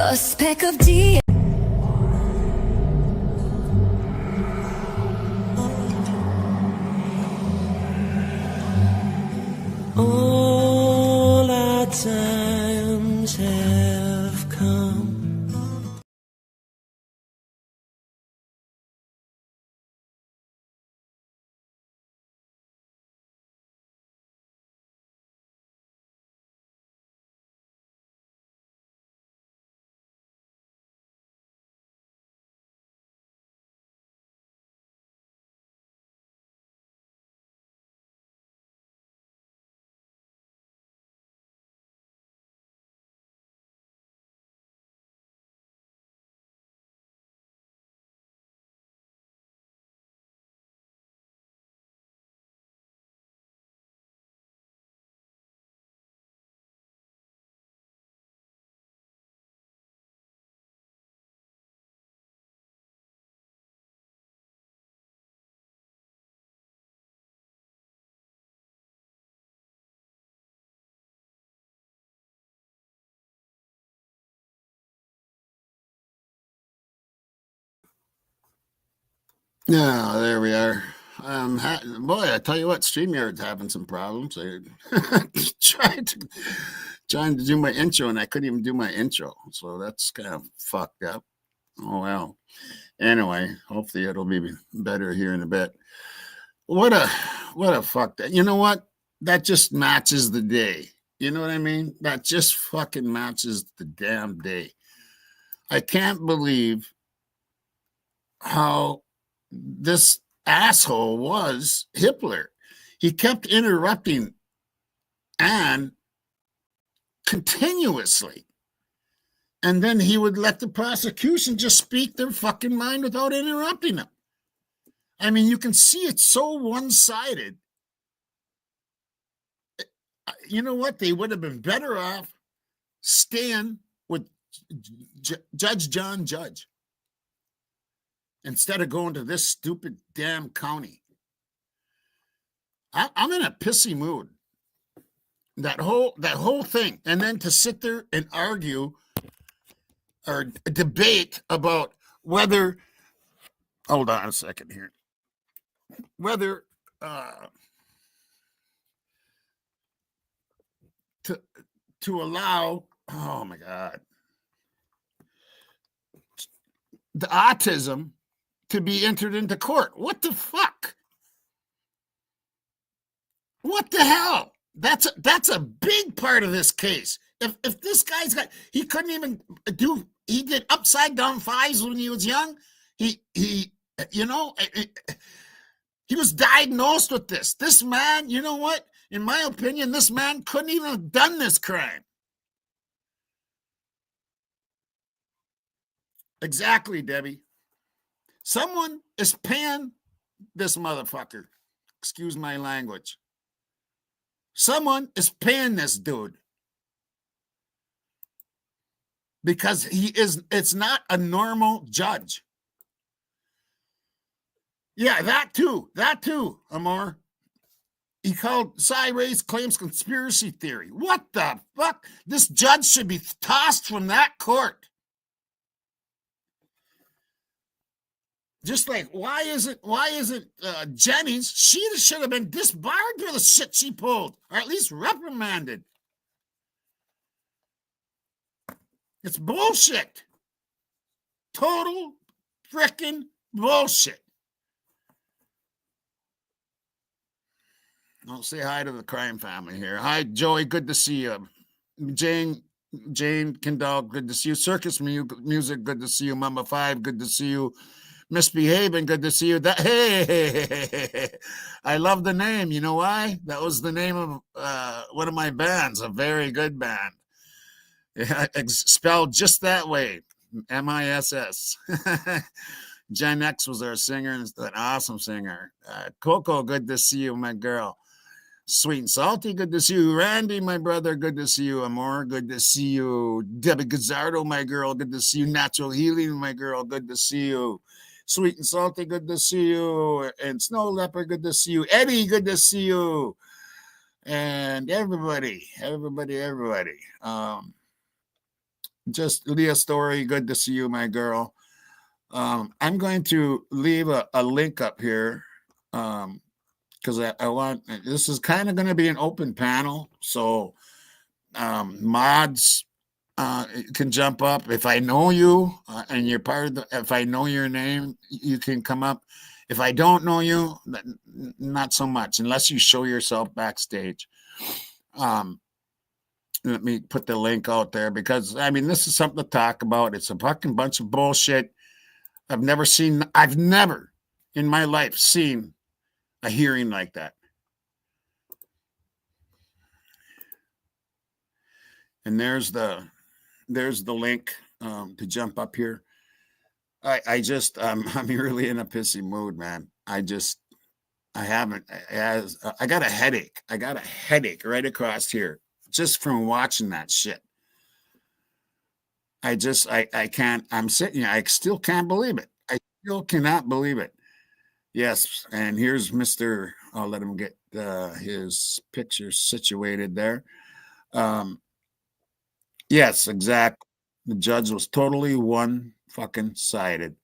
A speck of D. All our times have come. Yeah, there we are. Boy, I tell you what, StreamYard's having some problems. I trying to do my intro, and I couldn't even do my intro. So that's kind of fucked up. Oh well. Anyway, hopefully it'll be better here in a bit. What a fuck that. You know what? That just matches the day. You know what I mean? That just fucking matches the damn day. I can't believe how this asshole was Hippler. He kept interrupting Anne continuously. And then he would let the prosecution just speak their fucking mind without interrupting them. I mean, you can see it's so one-sided. You know what? They would have been better off staying with Judge John Judge instead of going to this stupid damn county. I'm in a pissy mood. That whole thing, and then to sit there and argue or debate about whether, hold on a second here, whether to allow, oh my God, the autism to be entered into court. What the fuck? What the hell? That's a big part of this case. If this guy's got, he couldn't even do, he did upside down fives when he was young. He you know, he was diagnosed with this. This man, you know what? In my opinion, this man couldn't even have done this crime. Exactly, Debbie. Someone is paying this motherfucker. Excuse my language. Someone is paying this dude. Because it's not a normal judge. Yeah, that too, Amor. He called Ray's claims conspiracy theory. What the fuck? This judge should be tossed from that court. Just like, why isn't Jennings? She should have been disbarred for the shit she pulled, or at least reprimanded. It's bullshit. Total freaking bullshit. I'll say hi to the crime family here. Hi, Joey. Good to see you. Jane Kendall. Good to see you. Circus Music. Good to see you. Mama 5. Good to see you. Misbehaving. Good to see you. Hey, I love the name. You know why? That was the name of one of my bands. A very good band. Spelled just that way. MISS. Gen X was our singer, and an awesome singer. Coco, good to see you, my girl. Sweet and Salty, good to see you. Randy, my brother, good to see you. Amor, good to see you. Debbie Gazzardo, my girl, good to see you. Natural Healing, my girl, good to see you. Sweet and Salty, good to see you. And Snow Leopard, good to see you. Eddie, good to see you. And everybody. just Leah Story. Good to see you, my girl. I'm going to leave a link up here because I want, this is kind of going to be an open panel. So mods can jump up. If I know you and you're part of if I know your name, you can come up. If I don't know you, not so much, unless you show yourself backstage. Let me put the link out there because, I mean, this is something to talk about. It's a fucking bunch of bullshit. I've never in my life seen a hearing like that. And there's the link to jump up here. I'm really in a pissy mood, man. I got a headache. I got a headache right across here just from watching that shit. I can't, I'm sitting here. I still can't believe it. I still cannot believe it. Yes. And here's Mr. I'll let him get his picture situated there. Yes, exactly. The judge was totally one fucking sided.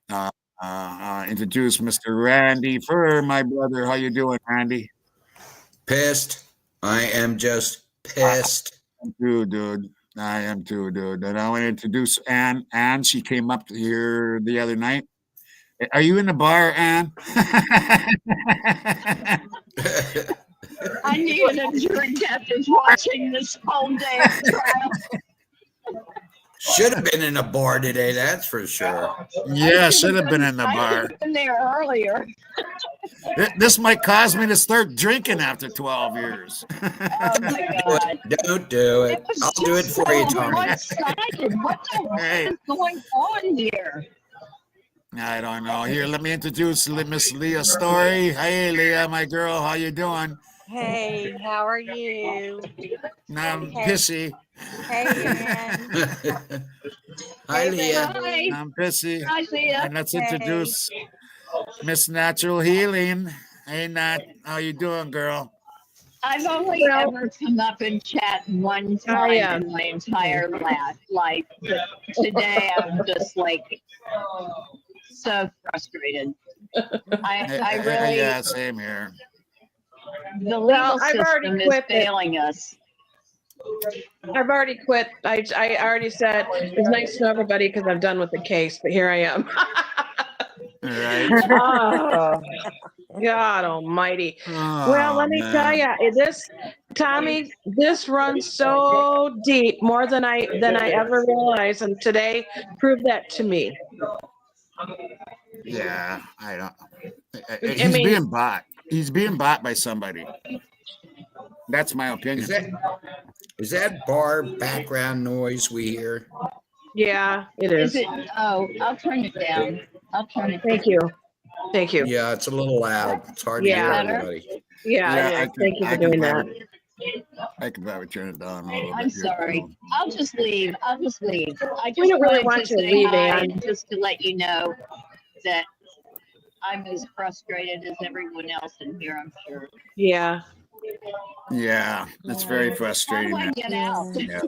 Introduce Mr. Randy Fur, my brother. How you doing, Randy? Pissed. I am just pissed. I am too, dude. And I want to introduce Ann. Ann, she came up here the other night. Are you in the bar, Ann? I needed a drink after watching this whole day of trial. Should have been in a bar today, that's for sure. Yeah, should have been in the I bar. should have been there earlier. This might cause me to start drinking after 12 years. Oh my God. Don't do it. was I'll do it just for you, so Tommy. one-sided. What the Hey. heck is going on here? I don't know. Here, let me introduce Miss Leah Story. Hey, Leah, my girl. How you doing? Hey, how are you? I'm Okay. pissy. Hey, Ann. Hi, Leah. Hi. I'm pissy. Hi, Leah. And let's Hey. introduce Miss Natural Healing. Hey, Nat. How you doing, girl? I've only ever come up and chat one time in my entire life. But today I'm just like so frustrated. I really, Yeah, same here. the legal Well, I've already system is quit it. failing us. I've already quit. I already said it's nice to know everybody because I'm done with the case, but here I am. All right. Oh, God Almighty. Well, let me tell you, Tommy, this runs so deep, more than I ever realized, and today proved that to me. Yeah, I don't. He's being bought. He's being bought by somebody. That's my opinion. Is that bar background noise we hear? Yeah, it is. Is it? Oh, I'll turn it down. Thank you. Thank you. Yeah, it's a little loud. It's hard to hear Yeah. everybody. Yeah, it is. Thank you for doing that. I could probably turn it down a little bit. I'm sorry. I'll just leave. I just We wanted don't really want to you to say leave, hi Ann. and just to let you know that I'm as frustrated as everyone else in here, I'm sure. Yeah. Yeah, it's very How frustrating. do I get out? Yeah.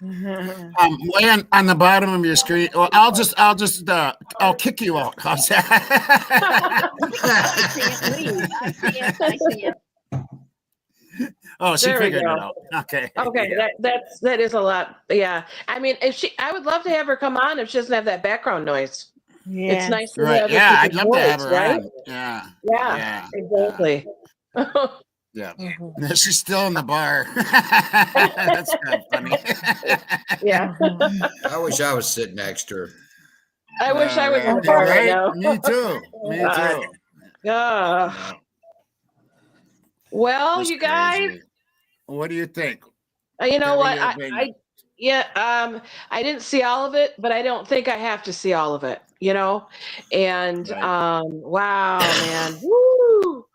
Way on the bottom of your screen. Well, I'll kick you out. How's that? I see it. Oh, she There we figured go. it out. Okay. Okay, Yeah. that is a lot. Yeah. I mean, I would love to have her come on if she doesn't have that background noise. Yeah. It's nice to Right. have Yeah, other I'd love people's to have voice, her right? on. Yeah. Yeah, exactly. Yeah. Mhm. She's still in the bar. That's kind of funny. Yeah. I wish I was sitting next to her. I wish I was in the Yeah, bar right now. Me too. Me God. too. Yeah. Well, That's you guys, crazy. What do you think? you know Tell what? your opinion. I didn't see all of it, but I don't think I have to see all of it, And Right. wow, man. Woo!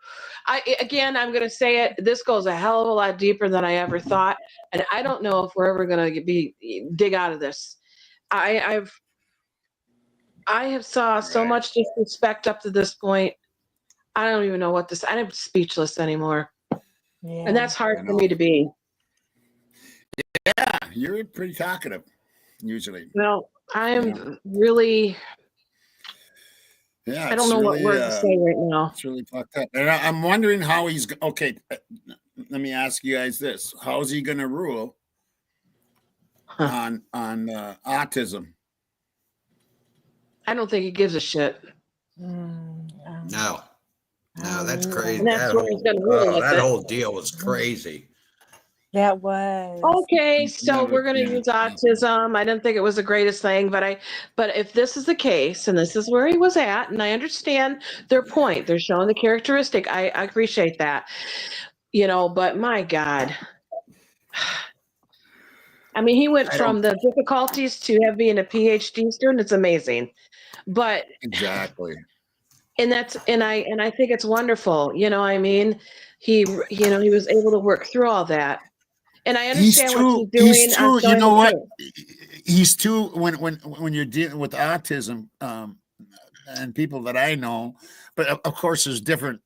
I'm going to say it. This goes a hell of a lot deeper than I ever thought, and I don't know if we're ever going to dig out of this. I have saw so Right. much disrespect up to this point. I don't even know what this. I'm speechless anymore, and that's hard I for know. me to be. you're pretty talkative usually. Well, I'm Yeah. really. Yeah, I don't it's know what really word to say right now. it's really fucked up. And I'm wondering how he's okay. Let me ask you guys this: how is he going to rule on autism? I don't think he gives a shit. No, that's crazy. And that's where he's going to rule with That it. whole deal was crazy. That was. Okay, so Never we're going to use autism. I didn't think it was the greatest thing, but if this is the case and this is where he was at, and I understand their point, they're showing the characteristic. I appreciate that, but my God, I mean, he went from the difficulties to being a PhD student. It's amazing, but exactly. and I think it's wonderful. I mean, he was able to work through all that. And I understand what he's doing. He's too, you know what? He's too, when you're dealing with autism, and people that I know, but of course there's different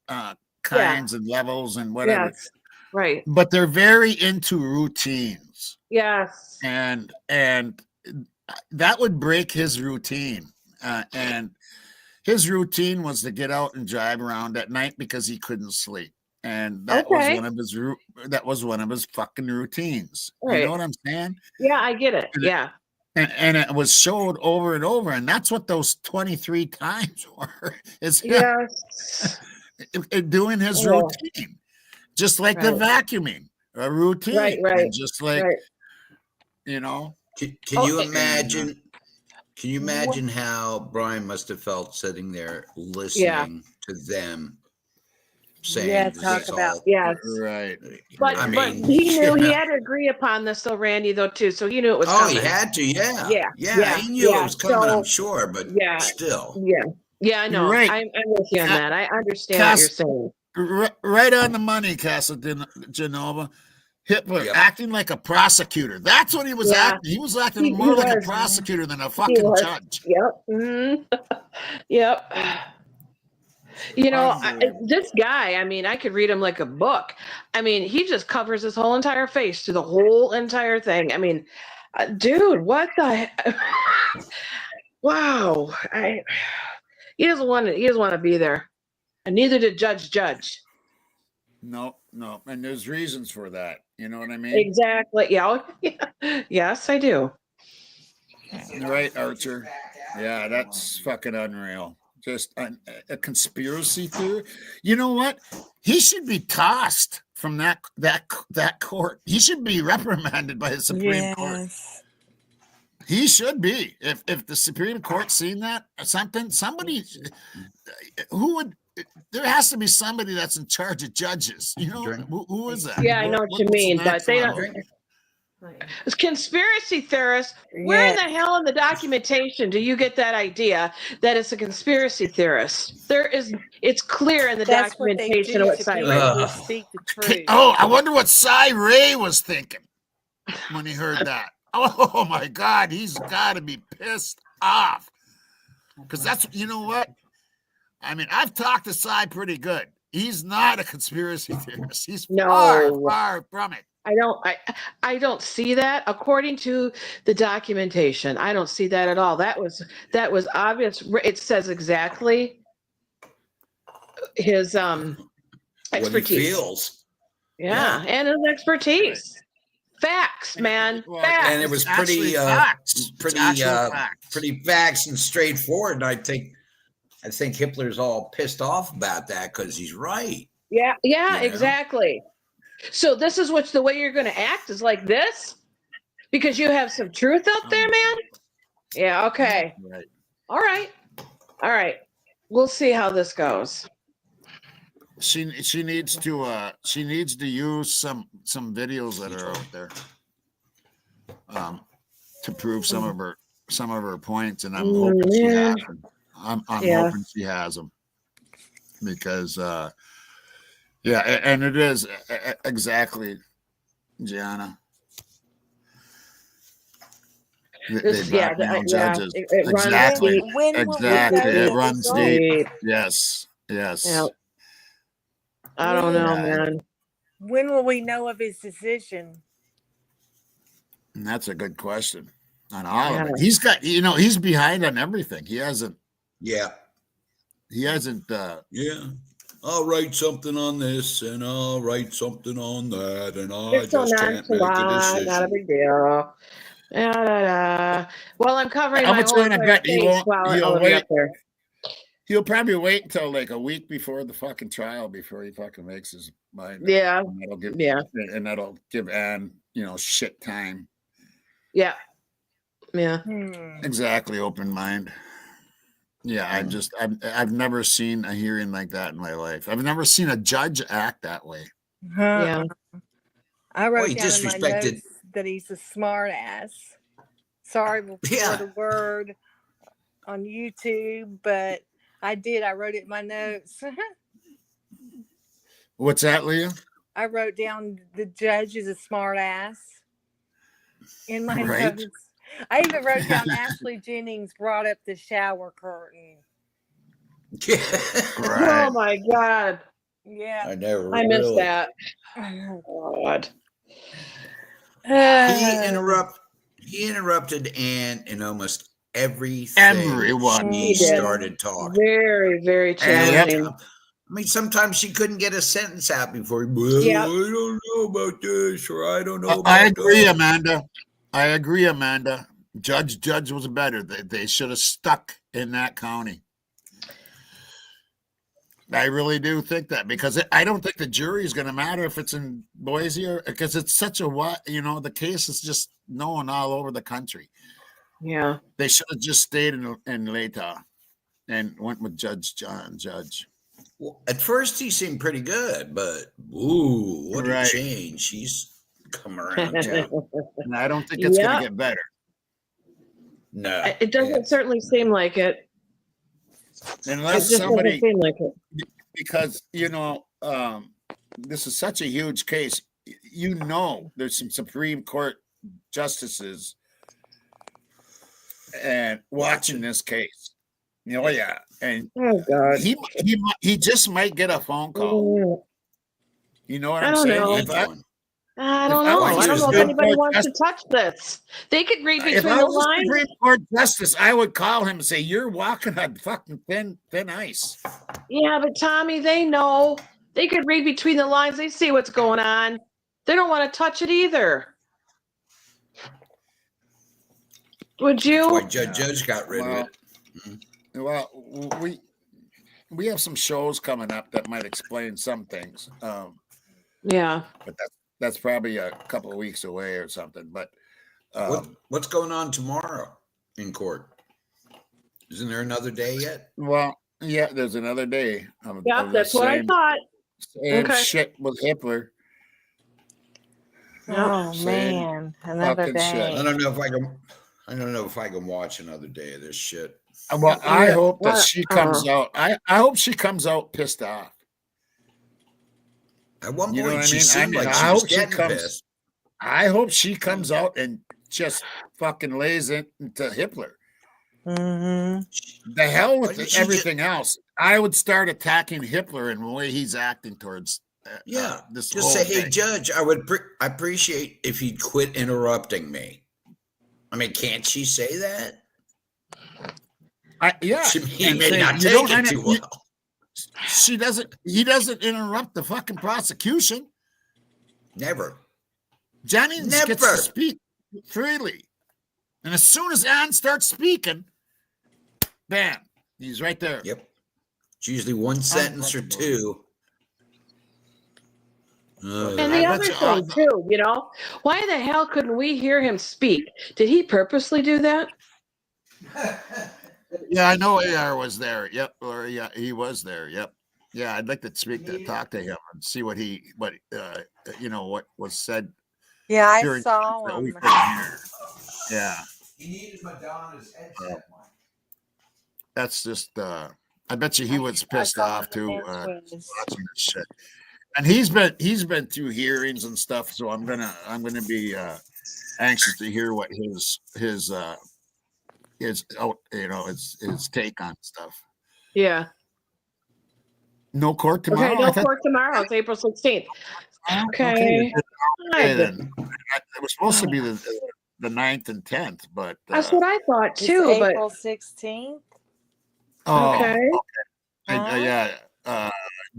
kinds and levels and whatever. Yes, right. But they're very into routines. Yes. And that would break his routine. And his routine was to get out and drive around at night because he couldn't sleep. And that was one of his fucking routines. Right. You know what I'm saying? Yeah, I get it. And it was showed over and over, and that's what those 23 times were. Is doing his routine, just like the vacuuming, a routine, right? And just like you know. Can you imagine? Can you imagine how Brian must have felt sitting there listening to them? Saying talk about right, but he knew he had to agree upon this, though, Randy, though, too. So he knew it was coming. He had to, yeah. He knew it was coming. I'm sure, but still, I know. Right. I'm with you on that. I understand what you're saying. Right on the money, Casanova. Hitler acting like a prosecutor. That's what he was acting. He was acting more like a prosecutor than a fucking judge. Yep. Mm-hmm. Yep. This guy, I mean, I could read him like a book. I mean, he just covers his whole entire face to the whole entire thing. I mean, dude, what the wow. He doesn't want to be there. And neither did Judge. No. And there's reasons for that. You know what I mean? Exactly. Yeah. Yes, I do. Right, Archer. Yeah, that's fucking unreal. Just a conspiracy theory. You know what? He should be tossed from that court. He should be reprimanded by the Supreme Court. He should be. If the Supreme Court seen that somebody who would. There has to be somebody that's in charge of judges. You know who is that? Yeah, I know what you mean, but they don't. Conspiracy theorists. Where in the hell in the documentation do you get that idea that it's a conspiracy theorist? It's clear in the documentation what side will speak the truth. I wonder what Cy Ray was thinking when he heard that. Oh my God, he's got to be pissed off. Because that's, you know what? I mean, I've talked to Cy pretty good. He's not a conspiracy theorist. He's far from it. I don't see that according to the documentation. I don't see that at all. That was obvious. It says exactly his expertise. What he feels. Yeah, and his expertise. Facts, man. Facts. And it was pretty facts and straightforward. And I think Hippler's all pissed off about that because he's right. Yeah, exactly. So this is the way you're going to act is like this? Because you have some truth out there, man? Yeah, okay. Right. All right. We'll see how this goes. She needs to use some videos that are out there to prove some of her points, and I'm hoping she has them. I'm hoping she has them because and it is exactly, Gianna. Judges. Exactly. It runs deep. Yes. Yeah. I don't know, man. When will we know of his decision? And that's a good question on all of it. He's got, he's behind on everything. He hasn't. Yeah. Yeah. I'll write something on this and I'll write something on that, and I It's so just can't make a decision. not a big deal. Well, I'm covering I'm my whole saying, I entire bet he face won't. while I'll be up there. He'll probably wait until like a week before the fucking trial before he fucking makes his mind. Yeah. And that'll give Anne, shit time. Yeah. Yeah. Exactly. Open mind. Yeah. I've never seen a hearing like that in my life. I've never seen a judge act that way. Yeah. I wrote down in my notes that he's a smart ass. Sorry for the word on YouTube, but I wrote it in my notes. What's that, Leah? I wrote down the judge is a smart ass in my notes. I even wrote down Ashley Jennings brought up the shower curtain. Oh my God. Yeah. I missed that. Oh God. He interrupted Anne in almost everyone she started talking. Very, very challenging. I mean, sometimes she couldn't get a sentence out before. I don't know about this, or I don't know. About I agree, Amanda. I agree, Amanda. Judge was better. They should have stuck in that county. I really do think that, because I don't think the jury is going to matter if it's in Boise, or because it's such a the case is just known all over the country. Yeah, they should have just stayed in Latah and went with Judge John Judge. Well, at first he seemed pretty good, but what a change! He's come around town. And I don't think it's going to get better. No, it doesn't certainly seem like it. Unless somebody, seem like it. Because this is such a huge case. There's some Supreme Court justices and watching this case. And oh God, he just might get a phone call. You know what I'm saying? I don't know. I don't know if anybody wants to touch this. They could read between the lines. Supreme Court justice, I would call him and say, "You're walking on fucking thin ice." Yeah, but Tommy, they know. They could read between the lines. They see what's going on. They don't want to touch it either. Would you? That's why Judge got rid of it. Well, we have some shows coming up that might explain some things. Yeah, but that's probably a couple of weeks away or something. But what's going on tomorrow in court? Isn't there another day yet? Well, yeah, there's another day. That's what I thought. Same shit with Hippler. Oh man, another day. Shit. I don't know if I can watch another day of this shit. Well, I hope that she comes out. I hope she comes out pissed off. At one point, she seemed like she was getting pissed. I hope she comes out and just fucking lays into Hippler. Mm-hmm. The hell with everything else. I would start attacking Hippler in the way he's acting towards. This. Just say, "Hey, Judge, I would appreciate if he'd quit interrupting me." I mean, can't she say that? He may not take it too well. She doesn't. He doesn't interrupt the fucking prosecution. Never. Jennings gets to speak freely, and as soon as Ann starts speaking, bam, he's right there. Yep. It's usually one sentence or two. And the other thing too, why the hell couldn't we hear him speak? Did he purposely do that? Yeah, I know AR was there. Yep. Or he was there. Yep. Yeah, I'd like to talk to him and see what was said. Yeah, I saw him. Yeah. He needed Madonna's headset. That's just I bet you he was pissed off too watching this shit. And he's been through hearings and stuff, so I'm gonna be anxious to hear what his take on stuff. Yeah. No court tomorrow. Okay, court tomorrow. It's April 16th. Okay. Then. It was supposed to be the 9th and 10th, but that's what I thought It's too. But April 16th. okay. Yeah.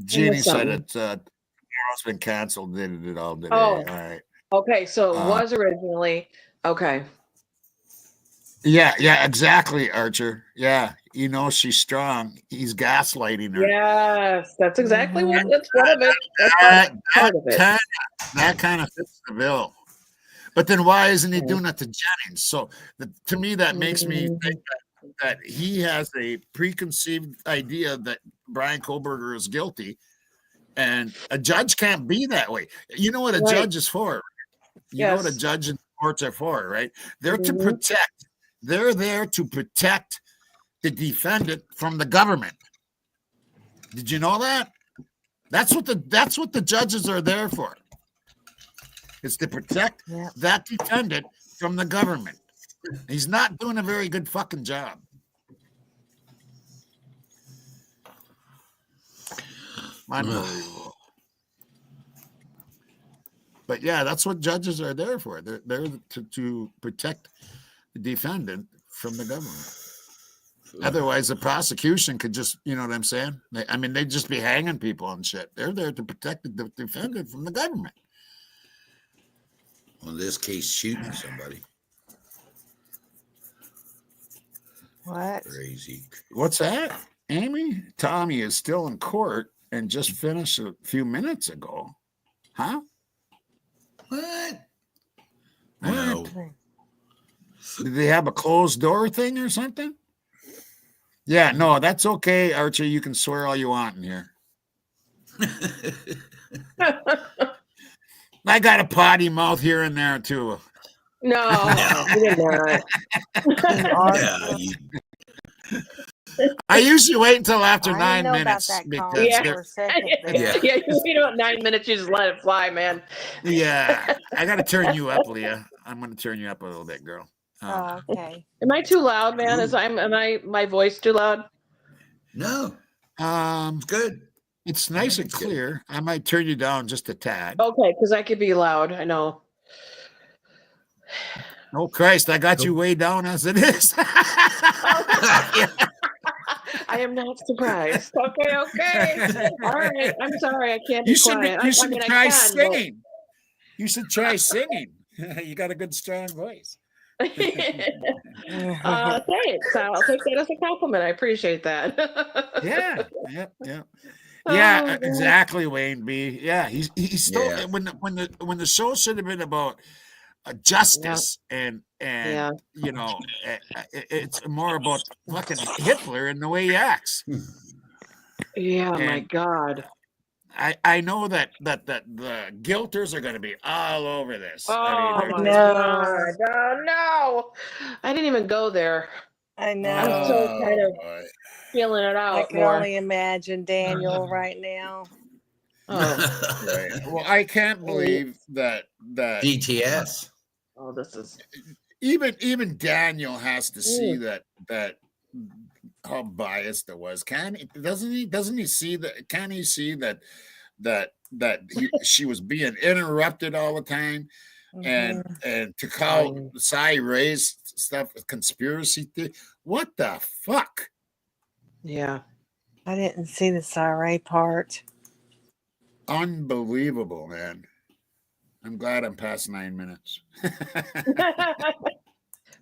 Jeannie said it's been canceled. They did it all today. Oh. All right. Okay, so it was originally okay. Yeah, exactly, Archer. Yeah, she's strong. He's gaslighting her. Yes, that's exactly what. That's one of it. Part of it. That kind of fits the bill. But then why isn't he doing that to Jennings? So to me, that makes me think that he has a preconceived idea that Brian Kohlberger is guilty, and a judge can't be that way. You know what a judge is for? You know what a judge and courts are for, right? They're to protect. They're there to protect the defendant from the government. Did you know that? That's what the judges are there for. It's to protect that defendant from the government. He's not doing a very good fucking job. Unbelievable. But yeah, that's what judges are there for. They're there to protect the defendant from the government. Otherwise, the prosecution could just, you know what I'm saying? They'd just be hanging people and shit. They're there to protect the defendant from the government. Well, in this case, shooting somebody. What? Crazy. What's that, Amy? Tommy is still in court and just finished a few minutes ago. Huh? What? No. Did they have a closed door thing or something? Yeah, no, that's okay, Archie. You can swear all you want in here. I got a potty mouth here and there too. No, you did not. I usually wait until after 9 minutes because you wait about 9 minutes, you just let it fly, man. Yeah, I got to turn you up, Leah. I'm going to turn you up a little bit, girl. Okay. Am I too loud, man? My voice too loud? No. It's good. It's nice and clear. I might turn you down just a tad. Okay, because I could be loud. I know. Oh Christ! I got you way down as it is. I am not surprised. Okay. All right. I'm sorry. I can't be quiet. You should try singing. You should try singing. You got a good, strong voice. Thanks. I'll take that as a compliment. I appreciate that. Yeah. Yeah, exactly, Wayne B. Yeah, he's still when the show should have been about justice and it's more about fucking Hitler and the way he acts. Yeah, and my God. I know that the guilters are going to be all over this. Oh my God! No, I didn't even go there. I know. I'm so kind of feeling it out. I can only imagine Daniel right now. Oh, right. Well, I can't believe that DTS. Oh, this is even Daniel has to see that how biased it was. Doesn't he see that? Can he see that she was being interrupted all the time, and to call Cy Ray's stuff a conspiracy theory? What the fuck? Yeah, I didn't see the Cy part. Unbelievable, man. I'm glad I'm past 9 minutes.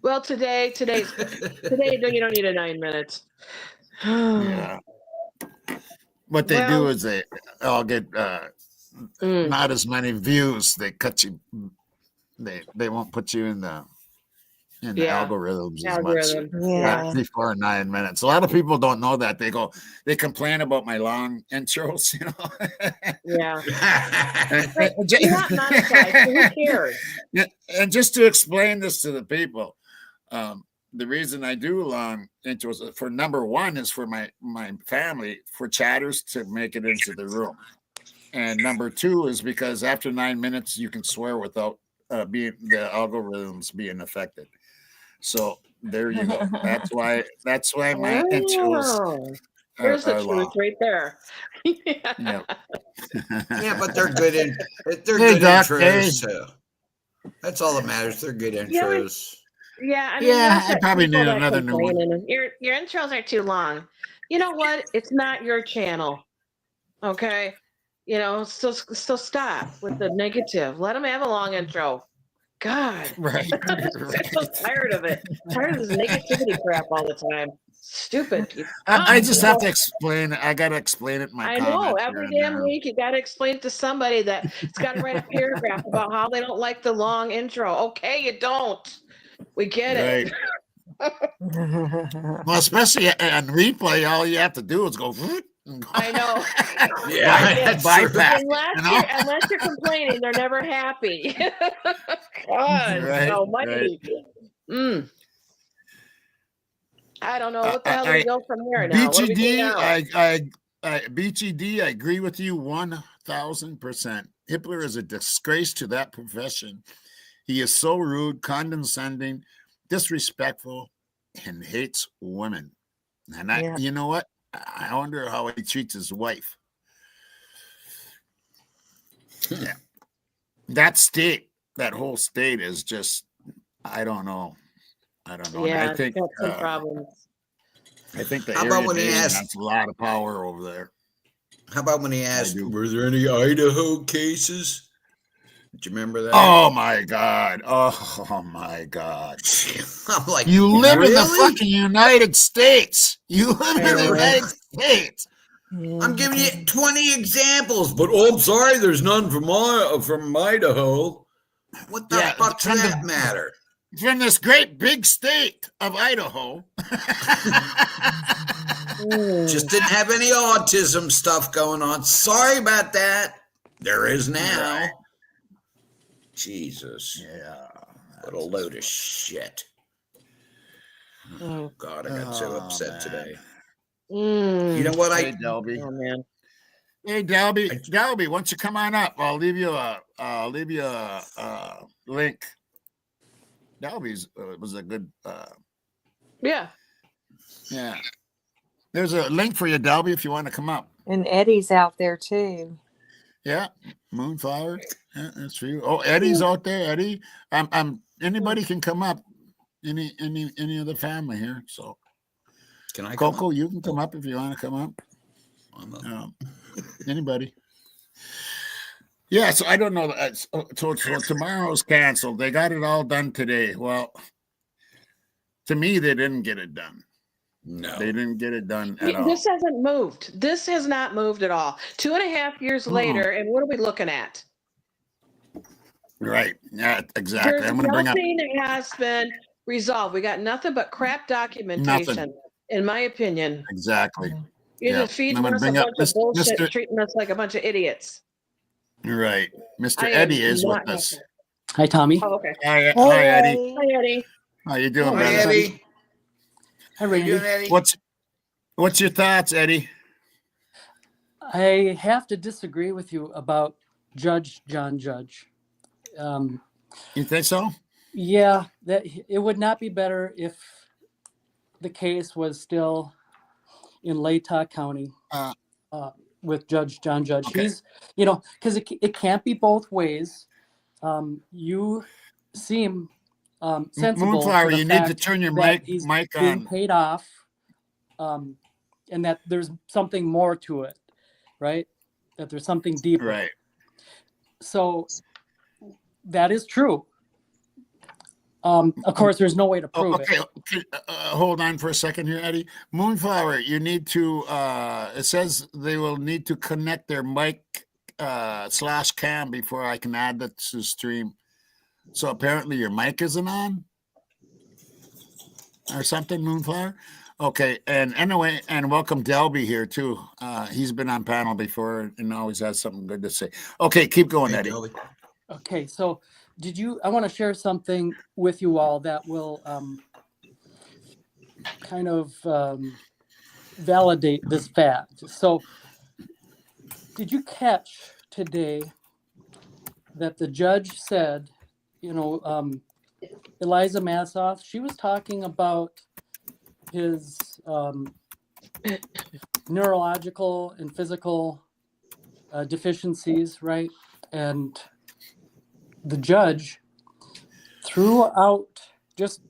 Well, today, you don't need a 9 minutes. Yeah. What they do is they all get not as many views. They cut you. They won't put you in the algorithms as much. Yeah. Before 9 minutes. A lot of people don't know that. They complain about my long intros, Yeah. Who cares? And just to explain this to the people, the reason I do long intros for number one is for my family, for chatters to make it into the room. And number two is because after 9 minutes, you can swear without the algorithms being affected. So there you go. That's why my intros. There's the truth right there. Yeah, but they're good intros too. That's all that matters. They're good intros. Yeah, I mean, yeah, I probably need another new one. Your intros are too long. You know what? It's not your channel. Okay, so stop with the negative. Let them have a long intro. God, Right. I'm so tired of it. Tired of this negativity crap all the time. Stupid people. I just have to explain it. I got to explain it in my I comments. know every damn week you got to explain it to somebody that it's got to write a paragraph about how they don't like the long intro. Okay, you don't. We get it. Well, especially on replay, all you have to do is go. I know. Yeah, bypass. Unless you're complaining, they're never happy. God almighty. Right. I don't know what the hell do we go from there now. BGD, BGD, I agree with you 1,000%. Hippler is a disgrace to that profession. He is so rude, condescending, disrespectful, and hates women. And you know what? I wonder how he treats his wife. Yeah. That whole state is just, I don't know. Yeah, I think got some problems. I think the How about when he has asked a lot of power over there. How about when he asked, were there any Idaho cases? Do you remember that? Oh my God. Oh my God. I'm like, you live in the fucking United States. You live in the United States. I'm giving you 20 examples, but I'm sorry, there's none from Idaho. What the fuck does that matter? From this great big state of Idaho. Just didn't have any autism stuff going on. Sorry about that. There is now. Right. Jesus. Yeah. What a load of shit. Oh, God, I got so upset today. You know what? Hey, Delby. Oh, man. Hey, Delby, why don't you come on up? I'll leave you a link. Delby's was a good. Yeah. There's a link for you, Delby, if you want to come up. And Eddie's out there too. Yeah, Moonflower. Yeah, that's for you. Oh, Eddie's out there. Eddie, anybody can come up. Any of the family here. So, can I? Coco, you can come up if you want to come up. Anybody? Yeah, so I don't know. So tomorrow's canceled. They got it all done today. Well, to me, they didn't get it done. No, they didn't get it done at all. This hasn't moved. This has not moved at all. 2.5 years later, and what are we looking at? Right. Yeah, exactly. I'm going to bring up. Nothing has been resolved. We got nothing but crap documentation, in my opinion. Exactly. You're just feeding us a bunch of bullshit, treating us like a bunch of idiots. Right. Mr. Eddie is with us. Hi, Tommy. Oh, okay. Hi, Eddie. Hi, Eddie. How you doing, brother? Eddie. Hi, Randy. What's your thoughts, Eddie? I have to disagree with you about Judge John Judge. You think so? Yeah, that it would not be better if the case was still in Latah County with Judge John Judge. Okay. He's, because it can't be both ways. You seem sensible. Moonflower, you need to turn your mic on. Being paid off, and that there's something more to it, right? That there's something deeper. Right. So that is true. Of course, there's no way to prove it. Okay. Hold on for a second here, Eddie. Moonflower, you need to, it says they will need to connect their mic /cam before I can add that to the stream. So apparently your mic isn't on or something, Moonflower. Okay. And anyway, and welcome Delby here too. He's been on panel before and always has something good to say. Okay. Keep going, Eddie. Delby. Okay. So I want to share something with you all that will kind of validate this fact. So did you catch today that the judge said, Eliza Massoff, she was talking about his neurological and physical deficiencies, right? And the judge threw out, just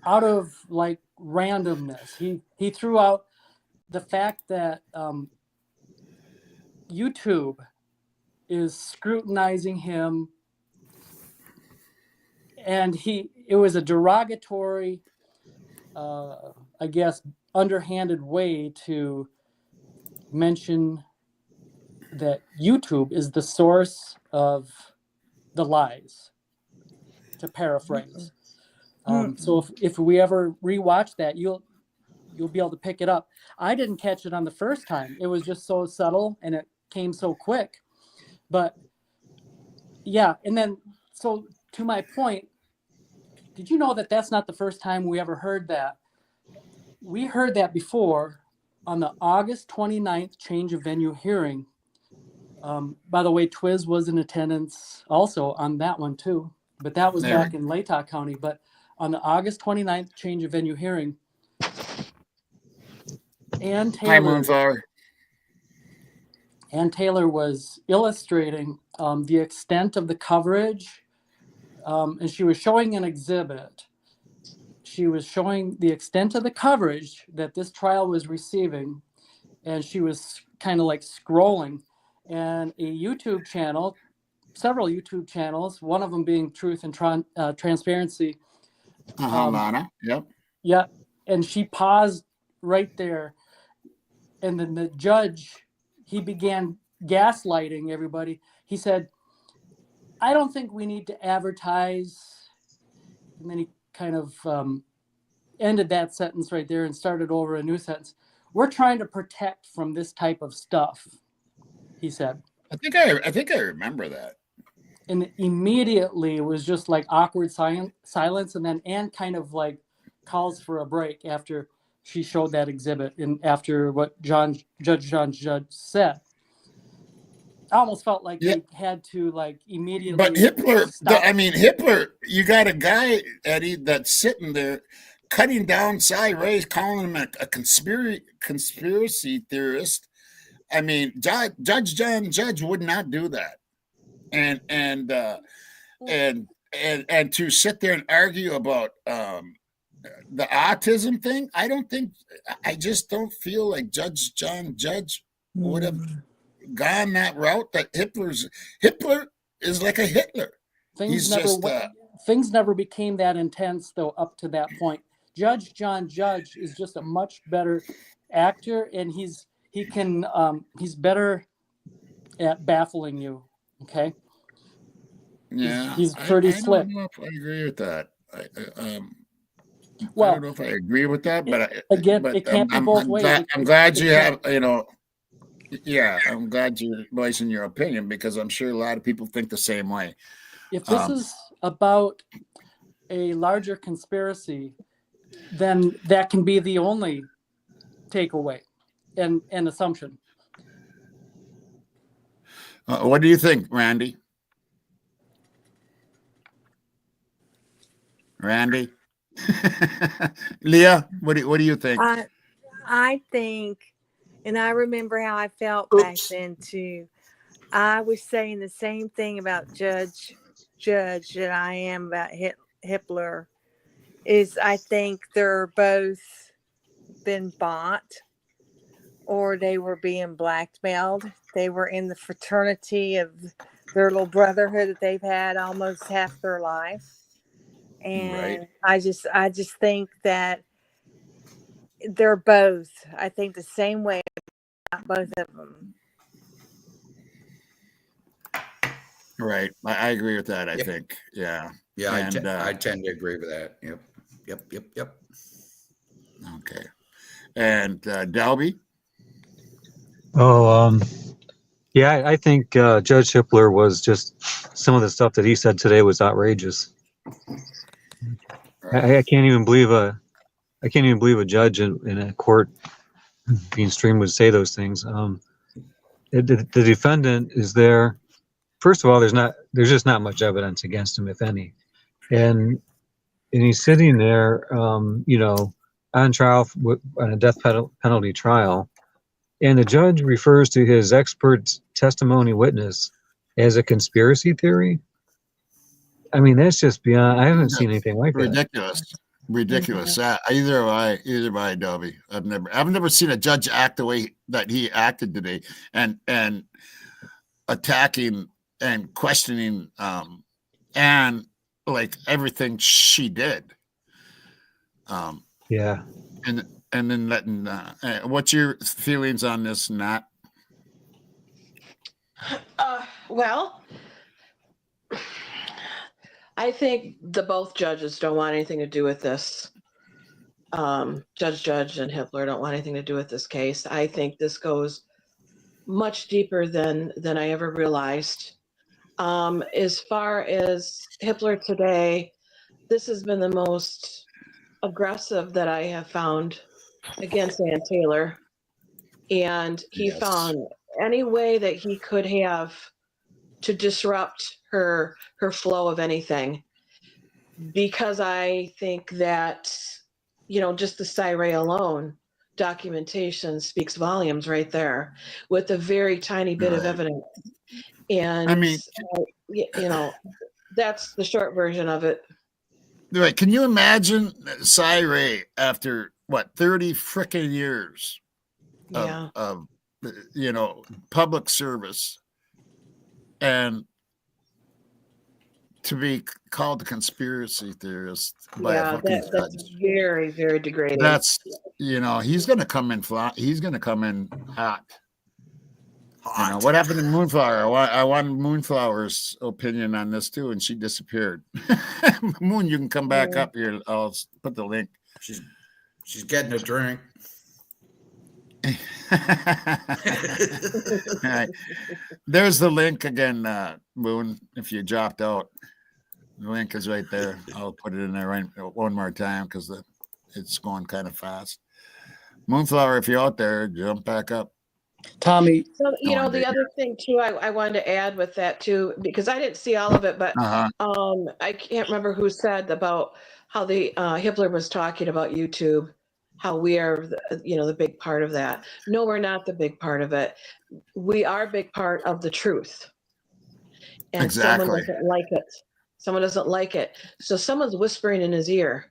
out of like randomness, he threw out the fact that YouTube is scrutinizing him, and it was a derogatory, I guess, underhanded way to mention that YouTube is the source of the lies, to paraphrase. So if we ever rewatch that, you'll be able to pick it up. I didn't catch it on the first time. It was just so subtle and it came so quick. But yeah, and then, so to my point, did you know that that's not the first time we ever heard that? We heard that before on the August 29th change of venue hearing. By the way, Twiz was in attendance also on that one too, but that was back in Latah County. But on the August 29th change of venue hearing, Ann Taylor was illustrating the extent of the coverage, and she was showing an exhibit. She was showing the extent of the coverage that this trial was receiving, and she was kind of like scrolling, and a YouTube channel, several YouTube channels, one of them being Truth and Transparency. Lana, yep. Yeah, and she paused right there, and then the judge, he began gaslighting everybody. He said, "I don't think we need to advertise," and then he kind of ended that sentence right there and started over a new sentence. "We're trying to protect from this type of stuff," he said. I think I remember that. And immediately it was just like awkward silence, and then Ann kind of like calls for a break after she showed that exhibit and after what Judge John Judge said. I almost felt like they had to like immediately. But Hippler, you got a guy, Eddie, that's sitting there cutting down Cy Ray, calling him a conspiracy theorist. I mean, Judge John Judge would not do that. And to sit there and argue about the autism thing, I just don't feel like Judge John Judge would have gone that route. That Hitler is like a Hitler. Things never became that intense though up to that point. Judge John Judge is just a much better actor, and he's better at baffling you. Okay. Yeah, he's pretty slick. I don't know if I agree with that. I Well, don't know if I agree with that, but it can't be both ways. I'm glad you have, yeah, I'm glad you're voicing your opinion, because I'm sure a lot of people think the same way. If this is about a larger conspiracy, then that can be the only takeaway and assumption. What do you think, Randy? Leah, what do you think? I think, and I remember how I felt back then too. I was saying the same thing about Judge that I am about Hippler. Is I think they're both been bought, or they were being blackmailed. They were in the fraternity of their little brotherhood that they've had almost half their life. And I just think that they're both, I think the same way about both of them. Right. I agree with that. I think. Yeah. Yeah. And, I tend to agree with that. Yep. Okay. And Dalby? Yeah, I think Judge Hippler was just, some of the stuff that he said today was outrageous. I can't even believe a judge in a court being streamed would say those things. The defendant is there. First of all, there's just not much evidence against him, if any, and he's sitting there, on trial on a death penalty trial, and the judge refers to his expert testimony witness as a conspiracy theory. I mean, that's just beyond. I haven't seen anything like that. Ridiculous. Either by Dobby. I've never seen a judge act the way that he acted today, and attacking and questioning and like everything she did. Yeah. And then letting. What's your feelings on this, Nat? Well, I think both judges don't want anything to do with this. Judge and Hippler don't want anything to do with this case. I think this goes much deeper than I ever realized. As far as Hippler today, this has been the most aggressive that I have found against Ann Taylor. And he found any way that he could have to disrupt her flow of anything. Because I think that, just the Syray alone, documentation speaks volumes right there with a very tiny bit of evidence. And I mean, that's the short version of it. Right. Can you imagine Syray after 30 freaking years of public service, and to be called a conspiracy theorist by a fucking judge? That's very, very degrading. That's he's gonna come in he's gonna come in hot. What happened to Moonflower? I want Moonflower's opinion on this too, and she disappeared. Moon, you can come back up here. I'll put the link. She's getting a drink. All right. There's the link again, Moon. If you dropped out, the link is right there. I'll put it in there one more time because it's going kind of fast. Moonflower, if you're out there, jump back up. Tommy. So, the other thing too, I wanted to add with that too, because I didn't see all of it, but I can't remember who said about how the Hippler was talking about YouTube, how we are, the big part of that. No, we're not the big part of it. We are a big part of the truth. And exactly. Someone doesn't like it. Someone doesn't like it. So someone's whispering in his ear,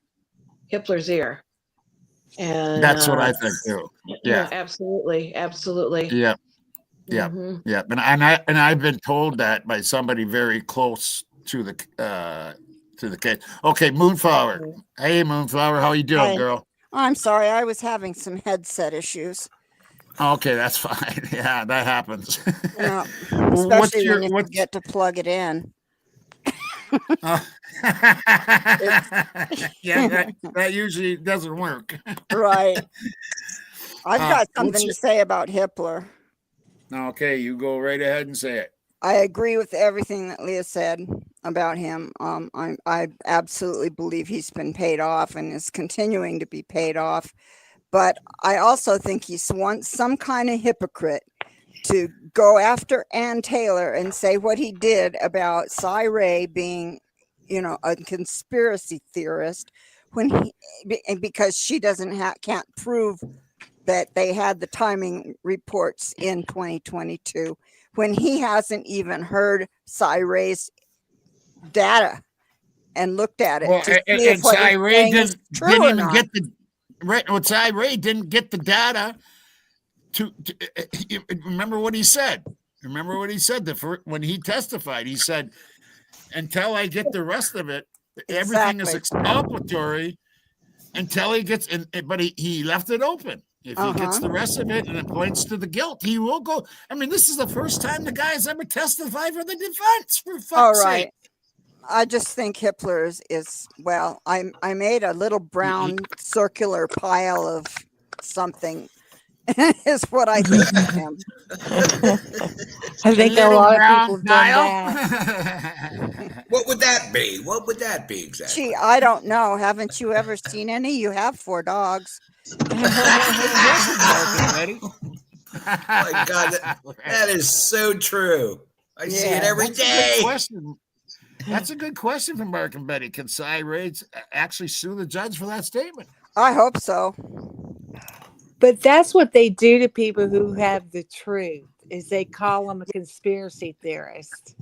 Hippler's ear. And that's what I think too. Yeah, absolutely. Yeah. And I've been told that by somebody very close to the case. Okay, Moonflower. Hey, Moonflower, how you doing, girl? I'm sorry, I was having some headset issues. Okay, that's fine. Yeah, that happens. Especially when you forget to plug it in. That usually doesn't work. Right. I've got something to say about Hippler. Okay, you go right ahead and say it. I agree with everything that Leah said about him. I absolutely believe he's been paid off and is continuing to be paid off. But I also think he's some kind of hypocrite to go after Ann Taylor and say what he did about Syray being, a conspiracy theorist because she can't prove that they had the timing reports in 2022 when he hasn't even heard Syray's data and looked at it. And Syray didn't even get the right. Well, Syray didn't get the data. To remember what he said. Remember what he said when he testified. He said, "Until I get the rest of it, everything is exculpatory. Until he gets in, but he left it open. If he gets the rest of it and it points to the guilt, he will go. I mean, this is the first time the guy's ever testified for the defense. For fuck's sake." I just think Hippler is well. I made a little brown circular pile of something. Is what I think of him. I think a lot of people have done that. What would that be? What would that be exactly? Gee, I don't know. Haven't you ever seen any? You have 4 dogs. Oh my God, that is so true. I see it every day. That's a good question from Mark and Betty. Can Syray actually sue the judge for that statement? I hope so. But that's what they do to people who have the truth, is they call them a conspiracy theorist.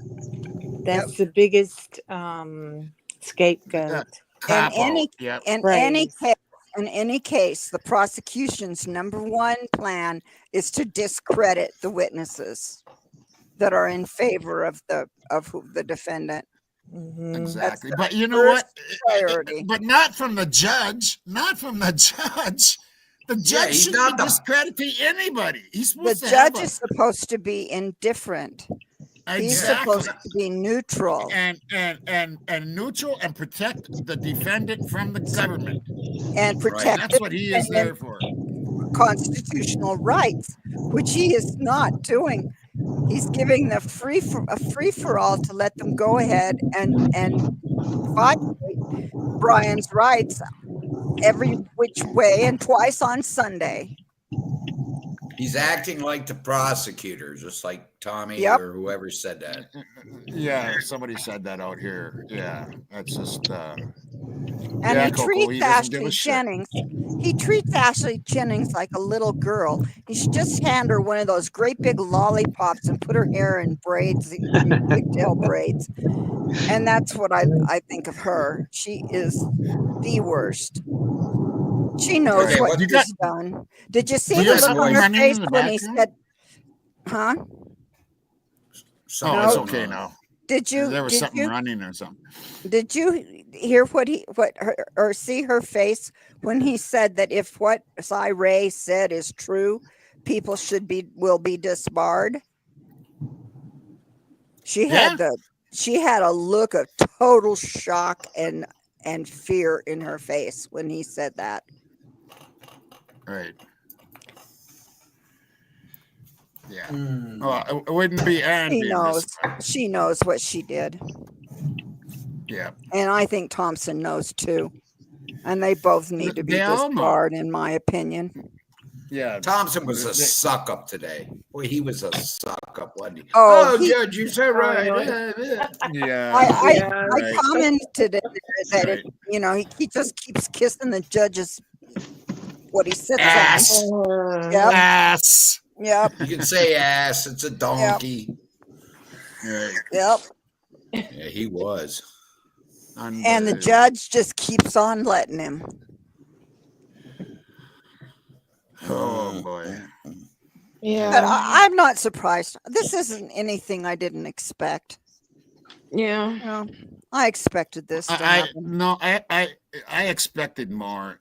That's the biggest scapegoat. In any Phrase. in any case, the prosecution's number one plan is to discredit the witnesses that are in favor of the defendant. Exactly. But you know what? But not from the judge. Not from the judge. The judge shouldn't be discrediting anybody. He's supposed the to judge is supposed to be indifferent. Exactly. He's supposed to be neutral. And neutral and protect the defendant from the government. And protect That's what he is there for. Constitutional rights, which he is not doing. He's giving a free for all to let them go ahead and violate Brian's rights every which way and twice on Sunday. He's acting like the prosecutor, just like Tommy or whoever said that. Yeah, somebody said that out here. Yeah, that's just. And he treats Ashley Jennings. He treats Ashley Jennings like a little girl. He should just hand her one of those great big lollipops and put her hair in braids, pigtail braids. And that's what I think of her. She is the worst. She knows what she's done. Did you see the look on her face when he said, huh? Oh, it's okay now. Did you? There was something running or something. Did you hear or see her face when he said that if what Cy Ray said is true, people will be disbarred? She had a look of total shock and fear in her face when he said that. Right. Yeah. Well, it wouldn't be Andy. She knows what she did. Yeah. And I think Thompson knows too. And they both need to be disbarred, in my opinion. Yeah. Thompson was a suck up today. Boy, he was a suck up, wasn't he? Judge, you said right. Yeah. I commented that he just keeps kissing the judge's what he sits on. Ass. Yep. You can say ass. It's a donkey. Yep. Yeah, he was. And the judge just keeps on letting him. Oh boy. Yeah. But I'm not surprised. This isn't anything I didn't expect. Yeah. I expected this to happen. I expected more,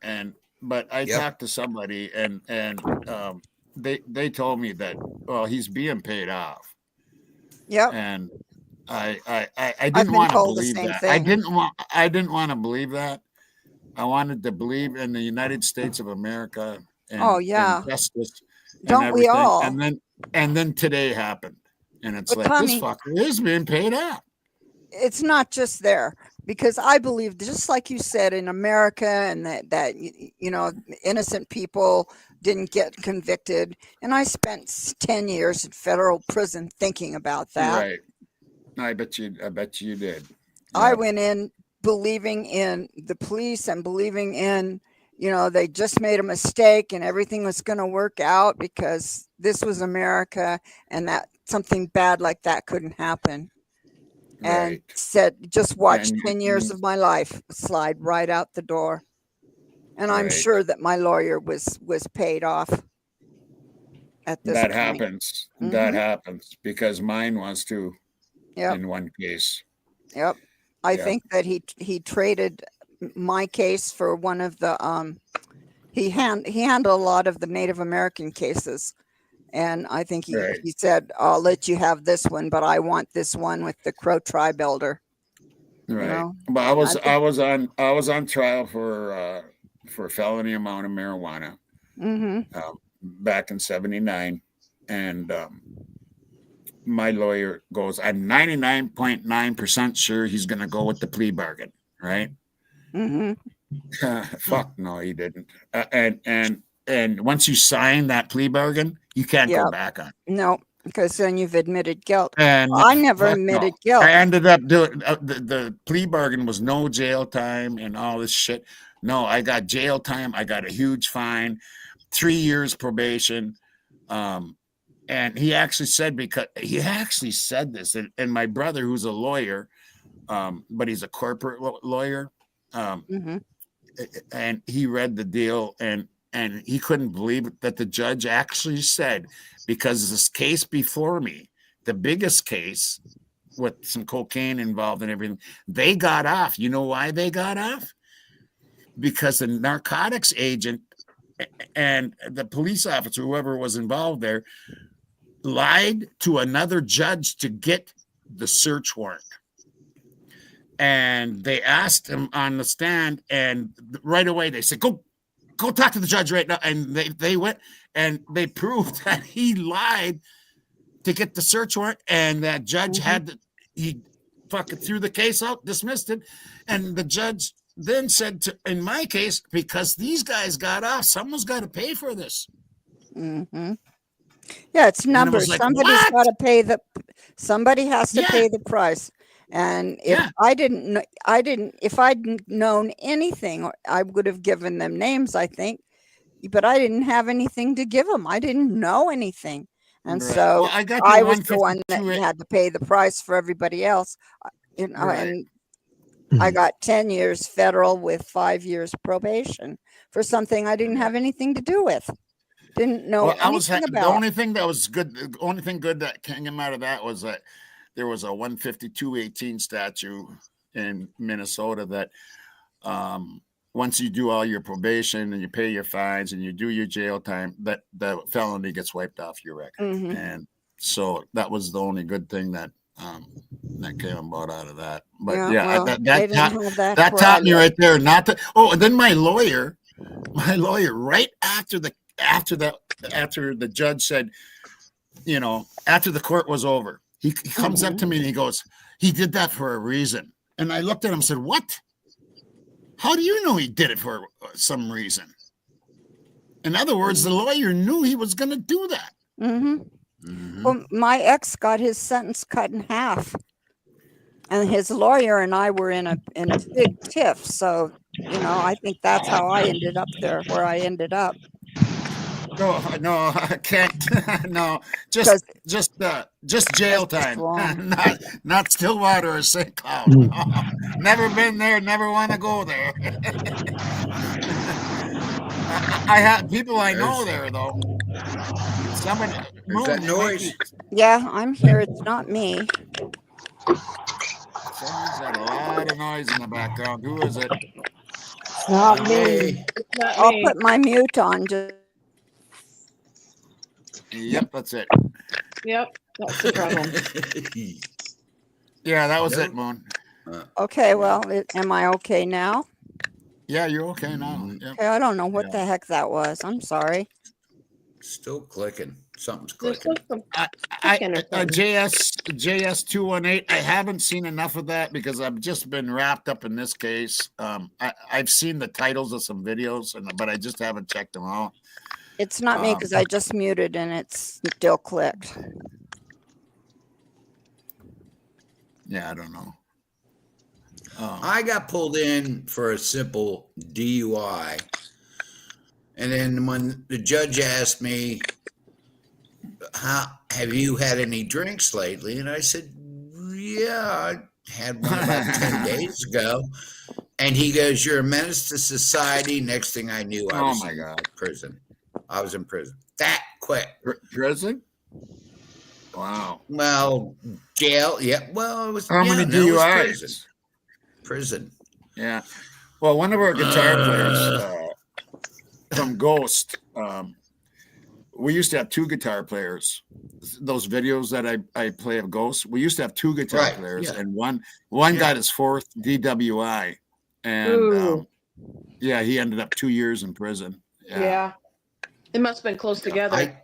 but I talked to somebody and they told me that he's being paid off. Yep. And I didn't want to believe that. I didn't want to believe that. I wanted to believe in the United States of America and justice. Don't we all? And then today happened. And it's like, Tommy, this fucker is being paid off. It's not just there, because I believe, just like you said, in America, and that innocent people didn't get convicted. And I spent 10 years in federal prison thinking about that. Right. I bet you did. Yeah. I went in believing in the police and believing in, they just made a mistake and everything was going to work out because this was America and that something bad like that couldn't happen. And said, just watch 10 years of my life slide right out the door. And I'm sure that my lawyer was paid off at this point. Happens. Mm-hmm. That happens because mine was too. Yep. In one case. Yep. I think that he traded my case for one of the he handled a lot of the Native American cases. And I think he said, I'll let you have this one, but I want this one with the Crow tribe elder. Right. But I was on trial for felony amount of marijuana back in 79. And my lawyer goes, I'm 99.9% sure he's going to go with the plea bargain. Right. Fuck no, he didn't. And once you sign that plea bargain, you can't go back on. No, because then you've admitted guilt. And I never admitted guilt. I ended up doing the plea bargain was no jail time and all this shit. No, I got jail time. I got a huge fine, 3 years probation. And he actually said, because he actually said this, and my brother, who's a lawyer, but he's a corporate lawyer, and he read the deal, and he couldn't believe it, that the judge actually said, because this case before me, the biggest case with some cocaine involved and everything, they got off. You know why they got off? Because the narcotics agent and the police officer, whoever was involved there, lied to another judge to get the search warrant. And they asked him on the stand, and right away they said, go talk to the judge right now. And they went and they proved that he lied to get the search warrant, and that judge he fucking threw the case out, dismissed it. And the judge then said, in my case, because these guys got off, someone's got to pay for this. Yeah, it's numbers. Like, somebody's got to pay somebody has to pay the price. And if if I'd known anything, I would have given them names, I think, but I didn't have anything to give them. I didn't know anything. And so I was the one that had to pay the price for everybody else, and I got 10 years federal with 5 years probation for something I didn't have anything to do with. Didn't know anything about. The only thing that was good, the only thing good that came out of that was that there was a 152.18 statute in Minnesota that once you do all your probation and you pay your fines and you do your jail time, that the felony gets wiped off your record. And so that was the only good thing that that came about out of that. But that taught me right there not to. Oh, and then my lawyer, right after the judge said, you know, after the court was over, he comes up to me and he goes, he did that for a reason. And I looked at him and said, what? How do you know he did it for some reason? In other words, the lawyer knew he was going to do that. Well, my ex got his sentence cut in half, and his lawyer and I were in a big tiff. So, you know, I think that's how I ended up there where I ended up. No, I can't. No, just jail time. Not Stillwater or St. Cloud. Never been there. Never want to go there. I have people I know there though. Somebody. Is that noise? Yeah, I'm here. It's not me. Someone's got a lot of noise in the background. Who is it? It's not me. I'll put my mute on. Yep, that's it. Yep, that's the problem. Yeah, that was it, Moon. Okay, well, am I okay now? Yeah, you're okay now. Yep. Okay, I don't know what the heck that was. I'm sorry. Still clicking. Something's clicking. JS 218. I haven't seen enough of that because I've just been wrapped up in this case. I've seen the titles of some videos, but I just haven't checked them out. It's not me because I just muted and it's still clicked. Yeah, I don't know. I got pulled in for a simple DUI. And then when the judge asked me, have you had any drinks lately? And I said, yeah, I had one about 10 days ago. And he goes, you're a menace to society. Next thing I knew, I was in prison. I was in prison. That quick. Prison? Wow. Well, jail. Yeah. Well, it was. How many DUIs? Prison. Yeah. Well, one of our guitar players from Ghost, we used to have two guitar players. Those videos that I play of Ghost, we used to have two guitar players, and one got his fourth DWI, and he ended up 2 years in prison. Yeah. It must have been close together. I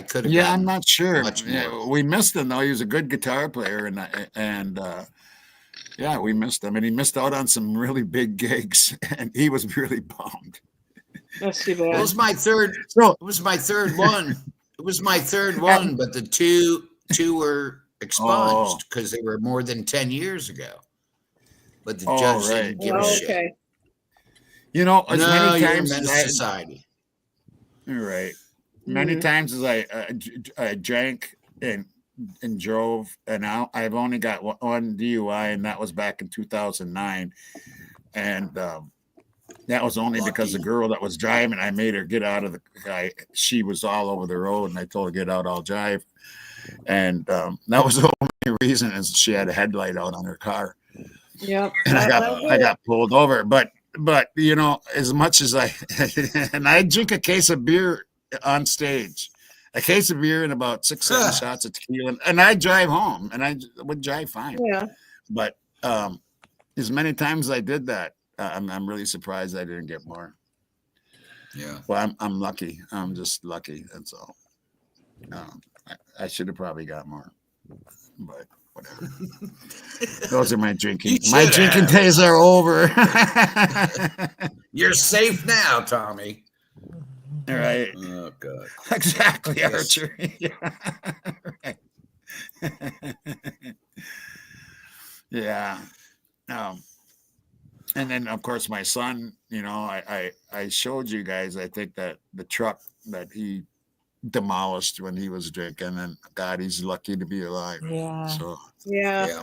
could have. Yeah, I'm not sure. We missed him though. He was a good guitar player, and we missed him, and he missed out on some really big gigs, and he was really bummed. That's too bad. It was my third. It was my third one. It was my third one, but the two were expunged because they were more than 10 years ago. But the judge didn't give a shit. You know, as many times you're a menace to society. Right. Many times as I drank and drove, and I've only got one DUI, and that was back in 2009, and that was only because the girl that was driving, I made her get out of the guy. She was all over the road, and I told her get out, I'll drive, and that was the only reason is she had a headlight out on her car. Yep, and I got pulled over, but you know, as much as I and I drink a case of beer on stage, a case of beer and about 6-7 shots of tequila, and I drive home, and I would drive fine. Yeah. But as many times as I did that, I'm really surprised I didn't get more. Yeah. Well, I'm lucky. I'm just lucky. That's all. I should have probably got more, but whatever. Those are my drinking. My drinking days are over. You're safe now, Tommy. All right. Oh God. Exactly, yes. Archer. Right. Yeah. And then of course my son, you know, I showed you guys, I think that the truck that he demolished when he was drinking, and God, he's lucky to be alive. Yeah. So yeah.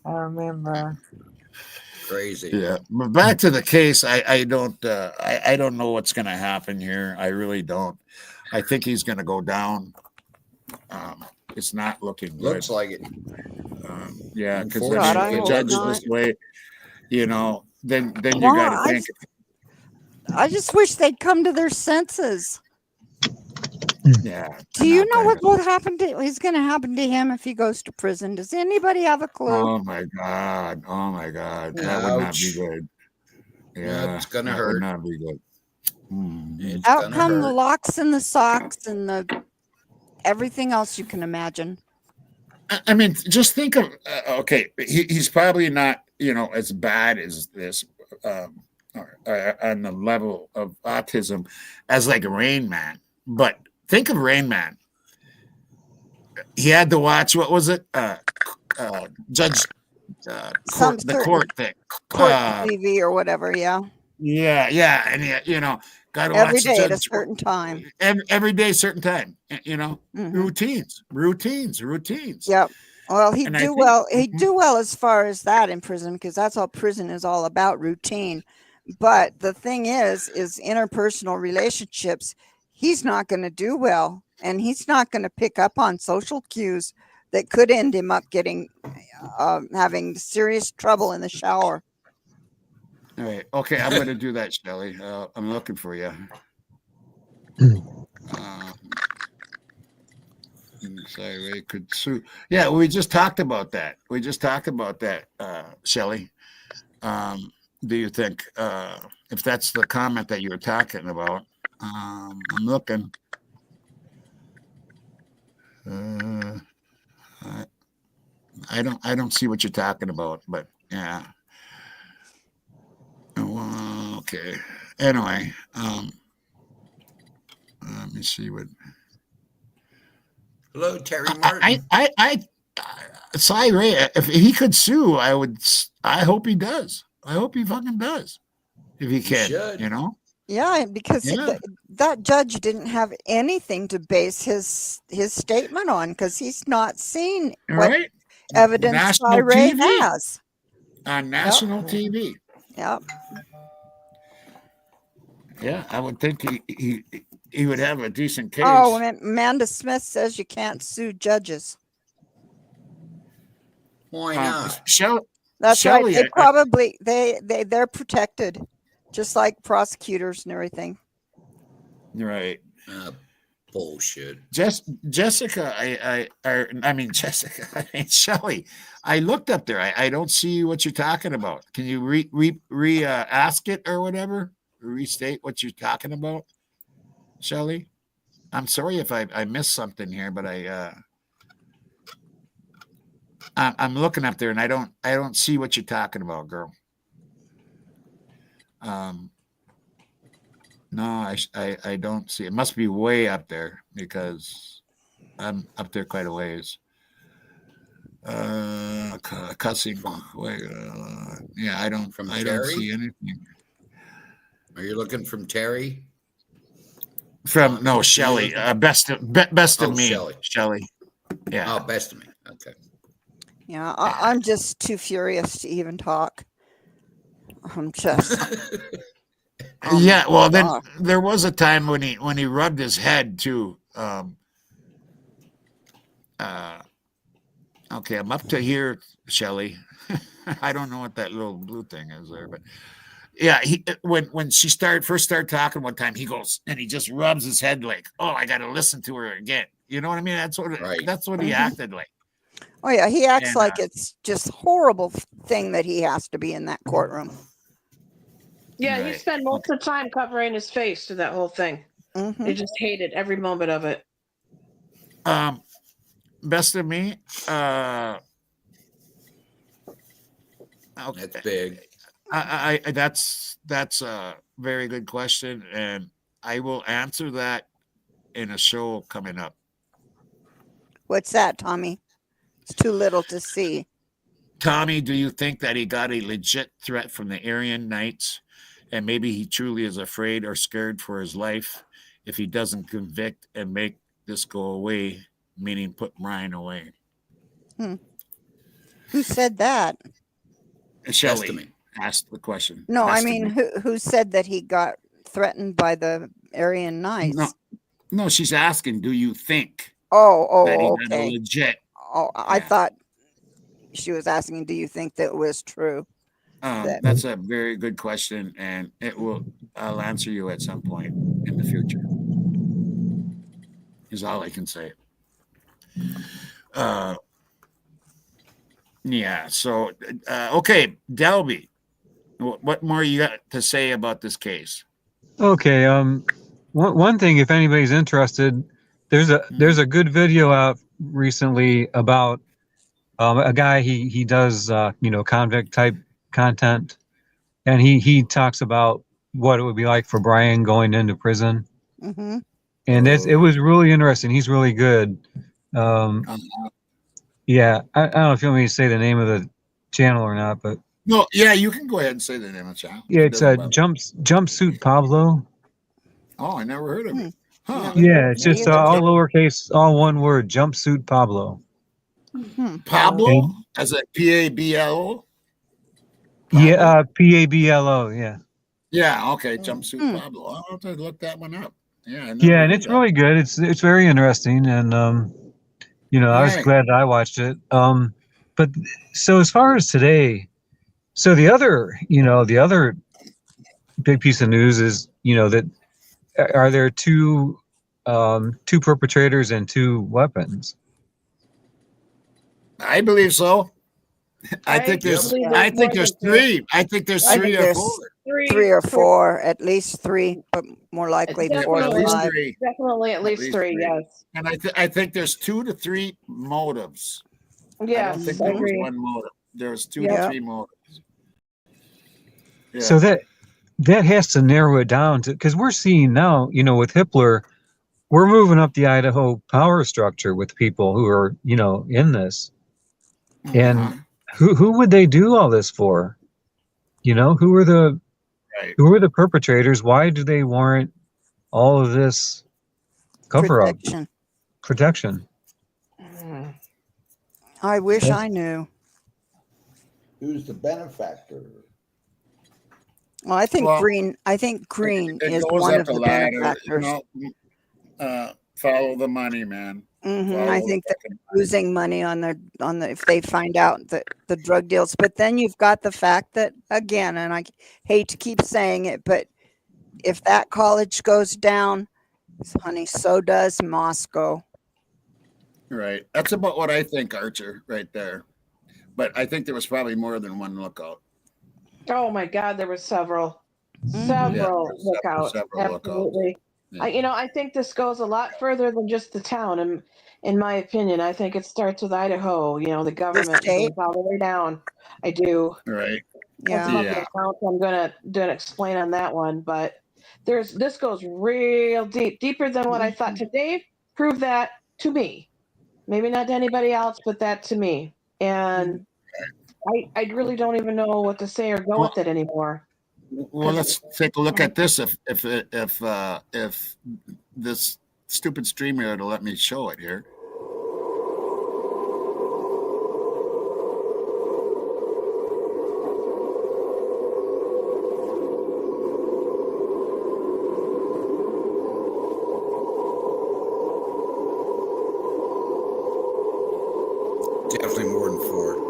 I remember. Crazy. Yeah. But back to the case, I don't know what's gonna happen here. I really don't. I think he's gonna go down. It's not looking good. Looks like it. Yeah, because the judge this way, you know, then you got to think. I just wish they'd come to their senses. Yeah. Do you know what will happen is going to happen to him if he goes to prison? Does anybody have a clue? Oh my God! That would not be good. Yeah, it's gonna hurt. Would not be good. Out come the locks and the socks and the everything else you can imagine. I mean, just think of okay. He's probably not, you know, as bad as this on the level of autism as like Rain Man, but think of Rain Man. He had to watch, what was it? Judge court thing. Court TV or whatever, yeah. Yeah. And you know, got to every watch day at a certain time. Every day, certain time. You know, routines. Yep. Well, he'd do well as far as that in prison, because that's all prison is all about, routine. But the thing is interpersonal relationships, he's not going to do well, and he's not going to pick up on social cues that could end him up getting having serious trouble in the shower. All right. Okay, I'm going to do that, Shelley. I'm looking for you. Sorry, Ray could sue. Yeah, we just talked about that. Shelley. Do you think if that's the comment that you were talking about? I'm looking. I don't see what you're talking about, but yeah. Well, okay. Anyway, let me see what. Hello, Terry Martin. Sorry, Ray. If he could sue, I hope he does. I hope he fucking does. If he can, you know. Yeah, because that judge didn't have anything to base his statement on, because he's not seen what evidence Ray has on national TV. Yep. Yeah, I would think he would have a decent case. Oh, Amanda Smith says you can't sue judges. Why not? That's Shelley, right. They probably they're protected, just like prosecutors and everything. Right. Bullshit. Jessica, Shelley, I looked up there. I don't see what you're talking about. Can you ask it or whatever? Restate what you're talking about, Shelley? I'm sorry if I missed something here, but I'm looking up there and I don't see what you're talking about, girl. No, I don't see. It must be way up there, because I'm up there quite a ways. Cussing. Yeah, I don't see anything. Are you looking from Terry? From no Shelley. Best of me, Shelley. Yeah. Oh, Best of Me. Okay. Yeah, I'm just too furious to even talk. I'm just. Yeah. Well, then there was a time when he rubbed his head too. Okay, I'm up to here, Shelley. I don't know what that little blue thing is there, but yeah, when she first started talking one time, he goes and he just rubs his head like, oh, I got to listen to her again. You know what I mean? That's what he acted like. Oh yeah, he acts like it's just horrible thing that he has to be in that courtroom. Yeah, he spent most of the time covering his face to that whole thing. He just hated every moment of it. Best of me. Okay. That's big. That's a very good question, and I will answer that in a show coming up. What's that, Tommy? It's too little to see. Tommy, do you think that he got a legit threat from the Aryan Knights, and maybe he truly is afraid or scared for his life if he doesn't convict and make this go away, meaning put Brian away? Who said that? Shelley asked the question. No, I mean, who said that he got threatened by the Aryan Knights? No, she's asking, do you think that he got a legit? Oh, I thought she was asking, do you think that was true? That's a very good question, and I'll answer you at some point in the future. Is all I can say. Yeah. So, okay, Delby, what more you got to say about this case? Okay. One thing, if anybody's interested, there's a good video out recently about a guy. He does convict type content, and he talks about what it would be like for Brian going into prison. And it was really interesting. He's really good. Yeah, I don't know if you want me to say the name of the channel or not, but no, yeah, you can go ahead and say the name of the channel. Yeah, it's a Jumpsuit Pablo. Oh, I never heard of it. Huh. Yeah, it's just all lowercase, all one word, Jumpsuit Pablo. Pablo, as a Pablo. Yeah, Pablo. Yeah. Yeah. Okay, Jumpsuit Pablo. I'll have to look that one up. Yeah. Yeah, and it's really good. It's very interesting, and I was glad that I watched it. But so as far as today, so the other big piece of news is that are there two perpetrators and two weapons? I believe so. I think there's three. I think there's three or four. Three or four, at least three, but more likely four or five. Definitely at least three, yes. And I think there's 2 to 3 motives. Yes, I don't think there was one motive. There's 2 to 3 motives. Yeah. So that has to narrow it down to, because we're seeing now, with Hippler, we're moving up the Idaho power structure with people who are, in this. And who would they do all this for? Who are the perpetrators? Why do they warrant all of this cover-up? Protection. I wish I knew. Who's the benefactor? Well, I think Green is one of the benefactors. Follow the money, man. I think they're losing money on the if they find out that the drug deals. But then you've got the fact that, again, and I hate to keep saying it, but if that college goes down, honey, so does Moscow. Right. That's about what I think, Archer, right there. But I think there was probably more than one lookout. Oh my God, there were several lookouts. Absolutely. Yeah. I think this goes a lot further than just the town. And in my opinion, I think it starts with Idaho. The government goes all the way down. I do. Right. Yeah. I'm gonna explain on that one, but this goes real deeper than what I thought. Today proved that to me. Maybe not to anybody else, but that to me. And I really don't even know what to say or go with it anymore. Well, let's take a look at this. If this stupid streamer to let me show it here. Definitely more than 4.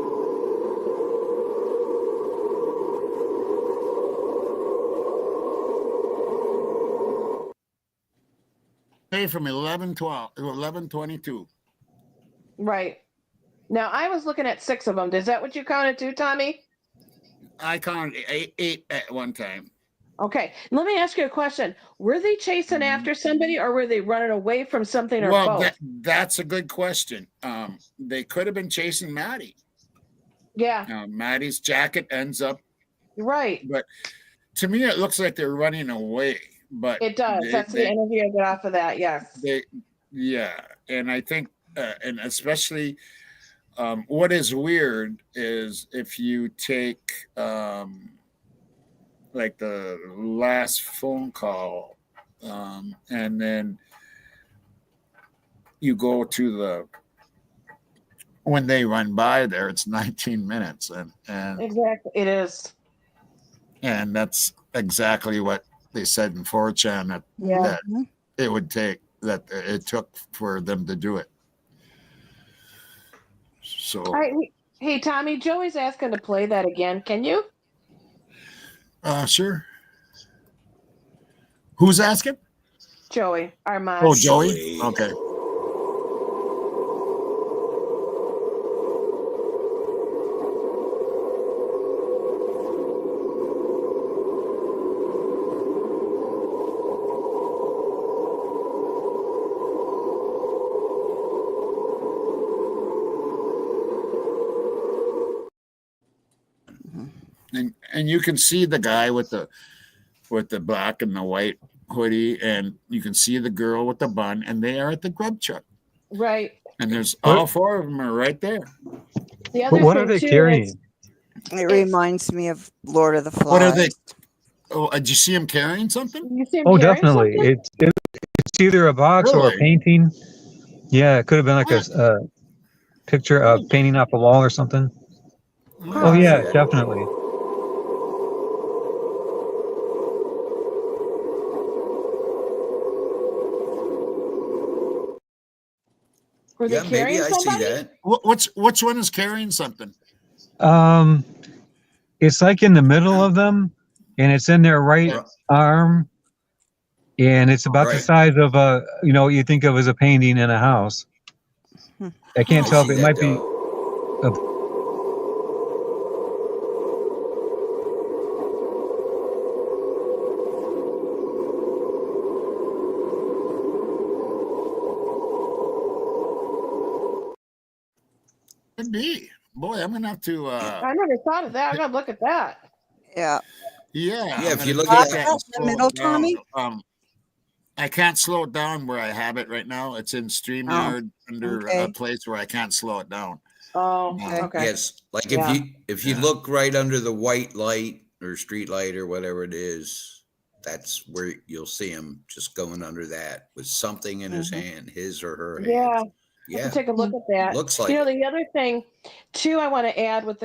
From 11:22. Right. Now I was looking at 6 of them. Is that what you counted too, Tommy? I counted 8 at one time. Okay. Let me ask you a question. Were they chasing after somebody, or were they running away from something, or both? That's a good question. They could have been chasing Maddie. Yeah. Maddie's jacket ends up right. But to me, it looks like they're running away. But it does. That's the energy I get off of that. Yes. And I think, and especially, what is weird is if you take like the last phone call, and then you go to when they run by there, it's 19 minutes, and exactly it is, and that's exactly what they said in 4chan that it would take, that it took for them to do it. So, hey Tommy, Joey's asking to play that again. Can you? Sure. Who's asking? Joey, our mom. Oh, Joey. Okay. And you can see the guy with the black and the white hoodie, and you can see the girl with the bun, and they are at the grub truck. Right. And there's all 4 of them are right there. The other what are they carrying? It reminds me of Lord of the Flies. What are they? Oh, did you see him carrying something? You see him carrying definitely. something? It's either a box or a painting. Yeah, it could have been like a picture of painting off a wall or something. Oh yeah, definitely. Were they carrying maybe I somebody? see that. Which one is carrying something? It's like in the middle of them, and it's in their right arm, and it's about the size of a, you think of as a painting in a house. I can't tell if it might be. Could be. Boy, I'm gonna have to. I never thought of that. I gotta look at that. Yeah. Yeah. If you look at that in the middle, Tommy. I can't slow it down where I have it right now. It's in StreamYard under a place where I can't slow it down. Oh, okay. Yes, like if you look right under the white light or street light or whatever it is, that's where you'll see him just going under that with something in his hand, his or her hand. Yeah. Take a look at that. Looks like the other thing too I want to add with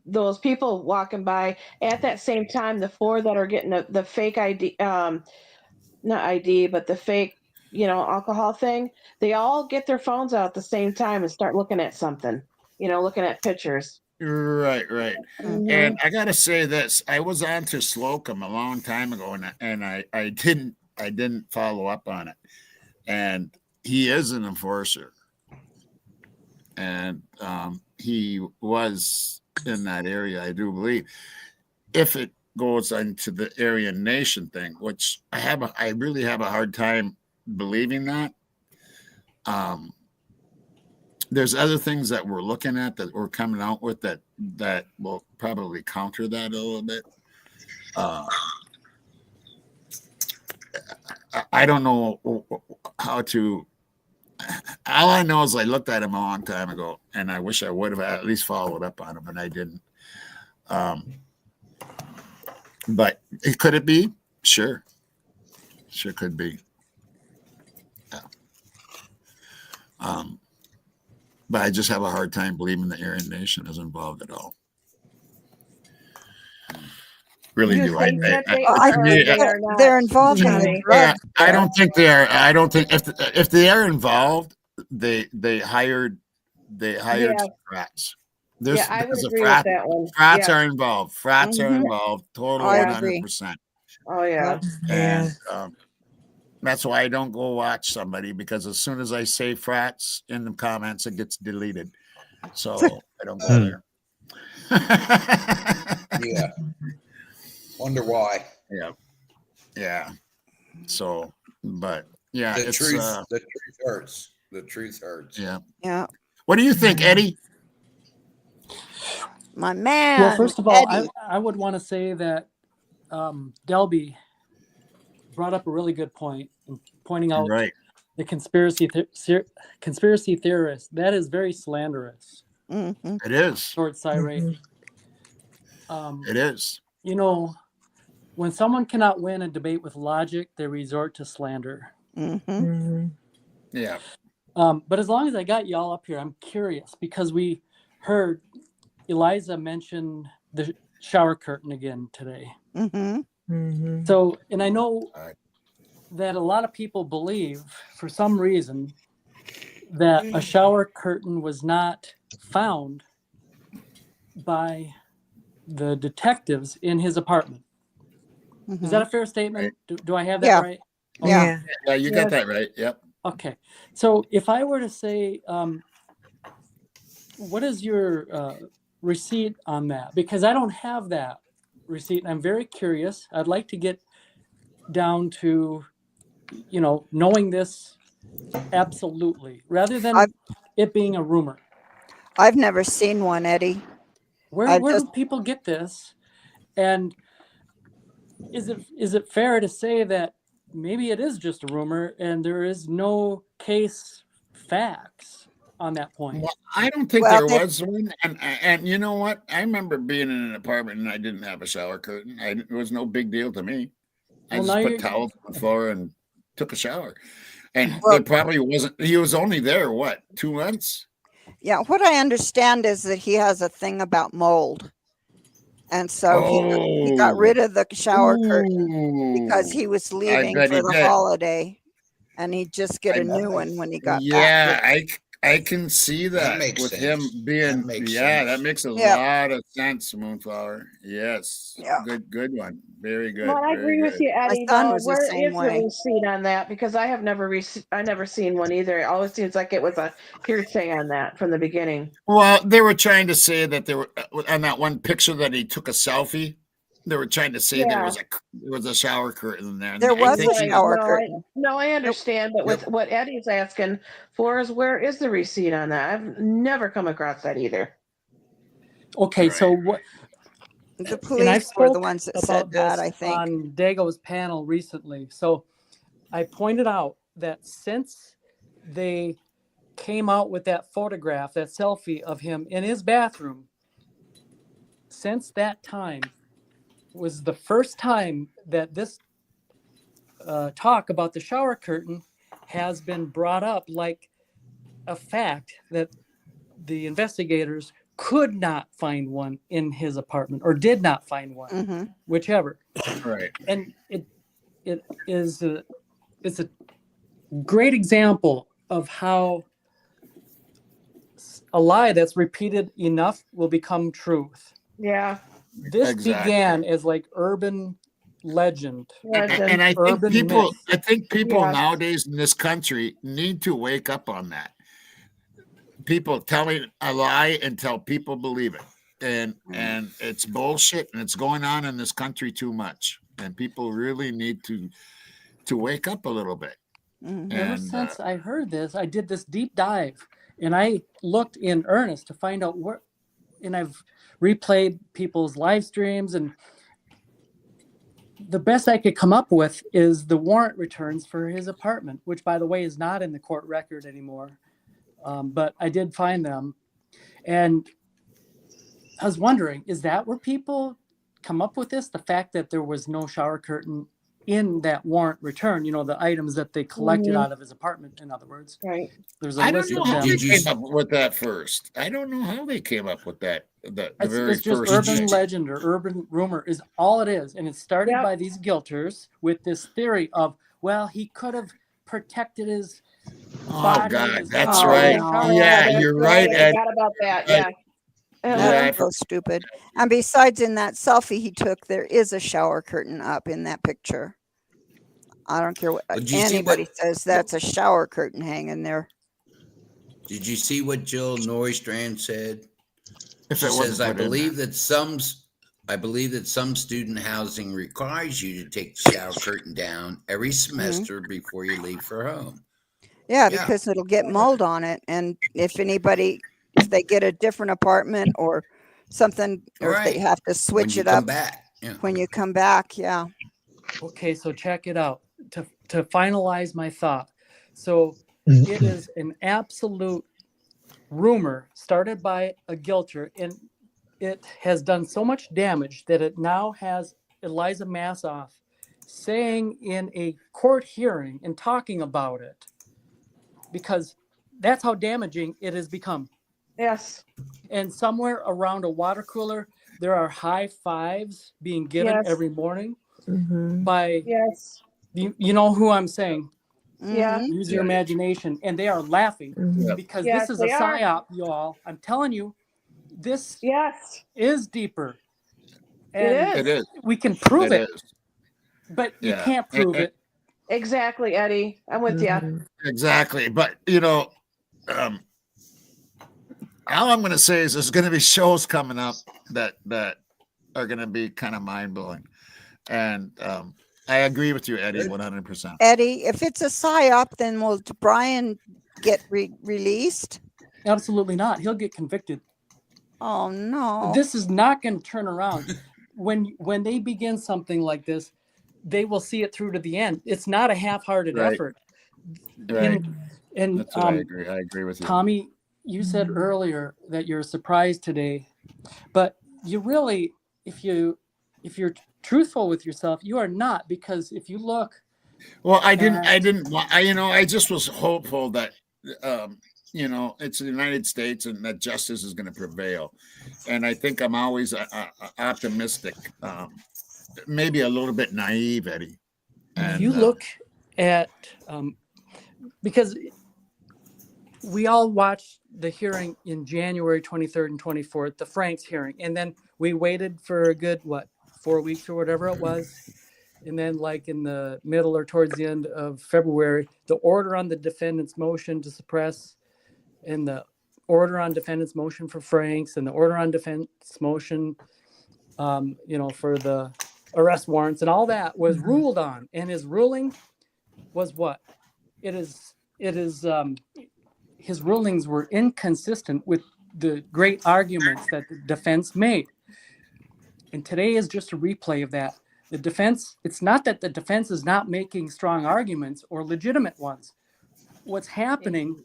those people walking by at that same time, the 4 that are getting the fake ID, not ID, but the fake, alcohol thing, they all get their phones out at the same time and start looking at something, looking at pictures. Right. And I gotta say this: I was on to Slocum a long time ago, and I didn't follow up on it. And he is an enforcer, and he was in that area, I do believe. If it goes into the Aryan Nation thing, which I really have a hard time believing that. There's other things that we're looking at that we're coming out with that will probably counter that a little bit. I don't know how to. All I know is I looked at him a long time ago, and I wish I would have at least followed up on him, but I didn't. But could it be? Sure could be. But I just have a hard time believing the Aryan Nation is involved at all. Really You do. think that they I are, think they are not? they're involved in the Tommy? drugs. I don't think they are. I don't think if they are involved, they hired Yeah. frats. Yeah, I would there's a agree with that one. Frats Yeah. are involved. Frats are Mhm. involved. Total I agree. 100%. Oh yeah. And that's why I don't go watch somebody, because as soon as I say frats in the comments, it gets deleted. So I don't go there. Yeah. Wonder why. Yeah. Yeah. So, but yeah, The it's truth hurts. The truth hurts. yeah. Yeah. What do you think, Eddie? My man. Well, first of all, Eddie. I would want to say that Delby brought up a really good point in pointing out Right. the conspiracy theorists. That is very slanderous. Mhm. It is. Short Sirate. It is. You know, when someone cannot win a debate with logic, they resort to slander. Mhm. Yeah. But as long as I got y'all up here, I'm curious because we heard Eliza mention the shower curtain again today. Mhm. So, and I know that a lot of people believe, for some reason, that a shower curtain was not found by the detectives in his apartment. Is that a fair statement? Do I have that right? Okay. Yeah. Yeah, you got that right. Yep. Okay. So if I were to say, what is your receipt on that? Because I don't have that receipt. I'm very curious. I'd like to get down to, knowing this absolutely, rather than it being a rumor. I've never seen one, Eddie. Where do people get this? And is it fair to say that maybe it is just a rumor and there is no case facts on that point? Well, I don't think there was one. And you know what? I remember being in an apartment and I didn't have a shower curtain. It was no big deal to me. I just put towels on the floor and took a shower. And there probably wasn't. He was only there, 2 months? Yeah, what I understand is that he has a thing about mold. And so he got rid of the shower curtain because he was leaving for the holiday, and he'd just get a new one when he got back. Yeah, I can see that makes with sense. him being. That makes a lot of sense, Moonflower. Yes. Yeah. Good one. Very good. Well, I agree with you, Eddie. My son was the Where same is way. the receipt on that? Because I have never seen one either. It always seems like it was a hearsay on that from the beginning. Well, they were trying to say that there were on that one picture that he took a selfie. They were trying to say there was a shower curtain in there. There was a shower curtain. I understand, but with what Eddie's asking for is where is the receipt on that? I've never come across that either. Okay, so what? The police were the ones that said that, I think. On Dago's panel recently. So I pointed out that since they came out with that photograph, that selfie of him in his bathroom, since that time was the first time that this talk about the shower curtain has been brought up like a fact that the investigators could not find one in his apartment or did not find one, whichever. Right. And it's a great example of how a lie that's repeated enough will become truth. Yeah. This began as like urban legend. And I think people nowadays in this country need to wake up on that. People telling a lie until people believe it. And it's bullshit, and it's going on in this country too much. And people really need to wake up a little bit. Ever since I heard this, I did this deep dive, and I looked in earnest to find out where, and I've replayed people's live streams, and the best I could come up with is the warrant returns for his apartment, which, by the way, is not in the court record anymore. But I did find them, and I was wondering, is that where people come up with this? The fact that there was no shower curtain in that warrant return, the items that they collected out of his apartment, in other words. Right. There's a I list don't know of how them. they came up with that first. I don't know how they came up with that. The very It's just first urban thing. legend or urban rumor is all it is. And it started by these guilters with this theory of, well, he could have protected his body. God, his that's body, right. shower. Yeah, you're right. I forgot about that. Yeah. That's so stupid. And besides, in that selfie he took, there is a shower curtain up in that picture. I don't care what anybody says. That's a shower curtain hanging there. Did you see what Jill Neustrand said? If She it says, wasn't I put in believe that some student housing requires you to take the shower curtain down every semester before you leave for home. Yeah, because it'll get mold on it. And if they get a different apartment or something, or if they have to switch it up when you come back. Yeah. Okay, so check it out. To finalize my thought. So it is an absolute rumor started by a guilter, and it has done so much damage that it now has Eliza Massoff saying in a court hearing and talking about it, because that's how damaging it has become. Yes. And somewhere around a water cooler, there are high fives being given every morning by, you know who I'm saying. Yeah. Use your imagination. And they are laughing because this is a psyop, y'all. I'm telling you, this is deeper. And it is. We can prove it. But you can't prove it. Exactly, Eddie. I'm with you. Exactly. But, all I'm going to say is there's going to be shows coming up that are going to be kind of mind-blowing. And I agree with you, Eddie, 100%. Eddie, if it's a psyop, then will Brian get released? Absolutely not. He'll get convicted. Oh, no. This is not going to turn around. When they begin something like this, they will see it through to the end. It's not a half-hearted effort. Right. And that's what I agree. I agree with you. Tommy, you said earlier that you're surprised today, but you really, if you're truthful with yourself, you are not, because if you look. Well, I just was hopeful that, it's the United States and that justice is going to prevail. And I think I'm always optimistic, maybe a little bit naive, Eddie. And, if you look at, because we all watched the hearing in January 23rd and 24th, the Franks hearing. And then we waited for a good, 4 weeks or whatever it was. And then like in the middle or towards the end of February, the order on the defendant's motion to suppress, and the order on defendant's motion for Franks, and the order on defense motion, for the arrest warrants, and all that was ruled on. And his ruling was what? His rulings were inconsistent with the great arguments that the defense made. And today is just a replay of that. The defense, it's not that the defense is not making strong arguments or legitimate ones. What's happening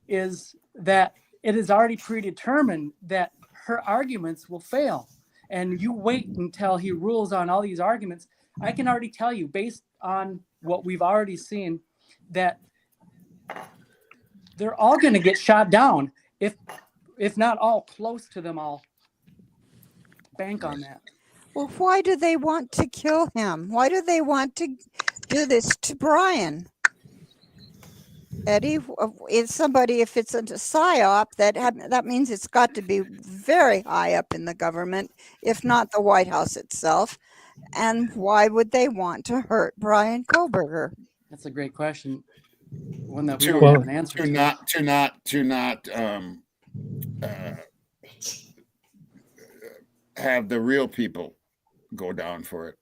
is that it is already predetermined that her arguments will fail. And you wait until he rules on all these arguments. I can already tell you, based on what we've already seen, that they're all going to get shot down, if not all, close to them all. Bank on that. Well, why do they want to kill him? Why do they want to do this to Brian? Eddie, if it's a psyop, that means it's got to be very high up in the government, if not the White House itself. And why would they want to hurt Brian Koberger? That's a great question. One that we don't have an answer to. To not have the real people go down for it.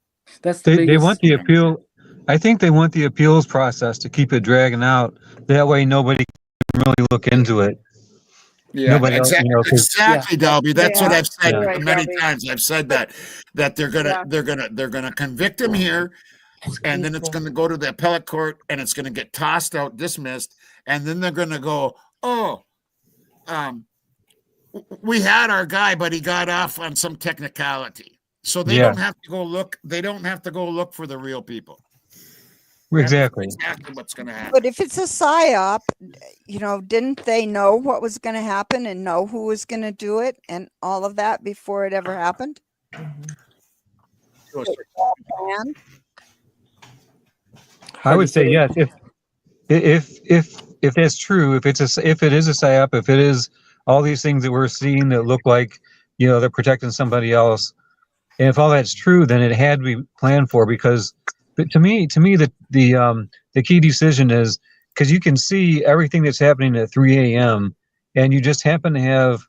They want the appeal. I think they want the appeals process to keep it dragging out. That way, nobody can really look into it. Yeah, nobody exactly, Dalby. That's what I've said many times. I've said that they're gonna convict him here, and then it's going to go to the appellate court, and it's going to get tossed out, dismissed, and then they're going to go, we had our guy, but he got off on some technicality. So they don't have to go look. They don't have to go look for the real people. Exactly. That's exactly what's going to happen. But if it's a psyop, didn't they know what was going to happen and know who was going to do it and all of that before it ever happened? Mm-hmm. I would say yes. If that's true, if it is a psyop, if it is all these things that we're seeing that look like they're protecting somebody else, and if all that's true, then it had to be planned for. Because, but to me, the key decision is because you can see everything that's happening at 3 a.m. and you just happen to have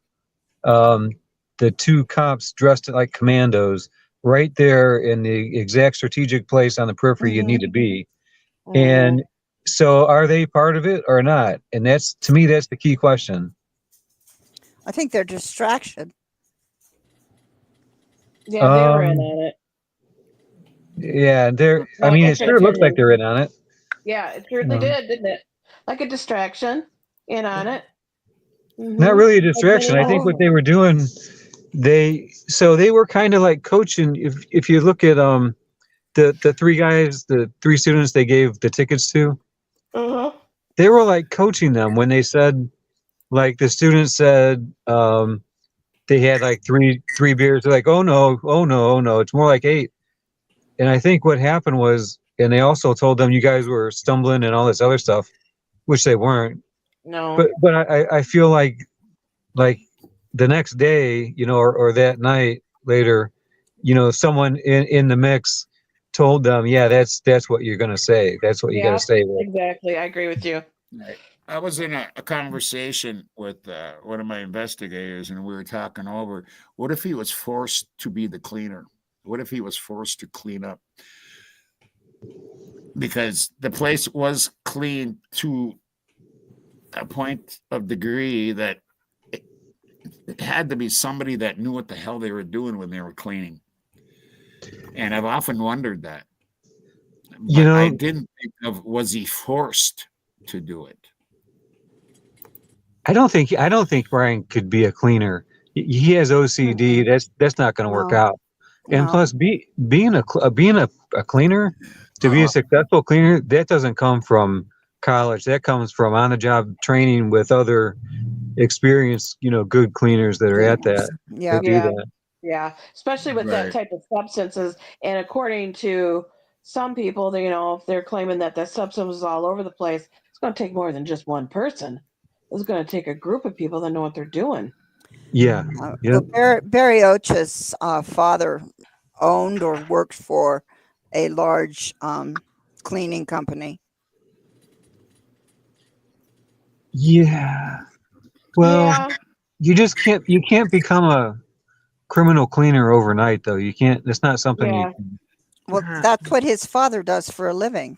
the two cops dressed like commandos right there in the exact strategic place on the periphery you need to be. And so are they part of it or not? And that's, to me, that's the key question. I think they're distraction. Yeah, they were in on it. Yeah, I mean, it sure looks like they're in on it. Yeah, it certainly did, didn't it? Like a distraction, in on it. Not really a distraction. I think what they were doing, they were kind of like coaching. If you look at the three guys, the three students they gave the tickets to, they were like coaching them when they said, like the students said, they had like three beers. They're like, oh no, it's more like 8. And I think what happened was, and they also told them you guys were stumbling and all this other stuff, which they weren't. No. But I feel like the next day, or that night later, someone in the mix told them, yeah, that's what you're gonna say. That's what you gotta say. Exactly. I agree with you. Right. I was in a conversation with one of my investigators, and we were talking over, what if he was forced to be the cleaner? What if he was forced to clean up? Because the place was clean to a point of degree that it had to be somebody that knew what the hell they were doing when they were cleaning. And I've often wondered that. But I didn't think of, was he forced to do it? I don't think Brian could be a cleaner. He has OCD. That's not going to work out. And plus, being a cleaner, to be a successful cleaner, that doesn't come from college. That comes from on-the-job training with other experienced, good cleaners that are at that. Yeah, especially with that type of substances. And according to some people, if they're claiming that substance is all over the place, it's going to take more than just one person. It's going to take a group of people that know what they're doing. Yeah. Barry Ocha's father owned or worked for a large cleaning company. Yeah. Well, you can't become a criminal cleaner overnight, though. You can't. That's not something you can. Well, that's what his father does for a living.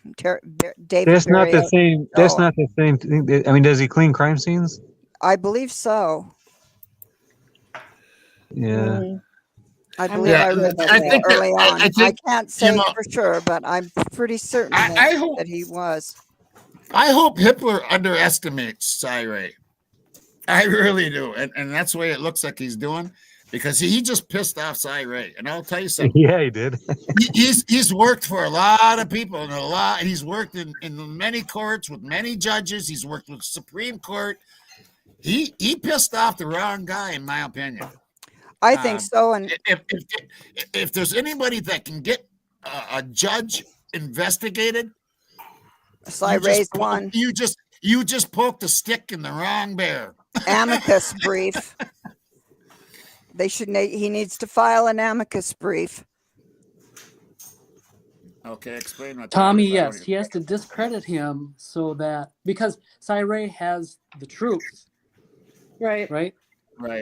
David. That's not the same. That's not the same thing. I mean, does he clean crime scenes? I believe so. Yeah. I believe I read that early on. I can't say for sure, but I'm pretty certain that he was. I hope Hippler underestimates Cy Ray. I really do. And that's the way it looks like he's doing, because he just pissed off Cy Ray. And I'll tell you something. Yeah, he did. he's worked for a lot of people, and he's worked in many courts with many judges. He's worked with the Supreme Court. He pissed off the wrong guy, in my opinion. I think so. And if there's anybody that can get a judge investigated, Cy Ray's one. You just poked a stick in the wrong bear. Amicus brief. He needs to file an amicus brief. Okay, explain what Tommy, yes, he has to discredit him because Cy Ray has the truth. Right.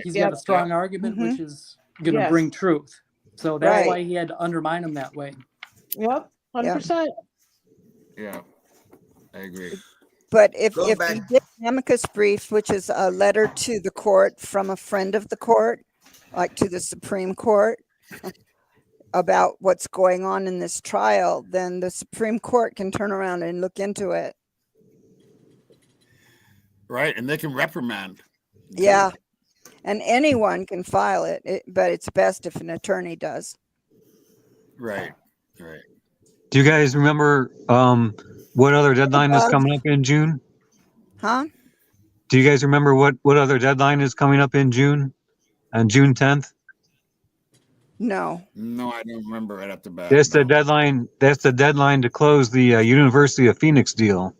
He's got a strong argument, which is going to bring truth. So that's why he had to undermine him that way. Yep, 100%. Yeah, I agree. But if he did an amicus brief, which is a letter to the court from a friend of the court, like to the Supreme Court, about what's going on in this trial, then the Supreme Court can turn around and look into it. Right, and they can reprimand. Yeah, and anyone can file it, but it's best if an attorney does. Right. Do you guys remember what other deadline is coming up in June? Huh? Do you guys remember what other deadline is coming up in June? On June 10th? No. No, I don't remember right off the bat. That's the deadline. That's the deadline to close the University of Phoenix deal.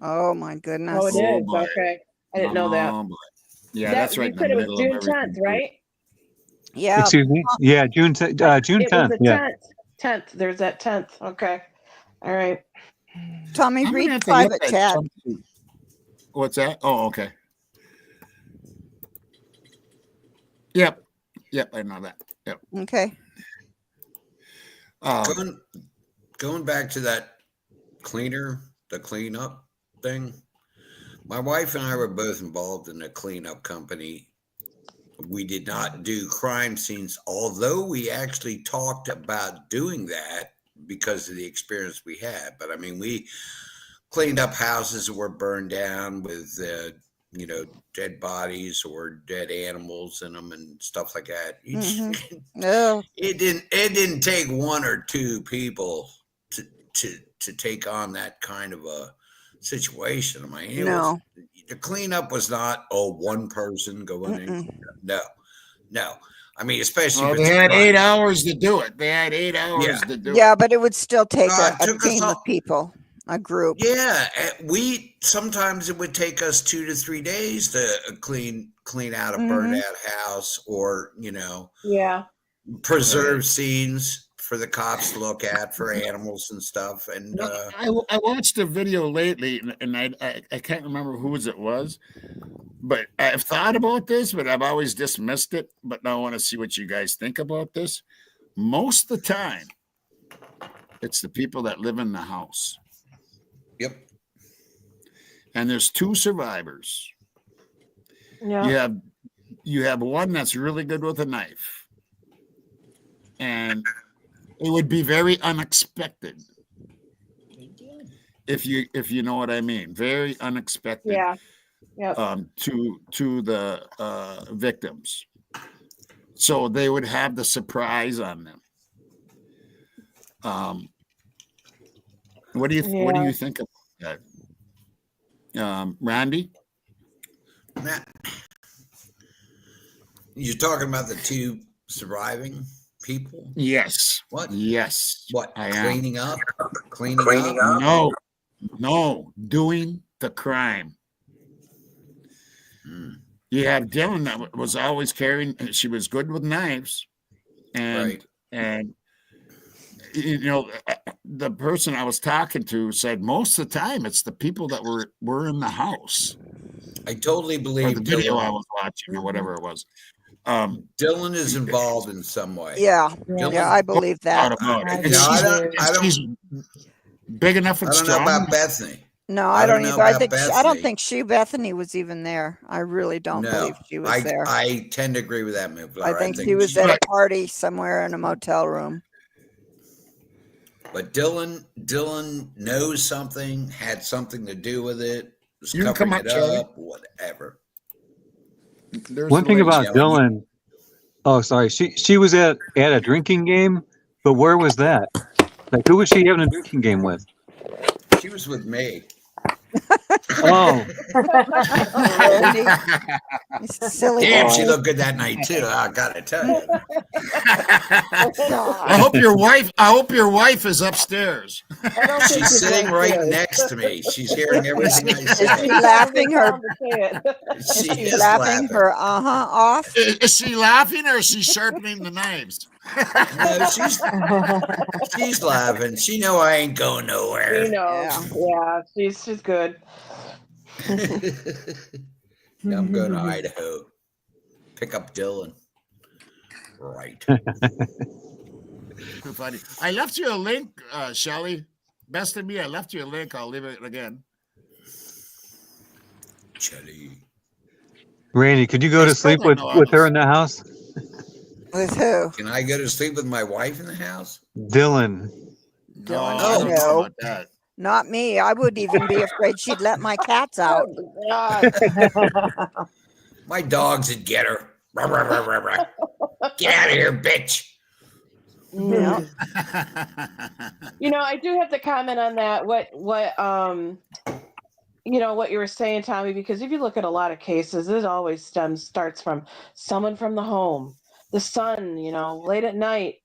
Oh my goodness. Oh, it is. boy. Okay. I didn't know that. Oh, boy. Yeah, that's right You in the said it was middle of June everything. 10th, right? Yeah. Excuse me. Yeah, June It 10th. was the Yeah. 10th. There's that 10th. Okay. All right. Tommy, I'm gonna read have to look private at chat. something. What's that? Oh, okay. Yep. Yep, I know that. Yep. Okay. Going back to that the cleanup thing. My wife and I were both involved in a cleanup company. We did not do crime scenes, although we actually talked about doing that because of the experience we had. But I mean, we cleaned up houses that were burned down with, dead bodies or dead animals in them and stuff like that. No. It didn't take one or two people to take on that kind of a situation. I mean, the cleanup was not one person going in. No. I mean, especially they had 8 hours to do it. They had 8 hours to do it. Yeah, but it would still take a team of people, a group. Yeah, sometimes it would take us 2 to 3 days to clean out a burned out house, or preserve scenes for the cops to look at for animals and stuff. And I watched a video lately, and I can't remember whose it was, but I've thought about this, but I've always dismissed it. But now I want to see what you guys think about this. Most of the time, it's the people that live in the house. Yep. And there's 2 survivors. Yeah. You have one that's really good with a knife, and it would be very unexpected. If you know what I mean, very unexpected. Yeah. Yep. To the victims, so they would have the surprise on them. What do you think of that, Randy? You're talking about the 2 surviving people? Yes. What? Yes. What? I Cleaning am. up? Cleaning up? No. Doing the crime. You have Dylan that was always carrying. She was good with knives, and the person I was talking to said most of the time it's the people that were in the house. I totally believe the video I was watching or whatever it was. Dylan is involved in some way. Yeah, I believe that. She's big enough and strong. I don't know about Bethany. No, I don't either. I don't think Bethany was even there. I really don't believe she was there. I tend to agree with that move. I think she was at a party somewhere in a motel room. But Dylan knows something, had something to do with it, was you covering come it up, whatever. One thing about Dylan, sorry, she was at a drinking game, but where was that? Like, who was she having a drinking game with? She was with me. Oh. Silly Damn, boy. she looked good that night too. I gotta tell you. I hope your wife is upstairs. She's sitting right next to me. She's hearing everything I say. Is she laughing her? She is laughing her off? Is she laughing or is she sharpening the knives? No, she's laughing. She know I ain't going nowhere. You know, yeah, she's good. I'm going to Idaho. Pick up Dylan. Right. Funny. I left you a link, Shelly. Best of me, I left you a link. I'll leave it again. Shelly. Randy, could you go to sleep with her in the house? With who? Can I go to sleep with my wife in the house? Dylan. No. Not me. I would even be afraid she'd let my cats out. My dogs would get her. Get out of here, bitch. Yeah. I do have to comment on that. What what you were saying, Tommy, because if you look at a lot of cases, it always starts from someone from the home, the son, late at night,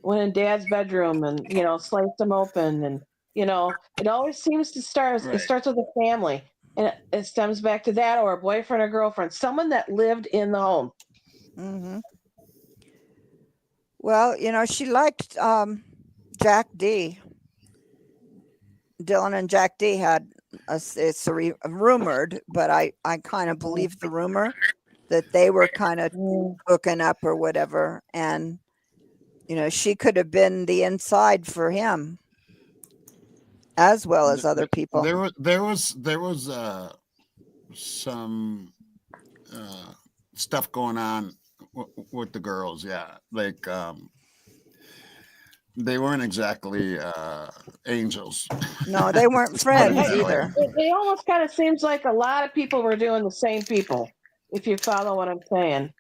went in dad's bedroom and, sliced him open. And, it always seems to start, Right. It starts with a family, and it stems back to that, or a boyfriend or girlfriend, someone that lived in the home. Mm-hmm. Well, she liked Jack D. Dylan and Jack D had it's rumored, but I kind of believe the rumor that they were kind of hooking up or whatever, and she could have been the inside for him as well as other people. There was some stuff going on with the girls. Yeah, like they weren't exactly angels. No, they weren't friends either. It almost kind of seems like a lot of people were doing the same people, if you follow what I'm saying.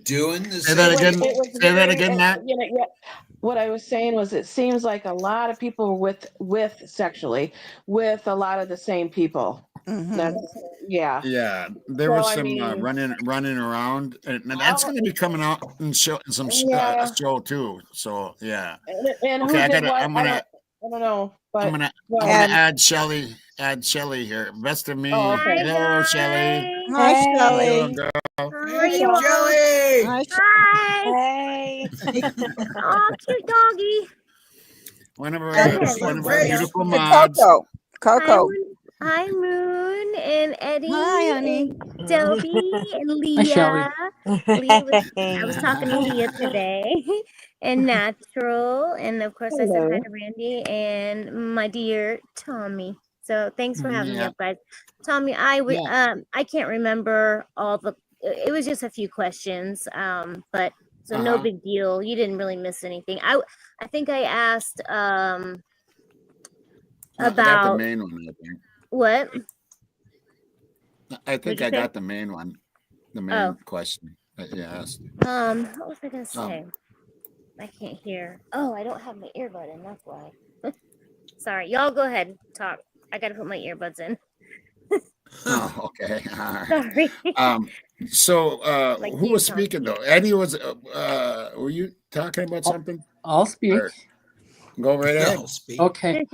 Doing the Say same. that again. Say that again, Matt. What I was saying was, it seems like a lot of people with sexually with a lot of the same people. Mm-hmm. Yeah. There was some running around, and that's going to be coming out in some show too. So yeah. And okay, I don't know, but I'm gonna add Shelly here. Best of me. Oh, okay. Hello, Shelly. Hi, Shelly. How are you all? Shelly. Hi. Hey. Oh, cute doggy. One of our beautiful mods. Coco. Hi, Moon and Eddie. Hi, honey. And Dobie and Leah. I was talking to Leah today. And Natural. And of course, I said hi to Randy and my dear Tommy. So thanks for having me up, guys. Tommy, I can't remember all the. It was just a few questions, but so no big deal. You didn't really miss anything. I think I asked about I got the main one. I think. What? I think I got the main one. The main question that you asked. What was I gonna say? I can't hear. Oh, I don't have my earbud in. That's why. Sorry, y'all go ahead. Talk. I gotta put my earbuds in. Oh, okay. Sorry. So who was speaking though? Eddie was. Were you talking about something? I'll speak. Or go right ahead. Okay.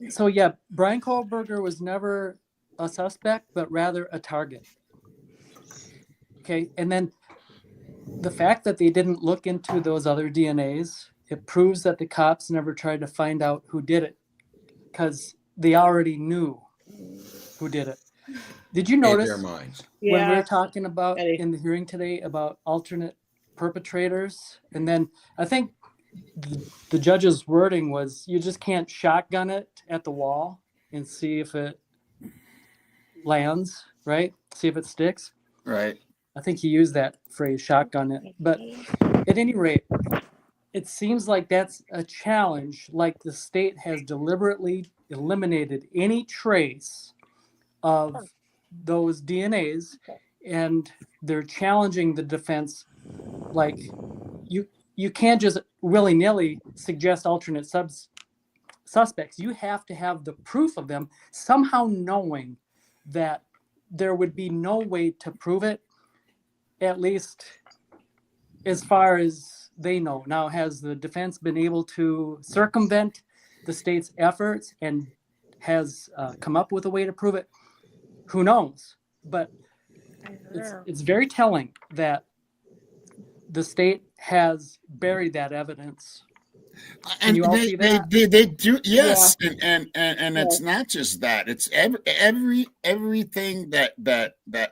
So yeah, Brian Kohlberger was never a suspect, but rather a target. Okay, and then the fact that they didn't look into those other DNAs, it proves that the cops never tried to find out who did it, because they already knew who did it. Did you notice in their minds. when we were talking about in the hearing today about alternate perpetrators? And then I think the judge's wording was, you just can't shotgun it at the wall and see if it lands, right? See if it sticks. Right. I think he used that phrase, shotgun it. But at any rate, it seems like that's a challenge, like the state has deliberately eliminated any trace of those DNAs, and they're challenging the defense, like you can't just willy-nilly suggest alternate suspects. You have to have the proof of them, somehow knowing that there would be no way to prove it, at least as far as they know. Now, has the defense been able to circumvent the state's efforts and has come up with a way to prove it? Who knows? But it's very telling that the state has buried that evidence. And you all see that? They do, yes. Yeah. And it's not just that. It's everything that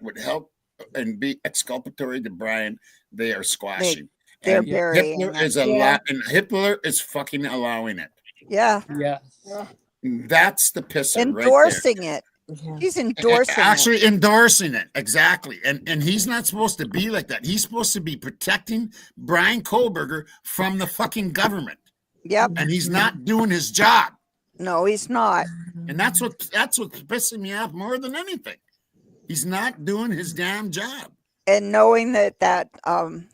would help and be exculpatory to Brian, they are squashing. They're burying Hitler is and Hitler is fucking allowing it. Yeah. Yeah. That's the pisser. Endorsing right it. He's endorsing endorsing it. Exactly. And he's not supposed to be like that. He's supposed to be protecting Brian Kohlberger from the fucking government. Yep. And he's not doing his job. No, he's not. And that's what's pissing me off more than anything. He's not doing his damn job. And knowing that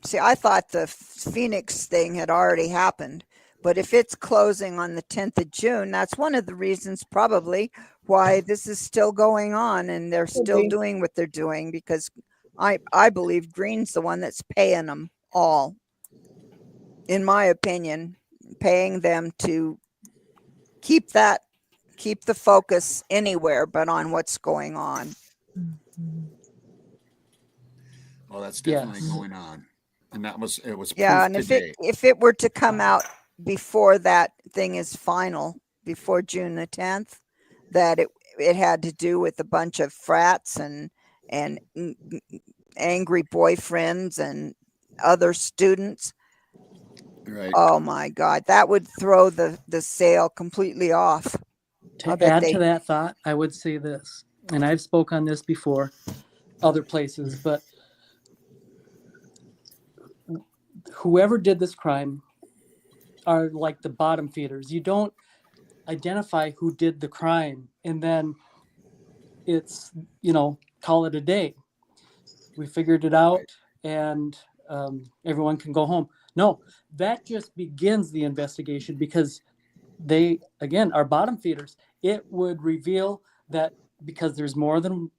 see, I thought the Phoenix thing had already happened, but if it's closing on the 10th of June, that's one of the reasons probably why this is still going on and they're still doing what they're doing, because I believe Green's the one that's paying them all, in my opinion, paying them to keep the focus anywhere but on what's going on. Well, that's definitely going on, and it was yeah. And today. if it were to come out before that thing is final, before June the 10th, that it had to do with a bunch of frats and angry boyfriends and other students. Right. Oh my God, that would throw the sale completely off. To add to that thought, I would say this, and I've spoke on this before, other places, but whoever did this crime are like the bottom feeders. You don't identify who did the crime and then it's, call it a day. We figured it out and everyone can go home. No, that just begins the investigation, because they, again, are bottom feeders. It would reveal that because there's more than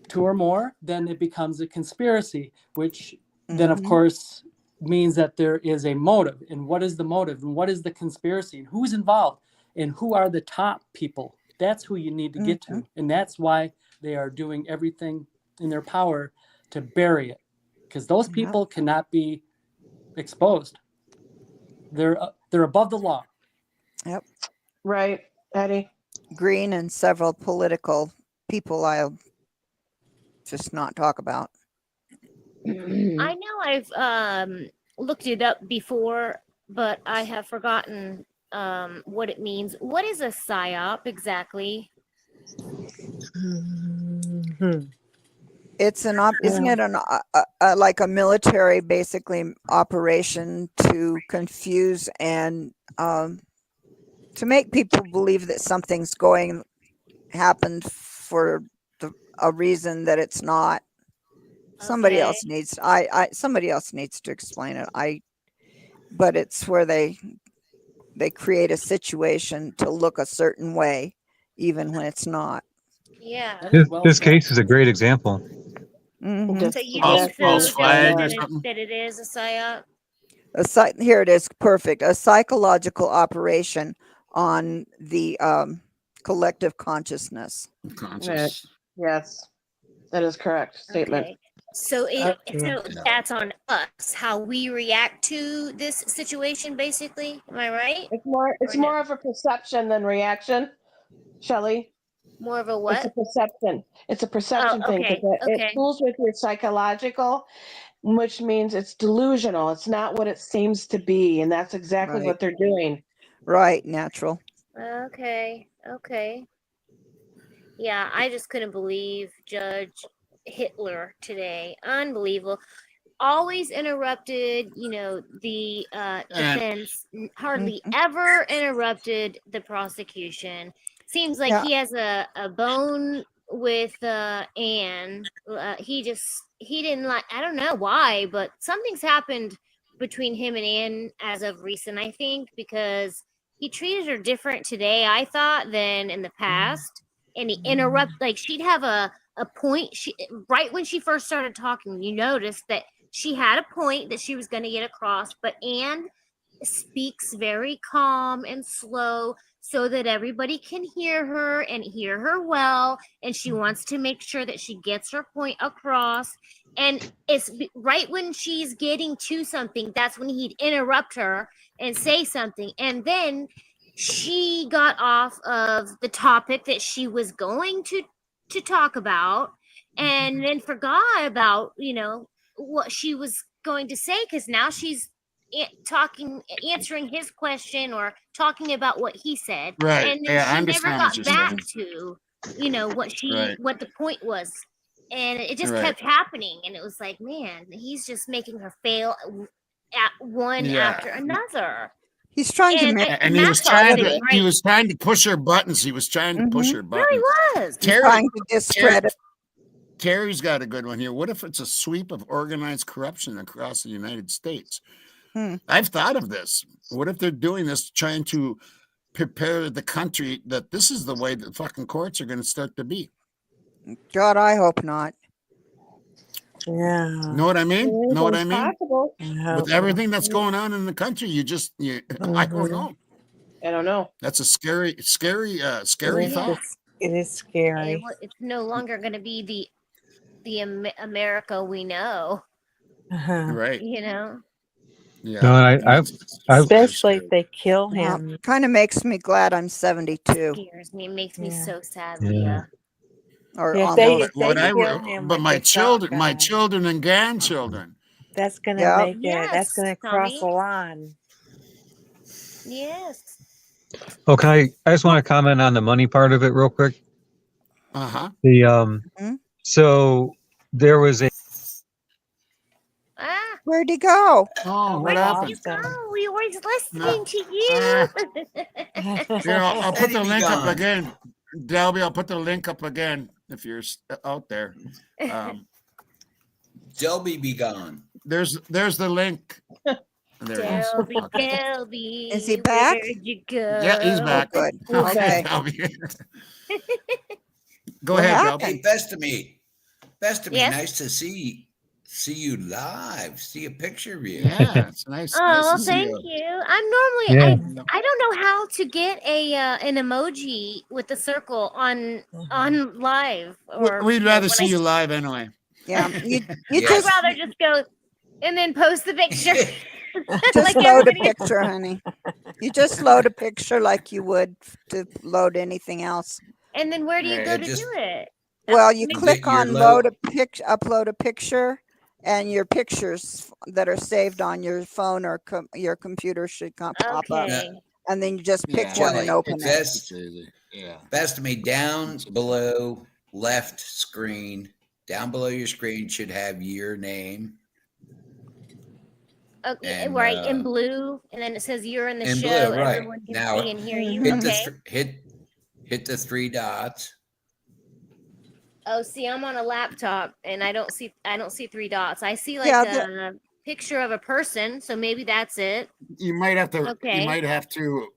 two or more, then it becomes a conspiracy, which then, of course, means that there is a motive. And what is the motive? And what is the conspiracy? And who's involved? And who are the top people? That's who you need to get to. And that's why they are doing everything in their power to bury it, because those people cannot be exposed. They're above the law. Yep. Right, Eddie. Green and several political people I'll just not talk about. I know I've looked it up before, but I have forgotten what it means. What is a psyop exactly? It's isn't it like a military basically operation to confuse and to make people believe that something's happened for a reason that it's not. Somebody else needs somebody else needs to explain it. But it's where they create a situation to look a certain way, even when it's not. Yeah. This case is a great example. So you think that it is a psyop? Here it is. Perfect. A psychological operation on the collective consciousness. Yes, that is correct statement. Okay. So so that's on us, how we react to this situation, basically. Am I right? It's more of a perception than reaction, Shelley. More of a what? It's a perception. It's a perception thing, because it fools with your psychological, which means it's delusional. It's not what it seems to be, and that's exactly what they're doing. Right, natural. Okay. Yeah, I just couldn't believe Judge Hippler today. Unbelievable. Always interrupted, the defense, hardly ever interrupted the prosecution. Seems like he has a bone with Anne. He didn't like, I don't know why, but something's happened between him and Anne as of recent, I think, because he treated her different today, I thought, than in the past. And he like she'd have a point. Right when she first started talking, you noticed that she had a point that she was going to get across, but Anne speaks very calm and slow so that everybody can hear her and hear her well, and she wants to make sure that she gets her point across. And it's right when she's getting to something, that's when he'd interrupt her and say something, and then she got off of the topic that she was going to talk about, and then forgot about what she was going to say, because now she's answering his question or talking about what he said, right? And then she never got back to what the point was, and it just kept happening, and it was like, man, he's just making her fail at one after another. He's trying to and he was trying to push her buttons. He was trying to push her buttons. Really was. Trying to discredit. Terry's got a good one here. What if it's a sweep of organized corruption across the United States? I've thought of this. What if they're doing this, trying to prepare the country that this is the way the fucking courts are going to start to be? God, I hope not. Yeah. Know what I mean? Know what I mean? Possible. With everything that's going on in the country, I don't know. I don't know. That's a scary thought. It is scary. It's no longer going to be the America we know. Right. You know. Yeah. No, especially if they kill him. Kind of makes me glad I'm 72. Scares me. It makes me so sad, Yeah. Leah. Or If but my children and grandchildren. That's gonna make it. That's gonna cross the line. Yes. Oh, I just want to comment on the money part of it real quick. So there was a. Where'd he go? Oh, Where did you go? We were listening to you. Here, I'll put the link up again. Delby, I'll put the link up again if you're out there. Delby be gone. There's the link. There Delby, is he back? Where'd you go? Yeah, he's back. Oh, good. Okay. Go ahead, Delby. Hey, best of me. Yes? Nice to see you live. See a picture of you. Yeah, it's nice. Oh, thank you. I'm normally I don't know how to get an emoji with the circle on live. Or we'd rather see you live anyway. Yeah, I'd rather just go and then post the picture. Just load a picture, honey. You just load a picture like you would to load anything else. And then where do you go to do it? Well, you click on upload a picture, and your pictures that are saved on your phone or your computer should pop up. And then you just pick one and open it. Best of me, down below left screen, down below your screen should have your name. Okay, and, right in blue, and then it says you're in the in show. Blue, right. Everyone can Now, see and hear you. Hit the three dots. Oh, see, I'm on a laptop, and I don't see three dots. I see like a picture of a person, so maybe that's it. You might have to. Okay. You might have to.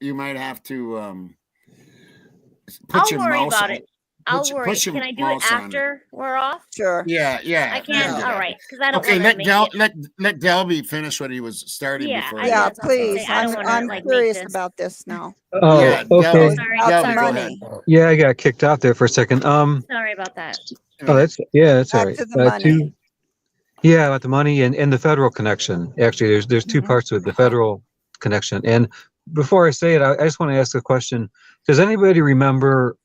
I'll worry about it. I'll worry. Can I do it after we're off? Sure. Yeah. I can't. All right, because I don't. Okay, let Delby finish what he was starting before. Yeah, please. I'm curious about this now. Oh, yeah, okay. Delby, money. Yeah, I got kicked out there for a second. Sorry about that. Oh, that's all right. To the money. About the money and the federal connection. Actually, there's two parts to it: the federal connection. And before I say it, I just want to ask a question. Does anybody remember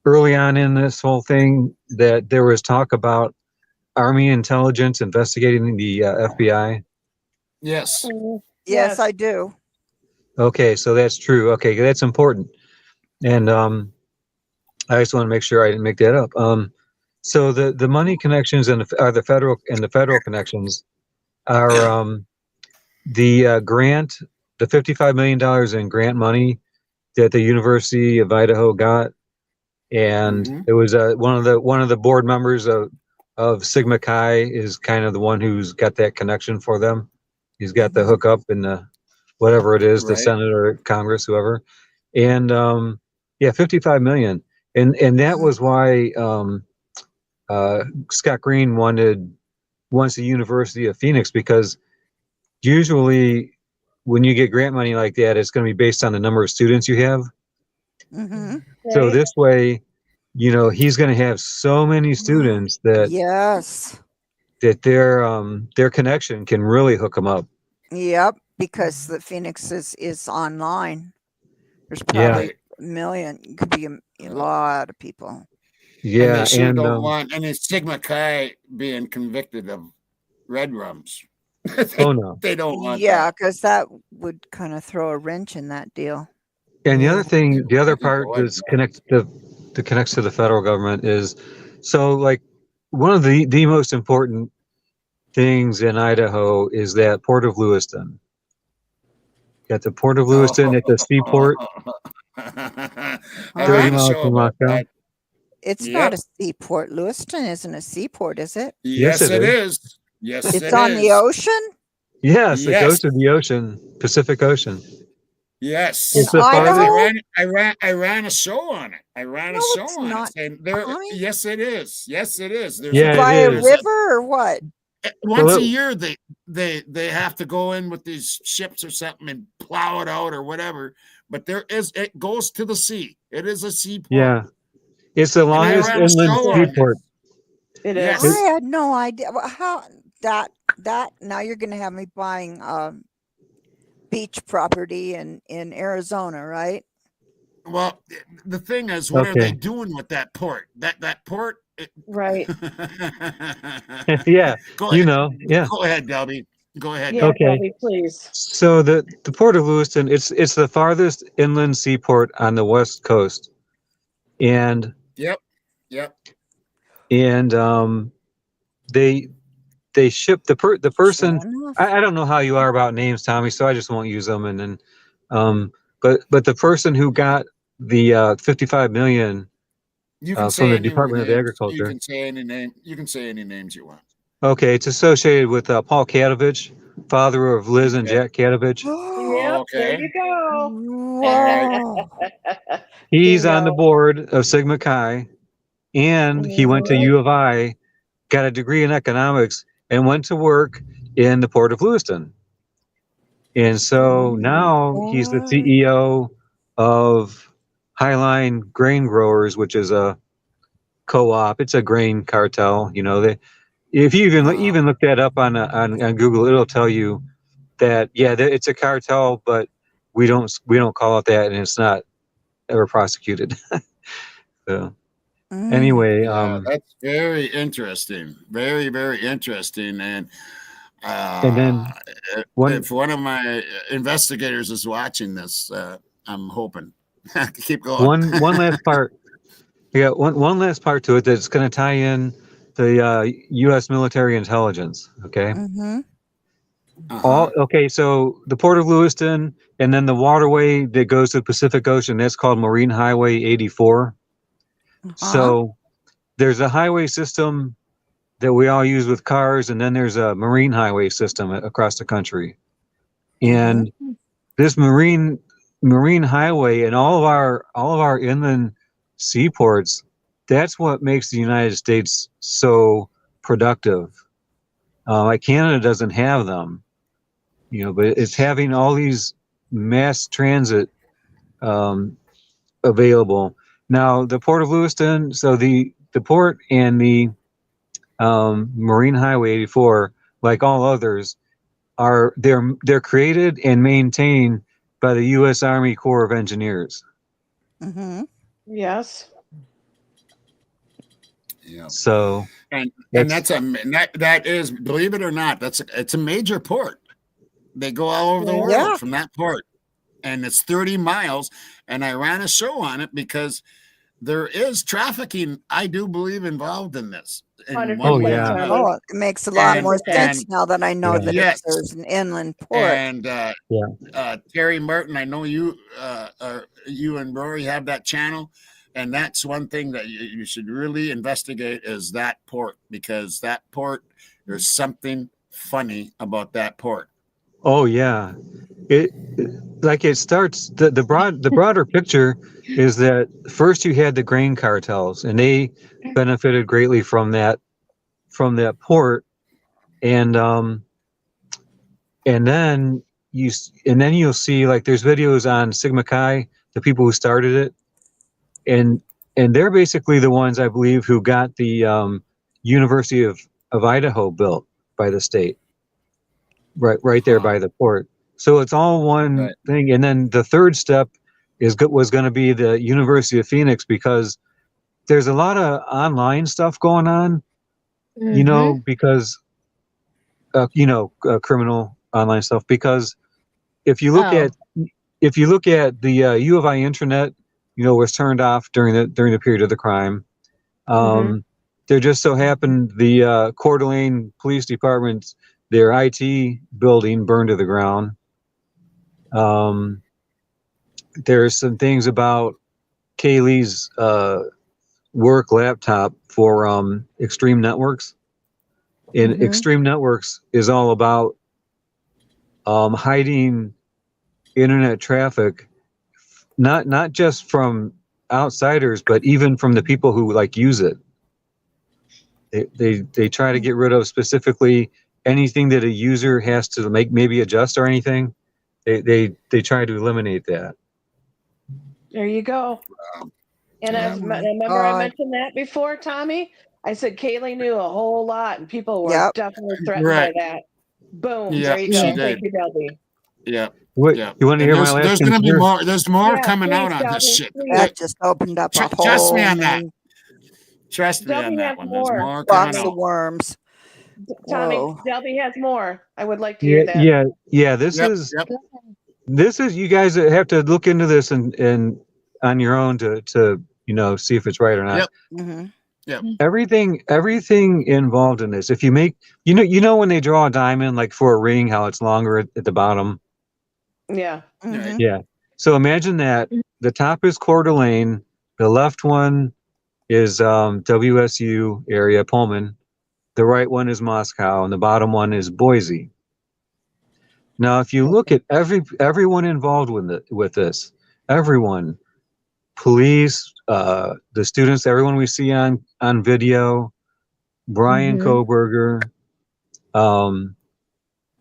early on in this whole thing that there was talk about Army intelligence investigating the FBI? Yes. Yes, I do. Okay, so that's true. Okay, that's important. And I just want to make sure I didn't make that up. So the money connections and the federal connections are the grant, the $55 million in grant money that the University of Idaho got. And it was one of the board members of Sigma Chi is kind of the one who's got that connection for them. He's got the hookup in the whatever it is, the Senate or Congress, whoever. And 55 million. And that was why Scott Green wants the University of Phoenix, because usually when you get grant money like that, it's going to be based on the number of students you have. So this way, he's going to have so many students that their connection can really hook them up. Yep, because the Phoenix is online. There's probably a million, could be a lot of people. Yeah, and don't want any Sigma Chi being convicted of red rums. Oh no, they don't want. Yeah, because that would kind of throw a wrench in that deal. And the other part that's connects to the federal government is, so like one of the most important things in Idaho is that Port of Lewiston. Got the Port of Lewiston at the seaport. 30 miles from Moscow. It's not a seaport. Lewiston isn't a seaport, is it? Yes, it is. Yes, it's on the ocean. Yes, it goes to the ocean, Pacific Ocean. Yes, it's the I ran a show on it. I ran a show on it. Saying yes, it is. Yes, it is. There's by a river or what? Once a year, they have to go in with these ships or something and plow it out or whatever. But it goes to the sea. It is a seaport. Yeah, it's the longest inland seaport. It is. I had no idea how that. Now you're going to have me buying beach property in Arizona, right? Well, the thing is, what are they doing with that port? That port, right? Yeah, go ahead. Yeah. Go ahead, Delby. Go ahead. Yeah, Delby, please. So the port of Lewiston, it's the farthest inland seaport on the west coast, and yep, and they ship the person. I don't know how you are about names, Tommy, so I just won't use them. And then, but the person who got the $55 million from the Department of Agriculture. You can say any name. You can say any names you want. Okay, it's associated with Paul Katovich, father of Liz and Jack Katovich. Yep, there you go. Wow. He's on the board of Sigma Chi, and he went to U of I, got a degree in economics, and went to work in the port of Lewiston. And so now he's the CEO of Highline Grain Growers, which is a co-op. It's a grain cartel. If you even look that up on Google, it'll tell you that it's a cartel, but we don't call it that, and it's not ever prosecuted. So anyway, that's very interesting. Very, very interesting. And then if one of my investigators is watching this, I'm hoping. Keep going. One last part. Yeah, one last part to it that's going to tie in the U.S. military intelligence. Okay. Mm-hmm. So the port of Lewiston, and then the waterway that goes to the Pacific Ocean, that's called Marine Highway 84. So there's a highway system that we all use with cars, and then there's a marine highway system across the country. And this marine highway and all of our inland seaports, that's what makes the United States so productive. Like Canada doesn't have them, but it's having all these mass transit available. Now, the Port of Lewiston, so the port and the Marine Highway 84, like all others, they're created and maintained by the U.S. Army Corps of Engineers. Mm-hmm. Yes. Yeah. So and that is, believe it or not, it's a major port. They go all over the world from that port, and it's 30 miles. And I ran a show on it because there is trafficking, I do believe, involved in this. It makes a lot more sense now that I know that there's an inland port. And Terry Merton, I know you and Rory have that channel, and that's one thing that you should really investigate is that port, because that port, there's something funny about that port. Oh yeah, it starts the broader picture is that first you had the grain cartels, and they benefited greatly from that port, and then you'll see, like, there's videos on Sigma Chi, the people who started it, and they're basically the ones, I believe, who got the University of Idaho built by the state. Right there by the port. So it's all one thing. And then the third step was going to be the University of Phoenix, because there's a lot of online stuff going on, because criminal online stuff. Because if you look at the U of I intranet, was turned off during the period of the crime. There just so happened the Coeur d'Alene Police Department, their IT building burned to the ground. There's some things about Kaylee's work laptop for Extreme Networks. And Extreme Networks is all about hiding internet traffic, not just from outsiders, but even from the people who like use it. They try to get rid of specifically anything that a user has to maybe adjust or anything. They try to eliminate that. There you go. And remember I mentioned that before, Tommy? I said Kaylee knew a whole lot, and people were definitely threatened by that. Boom. Yeah, There you go. Thank you, Delby. Yeah. What, yeah. You want to hear my last There's going to be more. There's more coming out on this shit. That just opened up a whole. Trust me on that. Trust me on that one. There's more coming out. Of worms. Tommy, Delby has more. I would like to hear that. Yeah. This is you guys have to look into this and on your own to see if it's right or not. Yep. Everything involved in this. If you make when they draw a diamond like for a ring, how it's longer at the bottom. Yeah. Yeah. So imagine that the top is Coeur d'Alene, the left one is WSU area, Pullman. The right one is Moscow, and the bottom one is Boise. Now, if you look at everyone involved with this, everyone, police, the students, everyone we see on video, Brian Koberger,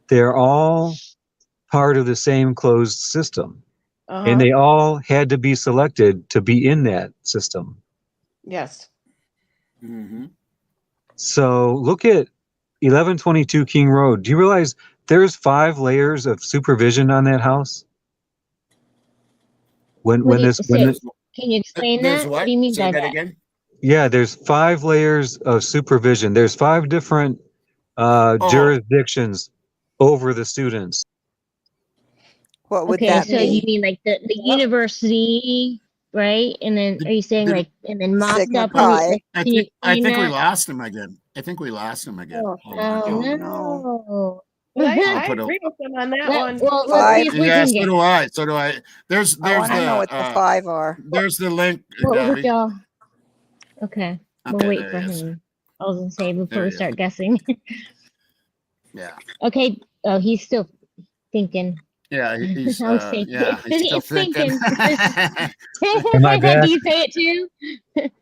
they're all part of the same closed system. And they all had to be selected to be in that system. Yes. So look at 1122 King Road. Do you realize there's 5 layers of supervision on that house? Can you explain that? What do you mean by that? Again? Yeah, there's 5 layers of supervision. There's 5 different jurisdictions over the students. What would that so mean? You mean like the university, right? And then are you saying and then Moscow? I think we lost him again. Oh no. I agree with them on that one. Well, let's see if we can get. So do I. There's I want to know what the 5 are. There's the link. Okay, we'll wait for him. I was gonna say before we start guessing. Yeah. Okay. Oh, he's still thinking. Yeah, he's still thinking. Am I back? Do you say it too?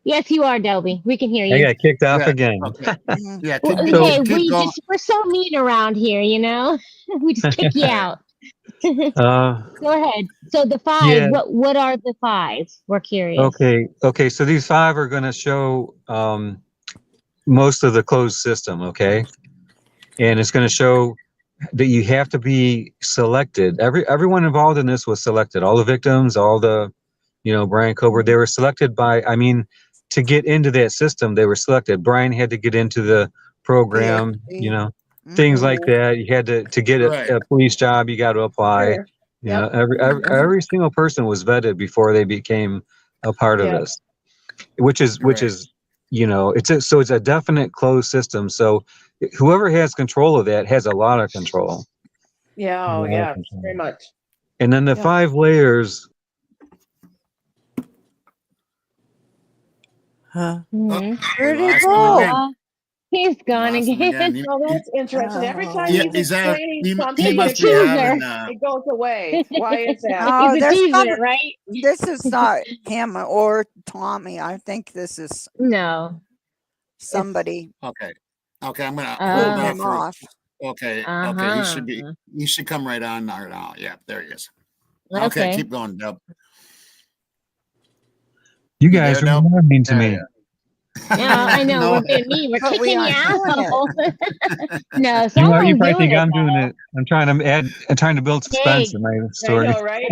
Yes, you are, Delby. We can hear you. I got kicked off again. Okay. Yeah. We're so mean around here, we just kick you out. Go ahead. So the 5. Yeah. What are the 5? We're curious. Okay. So these 5 are going to show most of the closed system. Okay, and it's going to show that you have to be selected. Everyone involved in this was selected. All the victims, all the, Brian Kober, they were selected to get into that system. They were selected. Brian had to get into the program, things like that. You had to get a police job. You got to apply. Every single person was vetted before they became a part of this, which is it's a definite closed system. So whoever has control of that has a lot of control. Yeah. Very much. And then the 5 layers. Where did he go? He's gone again. Oh, that's interesting. Every time he's explaining something, he must be having, it goes away. Why is that? Oh, he's a teaser, right? This is not him or Tommy. I think this is somebody. Okay, I'm gonna hold him off. Okay. He should come right on now. Yeah, there he is. Okay, keep going, Dub. You guys are more mean to me. Yeah, I know. We're being mean. We're kicking you out. No, you probably think I'm doing it. I'm trying to build suspense in my story. I know, right?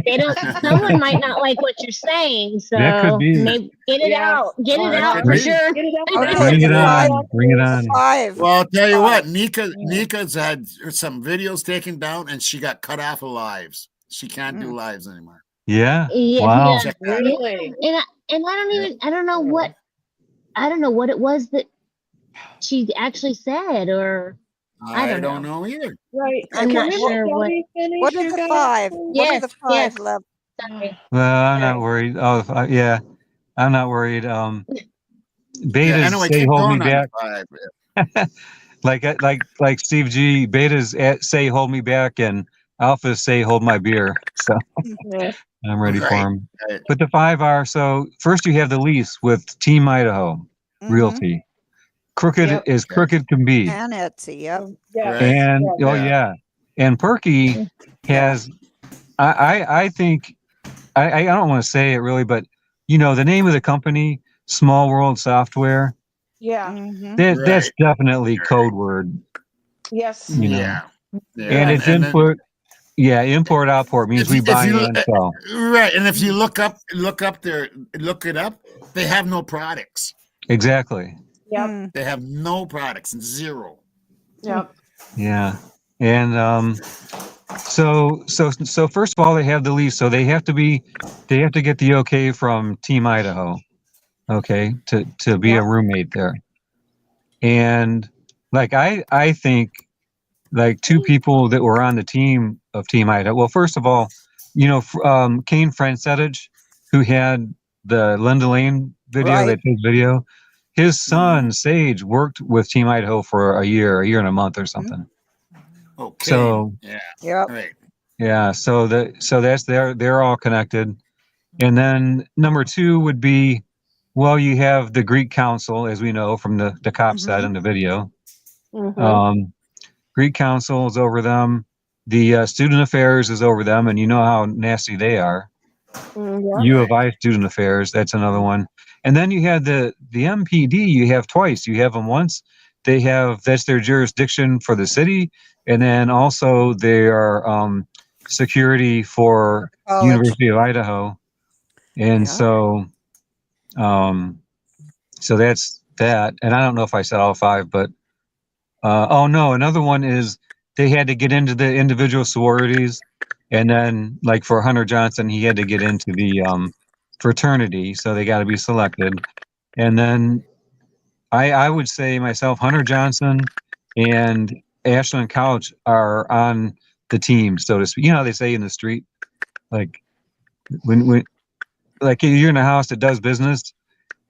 Someone might not like what you're saying, so that could be. Maybe get it out. Get it out for sure. Get it out. Okay, Bring it on. 5. Well, I'll tell you what, Nika's had some videos taken down, and she got cut off of lives. She can't do lives anymore. Yeah. Wow. Yeah. And I don't know what it was that she actually said, or I don't know either. Right. I'm not sure what are the 5? What are the 5 left? Sorry. Well, I'm not worried. I'm not worried. Betas anyway, say keep hold me going on back. the 5. like Steve G. Betas say hold me back, and alphas say hold my beer. So I'm ready for them. Right. But the 5 are, so first you have the lease with Team Idaho Realty. Crooked as crooked can be. And Etsy, yep. And and Perky has I think I don't want to say it really, but you know, the name of the company, Small World Software. Yeah. That's definitely code word. Yes. You know. Yeah. And it's input. Import output means we buy and sell. Right, and if you look it up, they have no products. Exactly. Yep. They have no products, 0. Yep. Yeah. And so first of all, they have the lease, so they have to get the okay from Team Idaho, okay, to be a roommate there. And like I think like 2 people that were on the team of Team Idaho. Well, first of all, you know, Kane Francetage, who had the Linda Lane video, that his video, his son Sage worked with Team Idaho for a year and a month or something. Okay. So Right. Yeah. So that's they're all connected. And then number 2 would be, well, you have the Greek Council, as we know from the cop said in the video. Greek Council is over them. The Student Affairs is over them, and you know how nasty they are. U of I Student Affairs, that's another one. And then you have the MPD. You have twice. You have them once. That's their jurisdiction for the city, and then also they are security for University of Idaho. And so that's that. And I don't know if I said all 5, but oh no, another one is they had to get into the individual sororities, and then like for Hunter Johnson, he had to get into the fraternity, so they got to be selected. And then I would say myself, Hunter Johnson and Ashland Couch are on the team, so to speak. You know how they say in the street, like when like you're in a house that does business,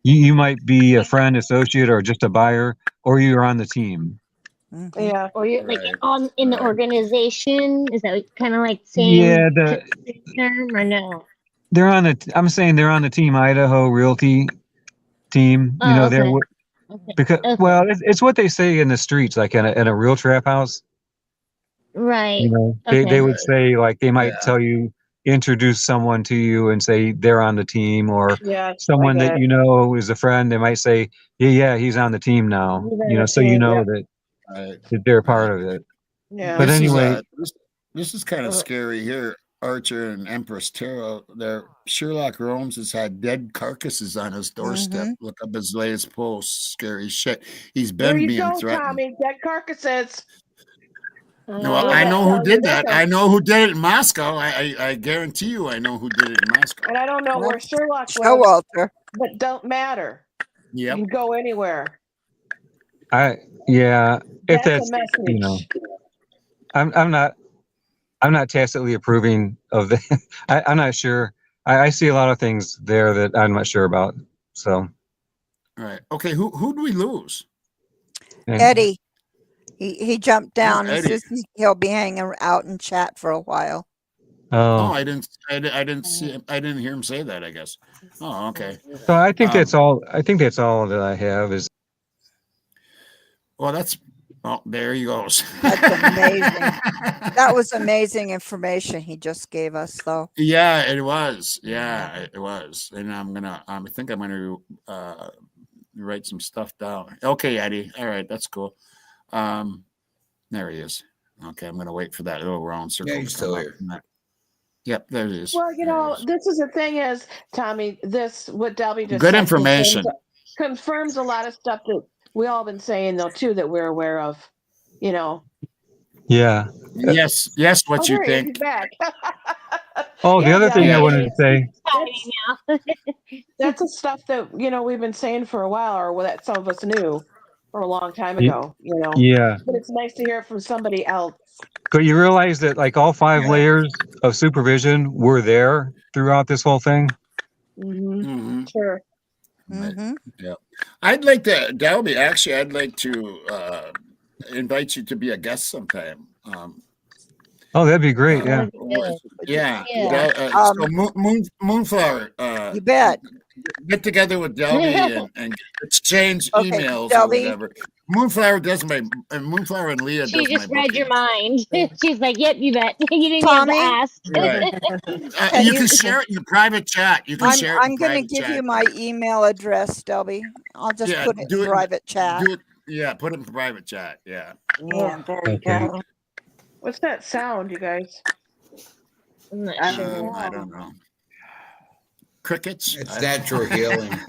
you might be a friend, associate, or just a buyer, or you're on the team. Yeah. Or you're like in the organization. Is that kind of like same? Yeah, term or no? They're on the. I'm saying they're on the Team Idaho Realty team. You know, they're because well, it's what they say in the streets, like in a real trap house. Right. You know, they would say, like, they might tell you, introduce someone to you and say they're on the team, or someone that you know is a friend. They might say, yeah, he's on the team now. You know, so you know that they're part of it. Yeah. But anyway, this is kind of scary here. Archer and Empress Tarot, Sherlock Holmes has had dead carcasses on his doorstep. Look up his latest post. Scary shit. He's been being threatened. Tommy, dead carcasses. No, I know who did that. I know who did it in Moscow. I guarantee you, I know who did it in Moscow. And I don't know where Sherlock was, Walter. but don't matter. Yep. You can go anywhere. if that's a message. You know, I'm not tacitly approving of that. I'm not sure. I see a lot of things there that I'm not sure about. So, all right, okay. Who do we lose? Eddie. He jumped down. He says he'll be hanging out and chat for a while. Oh, I didn't see him. I didn't hear him say that, I guess. Oh, okay. So I think that's all. I think that's all that I have is. Well, there he goes. That's amazing. That was amazing information he just gave us, though. Yeah, it was. Yeah, it was. And I think I'm gonna write some stuff down. Okay, Eddie. All right, that's cool. There he is. Okay, I'm gonna wait for that little round circle. Yeah, he's still here. Yep, there he is. Well, this is the thing is, Tommy, what Delby just good said information confirms a lot of stuff that we all been saying though too, that we're aware of. You know. Yeah. Yes. What you think? Back. Oh, the other thing I wanted to say. That's the stuff that we've been saying for a while, or that some of us knew for a long time ago. Yeah. But it's nice to hear it from somebody else. But you realize that like all 5 layers of supervision were there throughout this whole thing. Mm-hmm. Sure. Yeah. I'd like to, Delby, actually, I'd like to invite you to be a guest sometime. Oh, that'd be great. Yeah. Yeah. Yeah. So Moonflower, You bet. get together with Delby and exchange Okay, emails or Delby. whatever. Moonflower and Leah She does my just read your bookings. mind. She's like, "Yep, you bet." You didn't even Tommy? have to Right. ask. You can share it in the private chat. You can share it in I'm going to private give chat. you my email address, Delby. I'll just put it in private chat. Yeah, put it in private chat. Yeah. Yeah, there you go. What's that sound, you guys? I'm not I sure. don't know. Crickets. It's natural healing.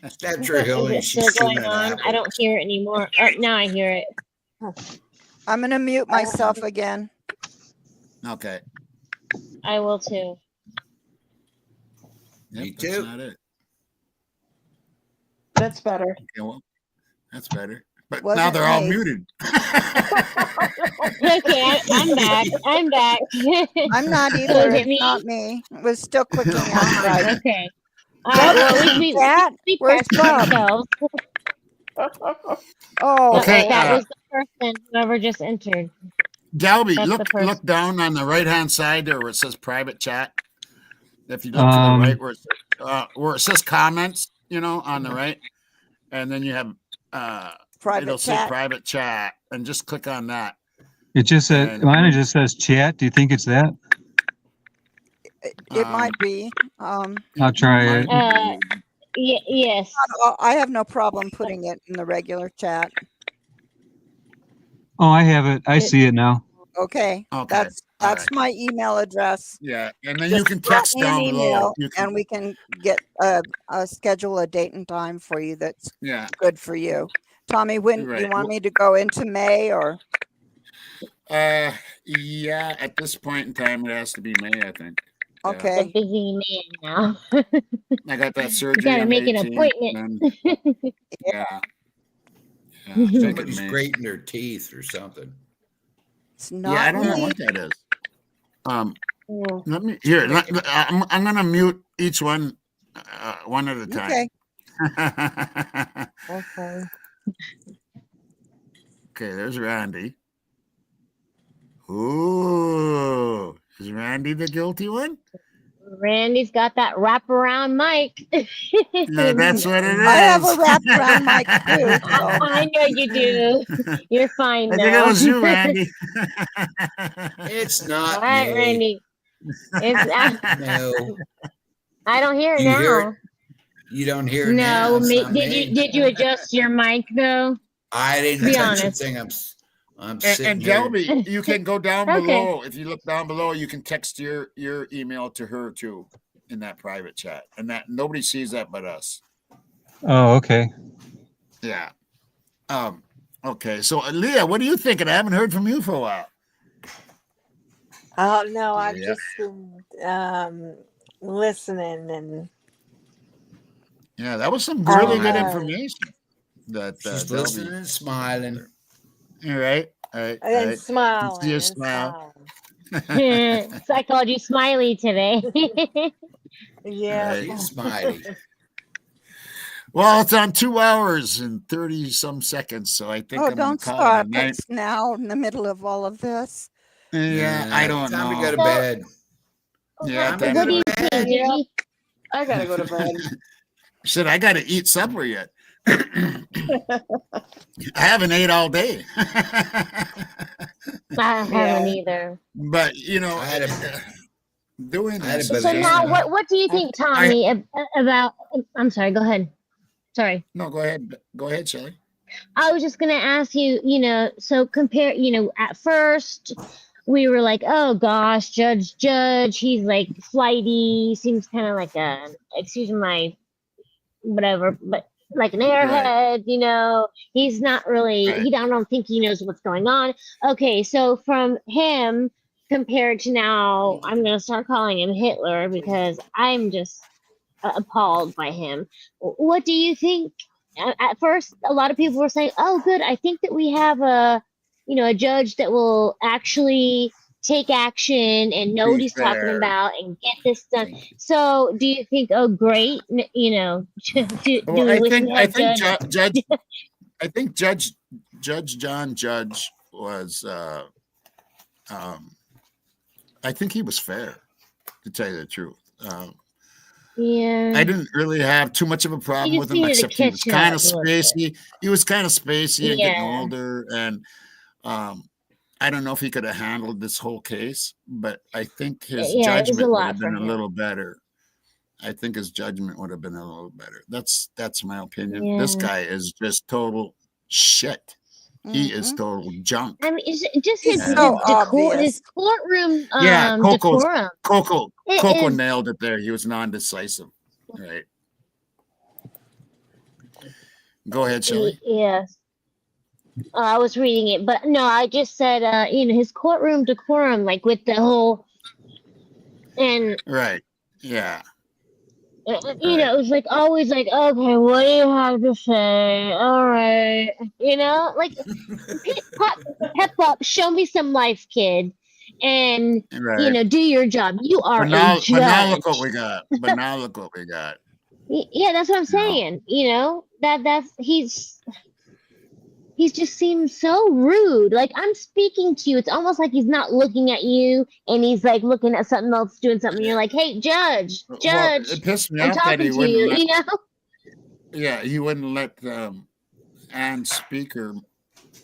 It's natural Is healing. it She's still chewing going an on? apple. I don't hear it anymore. Oh, now I hear it. I'm going to mute myself again. Okay. I will too. Me That's too. not it. That's better. Okay, well, that's better. But Wasn't now they're all me. muted. Okay, I'm back. I'm back. I'm not So either. is it It's me? not me. It was still clicking outside. Okay. All right. Well, we Cat, where's practiced Bub? ourselves. Oh, Okay, That was the person, whoever just entered. Dalby, That's the person. look down on the right-hand side there where it says private chat. If you look to the right where it says comments, on the right, and then you have it'll say private chat, and just click on that. It just said mine just says chat. Do you think it's that? it might be. I'll try it. Yes. I have no problem putting it in the regular chat. Oh, I have it. I see it now. Okay. That's my email address. Yeah, and then Just you can drop text me an down below. email, and we can get schedule a date and time for you that's good for you. Tommy, when do you want me to go into May or? Yeah, at this point in time, it has to be May, I think. Okay. A busy man now. I got that surgery. You gotta on make the an 18th, appointment. Yeah. Somebody's grating their teeth or something. It's not. Yeah, I don't know what that is. Let me here. I'm gonna mute each one, one at a time. Okay. Okay, there's Randy. Ooh, is Randy the guilty one? Randy's got that wraparound mic. Yeah, that's what it is. I have a wraparound mic too. So. I know you do. You're fine I now. think it was you, Randy. It's not All right, me. Randy. No. I don't hear it You now. hear it? You don't hear it now. No, It's not did you adjust your mic though? I didn't Be touch honest. a thing. I'm sitting And here. Delby, you can go down Okay. below. If you look down below, you can text your email to her too in that private chat, and that nobody sees that but us. Oh, okay. Yeah. Okay. So Leah, what are you thinking? I haven't heard from you for a while. Oh no, I've just been listening and. Yeah, that was some really good information. That she's listening and smiling. All right. And smiling. See you smile. So I called you Smiley today. Yeah. She's smiley. Well, it's on 2 hours and 30 some seconds, so I think I'm don't call start. it a night. It's now in the middle of all of this. Yeah, I don't time know. to go to bed. Yeah, time to go to bed. Yeah. I gotta go to bed. Shit, I got to eat supper yet. I haven't ate all day. I haven't either. But I had doing this. So now, what do you think, Tommy, about? I'm sorry. Go ahead. Sorry. No, go ahead. Go ahead, Shelley. I was just gonna ask you. So compare. At first we were like, oh gosh, Judge, he's like flighty. Seems kind of like excuse my, whatever, but like an airhead. He's not really. Right. I don't think he knows what's going on. Okay, so from him compared to now, I'm gonna start calling him Hitler because I'm just appalled by him. What do you think? At first, a lot of people were saying, "Oh, good. I think that we have a judge that will actually take action and know what he's talking fair. about and get this done. So, do you think? Oh, great! You know, do we wish we had Judge? I think Judge John Judge was. I think he was fair, to tell you the truth. Yeah. I didn't really have too much of a problem with him, except he was kind of spacey. He was kind of spacey and getting older, and I don't know if he could have handled this whole case, but I think his judgment would have been a little better. I think his judgment would have been a little better. That's my opinion. Yeah. This guy is just total shit. He is total junk. I mean, it's just his courtroom decorum. Coco nailed it there. He was non-decisive. Right. Go ahead, Shelley. Yes. I was reading it, but no, I just said, his courtroom decorum, like with the whole, and right, yeah. It was like always like, okay, what do you have to say? All right, like pep up, show me some life, kid, and do your job. You are a judge. But now look what we got. Yeah, that's what I'm saying. That's he just seems so rude. Like, I'm speaking to you. It's almost like he's not looking at you and he's like looking at something else, doing something. You're like, hey, judge. Well, it pissed me I'm off talking that he to wouldn't you, let, Yeah, he wouldn't let Anne speak her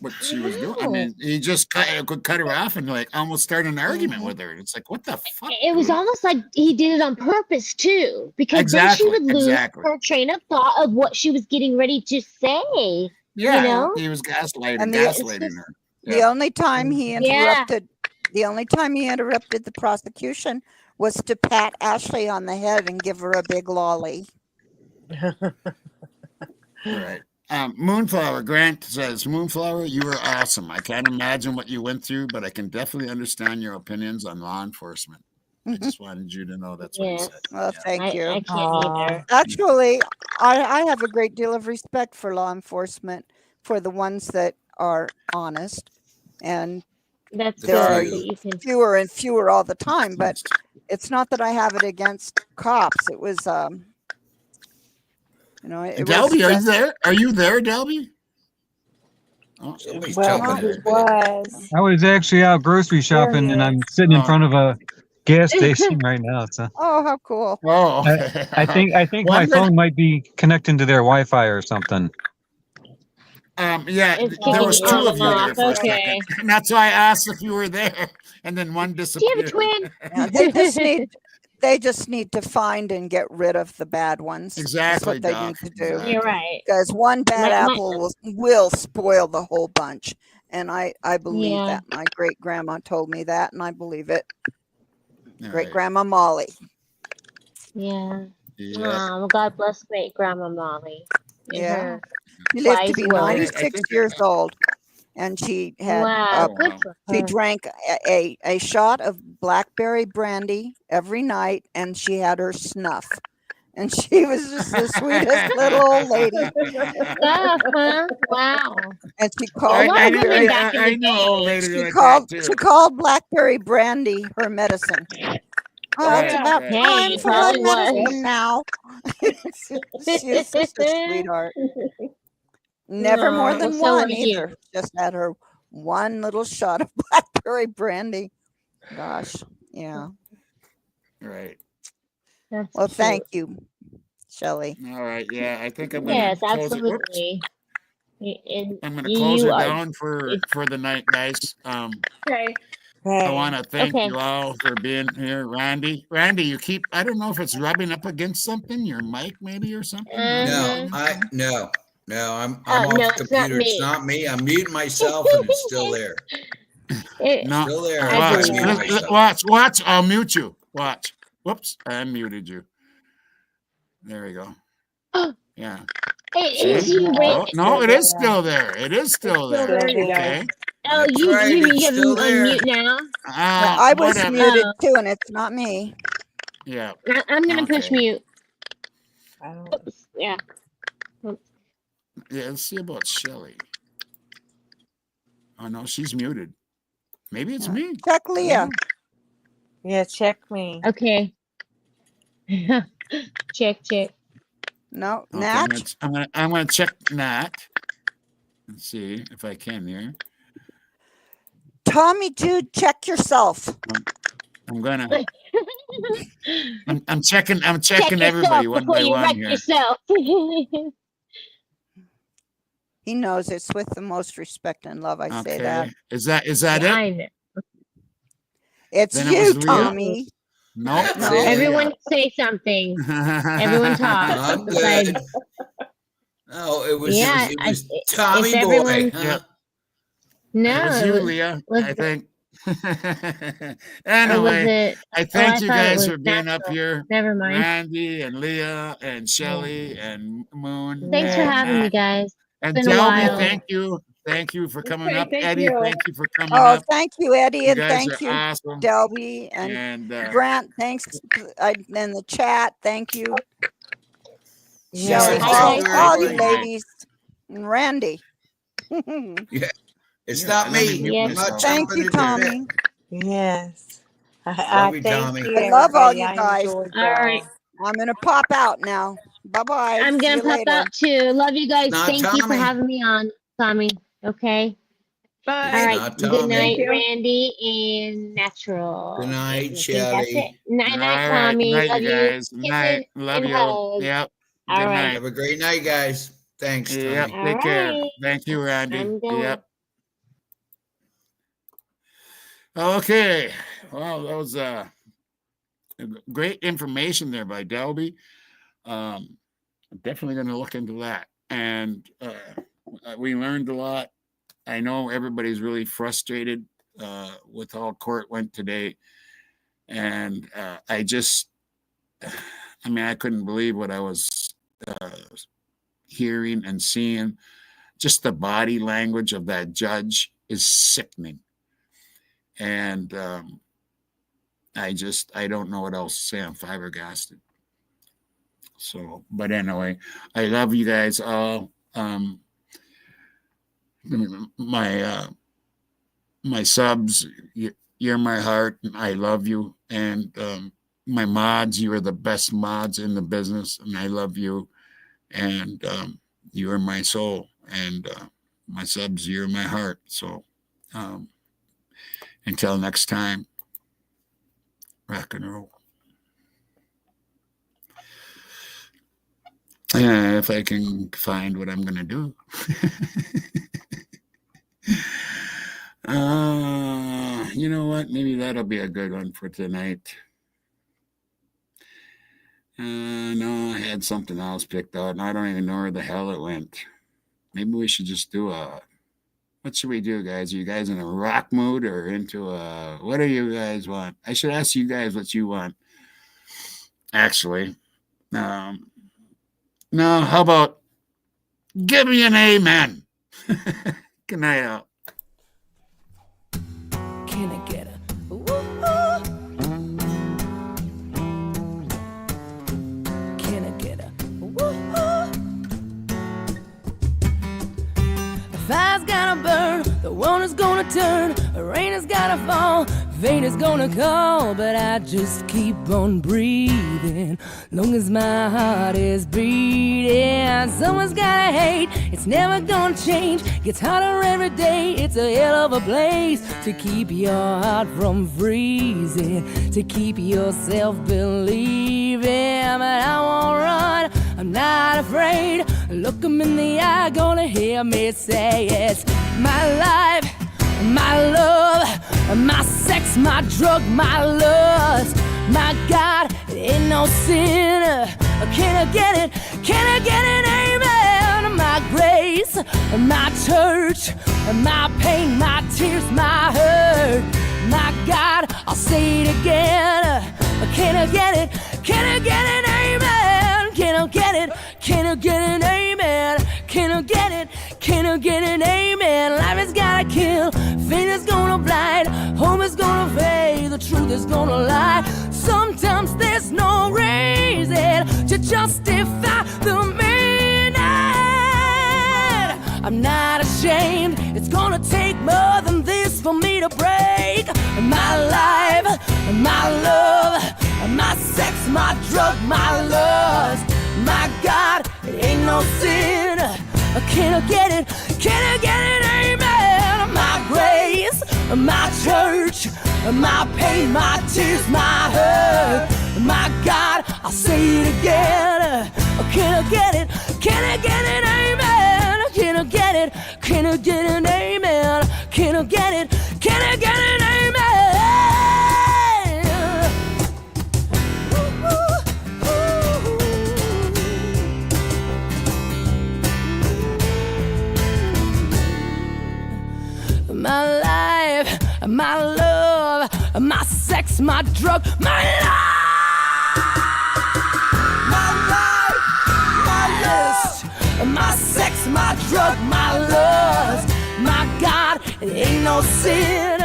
what she was doing. I mean, he just could cut her off and like almost start an argument with her. It's like, what the fuck? It was almost like he did it on purpose too, because then she would lose her train of thought of what she was getting ready to say. Yeah, he was gaslighting her. The only time he interrupted, the prosecution was to pat Ashley on the head and give her a big lolly. Right. Moonflower Grant says, Moonflower, you were awesome. I can't imagine what you went through, but I can definitely understand your opinions on law enforcement. I just wanted you to know that's what he said. Well, thank you. I can't either. Actually, I have a great deal of respect for law enforcement, for the ones that are honest, and there are fewer and fewer all the time. But it's not that I have it against cops. It was, Delby, are you there? Are you there, Delby? Oh, I was actually out grocery shopping, and I'm sitting in front of a gas station right now. So. Oh, how cool! Oh, I think my phone might be connecting to their Wi-Fi or something. Yeah, there was two of you there for a second, and that's why I asked if you were there, and then one disappeared. Do you have a twin? They just need to find and get rid of the bad ones. Exactly, that's what they need to do. You're right. Because one bad apple will spoil the whole bunch, and I believe that. My great grandma told me that, and I believe it. Great grandma Molly. Yeah. Oh, God bless great grandma Molly. Yeah. She lived to be 96 years old, and she had she drank a shot of blackberry brandy every night, and she had her snuff, and she was just the sweetest little old lady. Wow! And she called she called blackberry brandy her medicine. Oh, it's about time for my medicine now. She is such a sweetheart. Never more than one either. Just had her one little shot of blackberry brandy. Gosh, yeah. Right. Well, thank you, Shelley. All right, yeah, I think I'm going to close absolutely. I'm going to close her down for the night, guys. Okay. I want to thank you all for being here. Randy, you keep, I don't know if it's rubbing up against something, your mic maybe or something. No, I'm off the computer. It's not me. I'm muting myself and it's still there. Still there. Watch. I'll mute you. Watch. Whoops. I muted you. There we go. Yeah. No, it is still there. It is still there. Okay. Oh, you have unmute now? I was muted too, and it's not me. Yeah. I'm going to push mute. Oops. Yeah. Yeah, let's see about Shelley. Oh, no, she's muted. Maybe it's me. Check Leah. Yeah, check me. Okay. Check. No, Okay, Nat. I'm gonna check Nat. Let's see if I can here. Tommy, dude, check yourself. I'm gonna. I'm checking. I'm Check checking everybody one before by you one wreck here. yourself. He knows it's with the most respect and love. I say that. Is that it? I know. It's Then it you, was Leah. Tommy. No. No. Everyone say something. Everyone talk. I'm Besides, good. No, it was yeah, Tommy if boy. everyone, Huh? no, It was it you, was, Leah. was I it, think. or was Anyway, it? I Oh, thank I you thought it guys was for being up natural. here. Never mind. Randy and Leah and Shelly and Moon Thanks for and having me, Nat. guys. It's And been a Delby, while. thank you. Thank you for coming Okay, up. thank Eddie, you. thank you for coming Oh, up. thank you, Eddie, You and guys thank are you, awesome. Delby, and And Grant. Thanks, in the chat. Thank you, Yeah. Shelly. Thank Hi, All, guys. all you everybody. ladies, and Randy. Yeah, it's Yeah, not let me me. mute Yes. I'm not myself. Thank jumping you, into that. Tommy. Yes. Love I you, thank Tommy. you, I love all everybody. you I guys. enjoyed All right. y'all. I'm gonna pop out now. Bye-bye. I'm See gonna you pop later. out too. Love you guys. Not Thank you for Tommy. having me on, Tommy. Okay. Bye. All It's right. not Good Tommy. night, Thank you. Randy and Natural. Good night, I think that's it. Shelly. Night, All night, right. Tommy. Night, Love you you. guys. Kisses Night. Love and you. hugs. Yep. All Good right. night. Have a great night, guys. Thanks, Yep. Tommy. All Take care. right. Thank you, Randy. I'm going. Yep. Okay. Well, that was great information there by Delby. Definitely going to look into that. And we learned a lot. I know everybody's really frustrated with how court went today. And I couldn't believe what I was hearing and seeing. Just the body language of that judge is sickening. And I don't know what else to say. I'm flabbergasted. So, but anyway, I love you guys all. My subs, you're my heart. I love you. And my mods, you are the best mods in the business, and I love you. And you are my soul. And my subs, you're my heart. So until next time, rock and roll. If I can find what I'm going to do. You know what? Maybe that'll be a good one for tonight. No, I had something else picked out, and I don't even know where the hell it went. Maybe we should just do what should we do, guys? Are you guys in a rock mood or into what do you guys want? I should ask you guys what you want. Actually, no, how about give me an amen? Good night out. Can I get a Can I get a The fire's gotta burn, the water's gonna turn, the rain is gotta fall, fate is gonna call, but I just keep on breathing, long as my heart is beating. Someone's gotta hate, it's never gonna change, gets harder every day, it's a hell of a place to keep your heart from freezing, to keep yourself believing. But I won't run, I'm not afraid, look 'em in the eye, gonna hear me say it's my life, my love, my sex, my drug, my lust. My God, it ain't no sin. Can I get it? Can I get an amen? My grace, my church, my pain, my tears, my hurt. My God, I'll say it again. Can I get it? Can I get an amen? Can I get it? Can I get an amen? Can I get it? Can I get an amen? Life is gotta kill, fate is gonna blind, hope is gonna fade, the truth is gonna lie. Sometimes there's no reason to justify the meaning. I'm not ashamed, it's gonna take more than this for me to break my life, my love, my sex, my drug, my lust. My God, it ain't no sin. Can I get it? Can I get it? Amen. My grace, my church, my pain, my tears, my hurt. My God, I'll say it again. Can I get it? Can I get it? Amen. Can I get it? Can I get an amen? Can I get it? Can I get an amen? Ooh, ooh, ooh. My life, my love, my sex, my drug, my life, my lust, my sex, my drug, my lust. My God, it ain't no sin.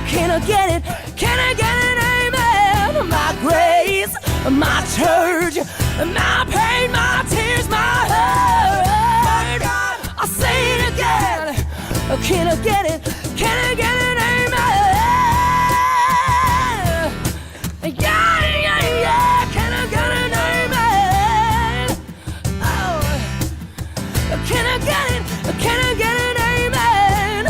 Can I get it? Can I get it? Amen. My grace, my church, my pain, my tears, my hurt. My God, I'll say it again. Can I get it? Can I get it? Amen. Yeah, yeah, yeah. Can I get an amen? Oh, can I get it? Can I get an amen?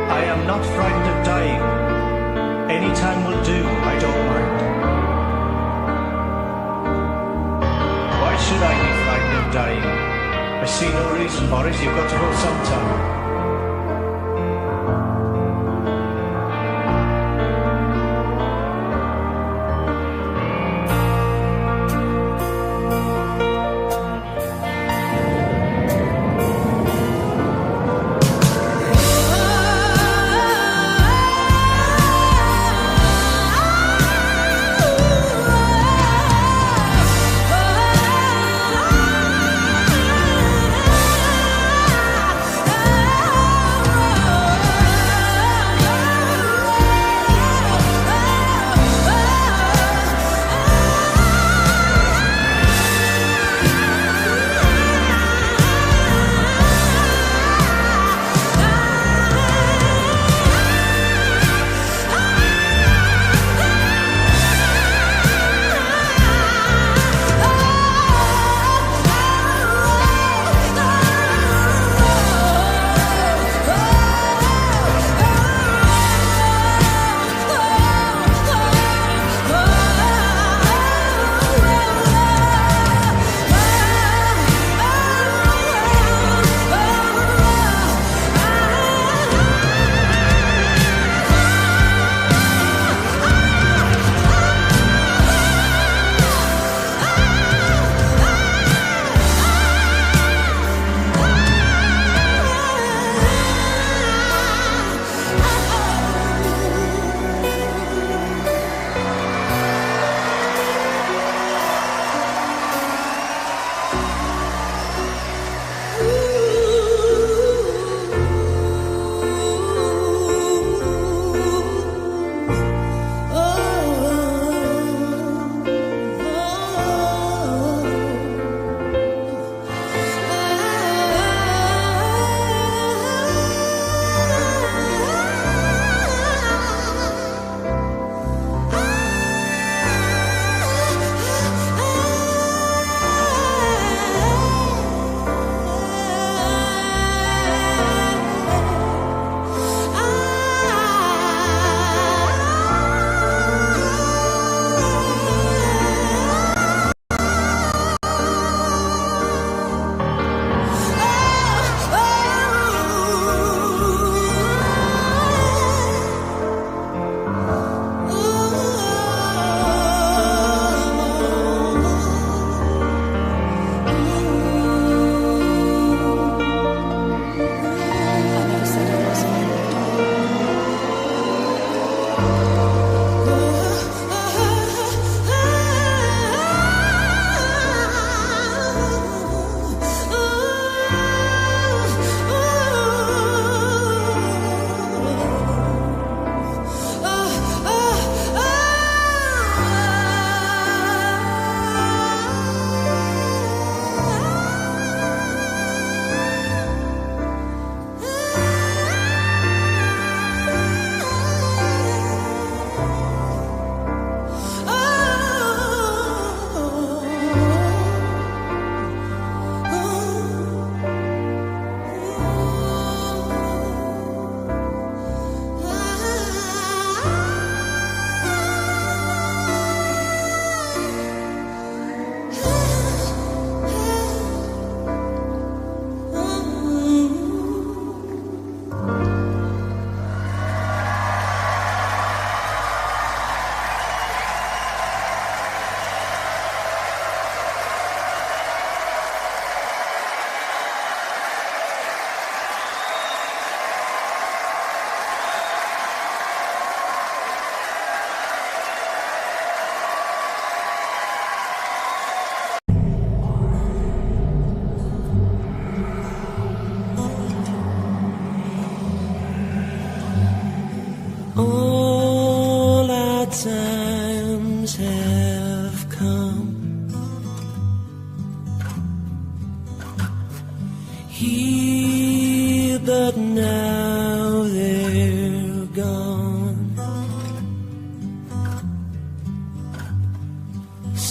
I am not frightened of dying. Any time will do, I don't mind. Why should I be frightened of dying? I see no reason for it, you've got to go sometime. Oh,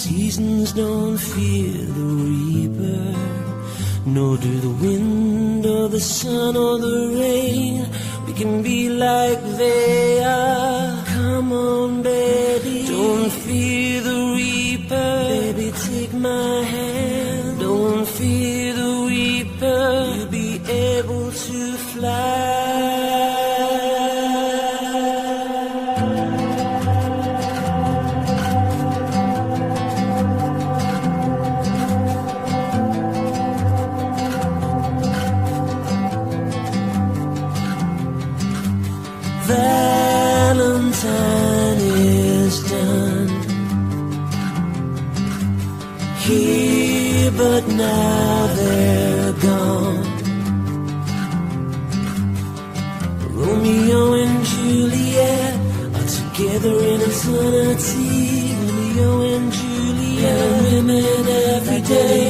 seasons don't fear the reaper, nor do the wind or the sun or the rain. We can be like they are. Come on, baby, don't fear the reaper. Baby, take my hand. Don't fear the reaper. You'll be able to fly. Valentine is done here, but now they're gone. Romeo and Juliet are together in eternity. Romeo and Juliet and women every day.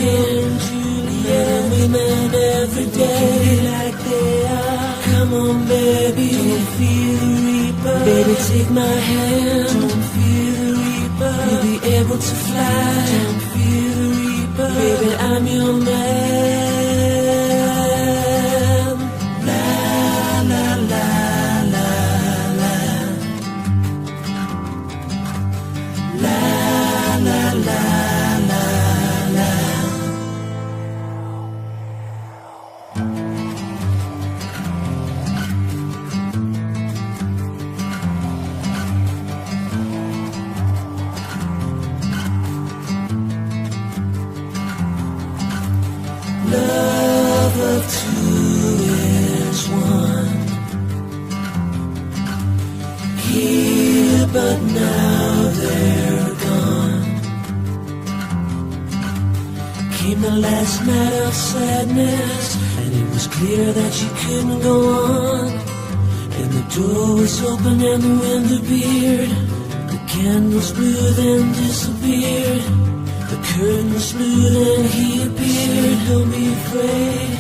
And Juliet and women every day. Like they are. Come on, baby, don't fear the reaper. Baby, take my hand. Don't fear the reaper. You'll be able to fly. Don't fear the reaper. Baby, I'm your man. La la la la la. La la la la la. Love of two is one. Here, but now they're gone. Came the last night of sadness, and it was clear that you couldn't go on. And the door was open and the wind appeared. The candles blew then disappeared. The curtains flew and he appeared. Don't be afraid.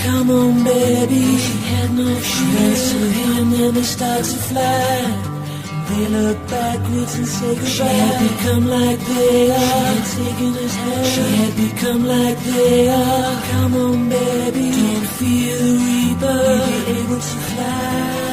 Come on, baby. She had no fear. She ran to him and they started to fly. They looked backwards and said goodbye. She had become like they are. She had taken his hand. She had become like they are. Come on, baby. Don't fear the reaper. You'll be able to fly.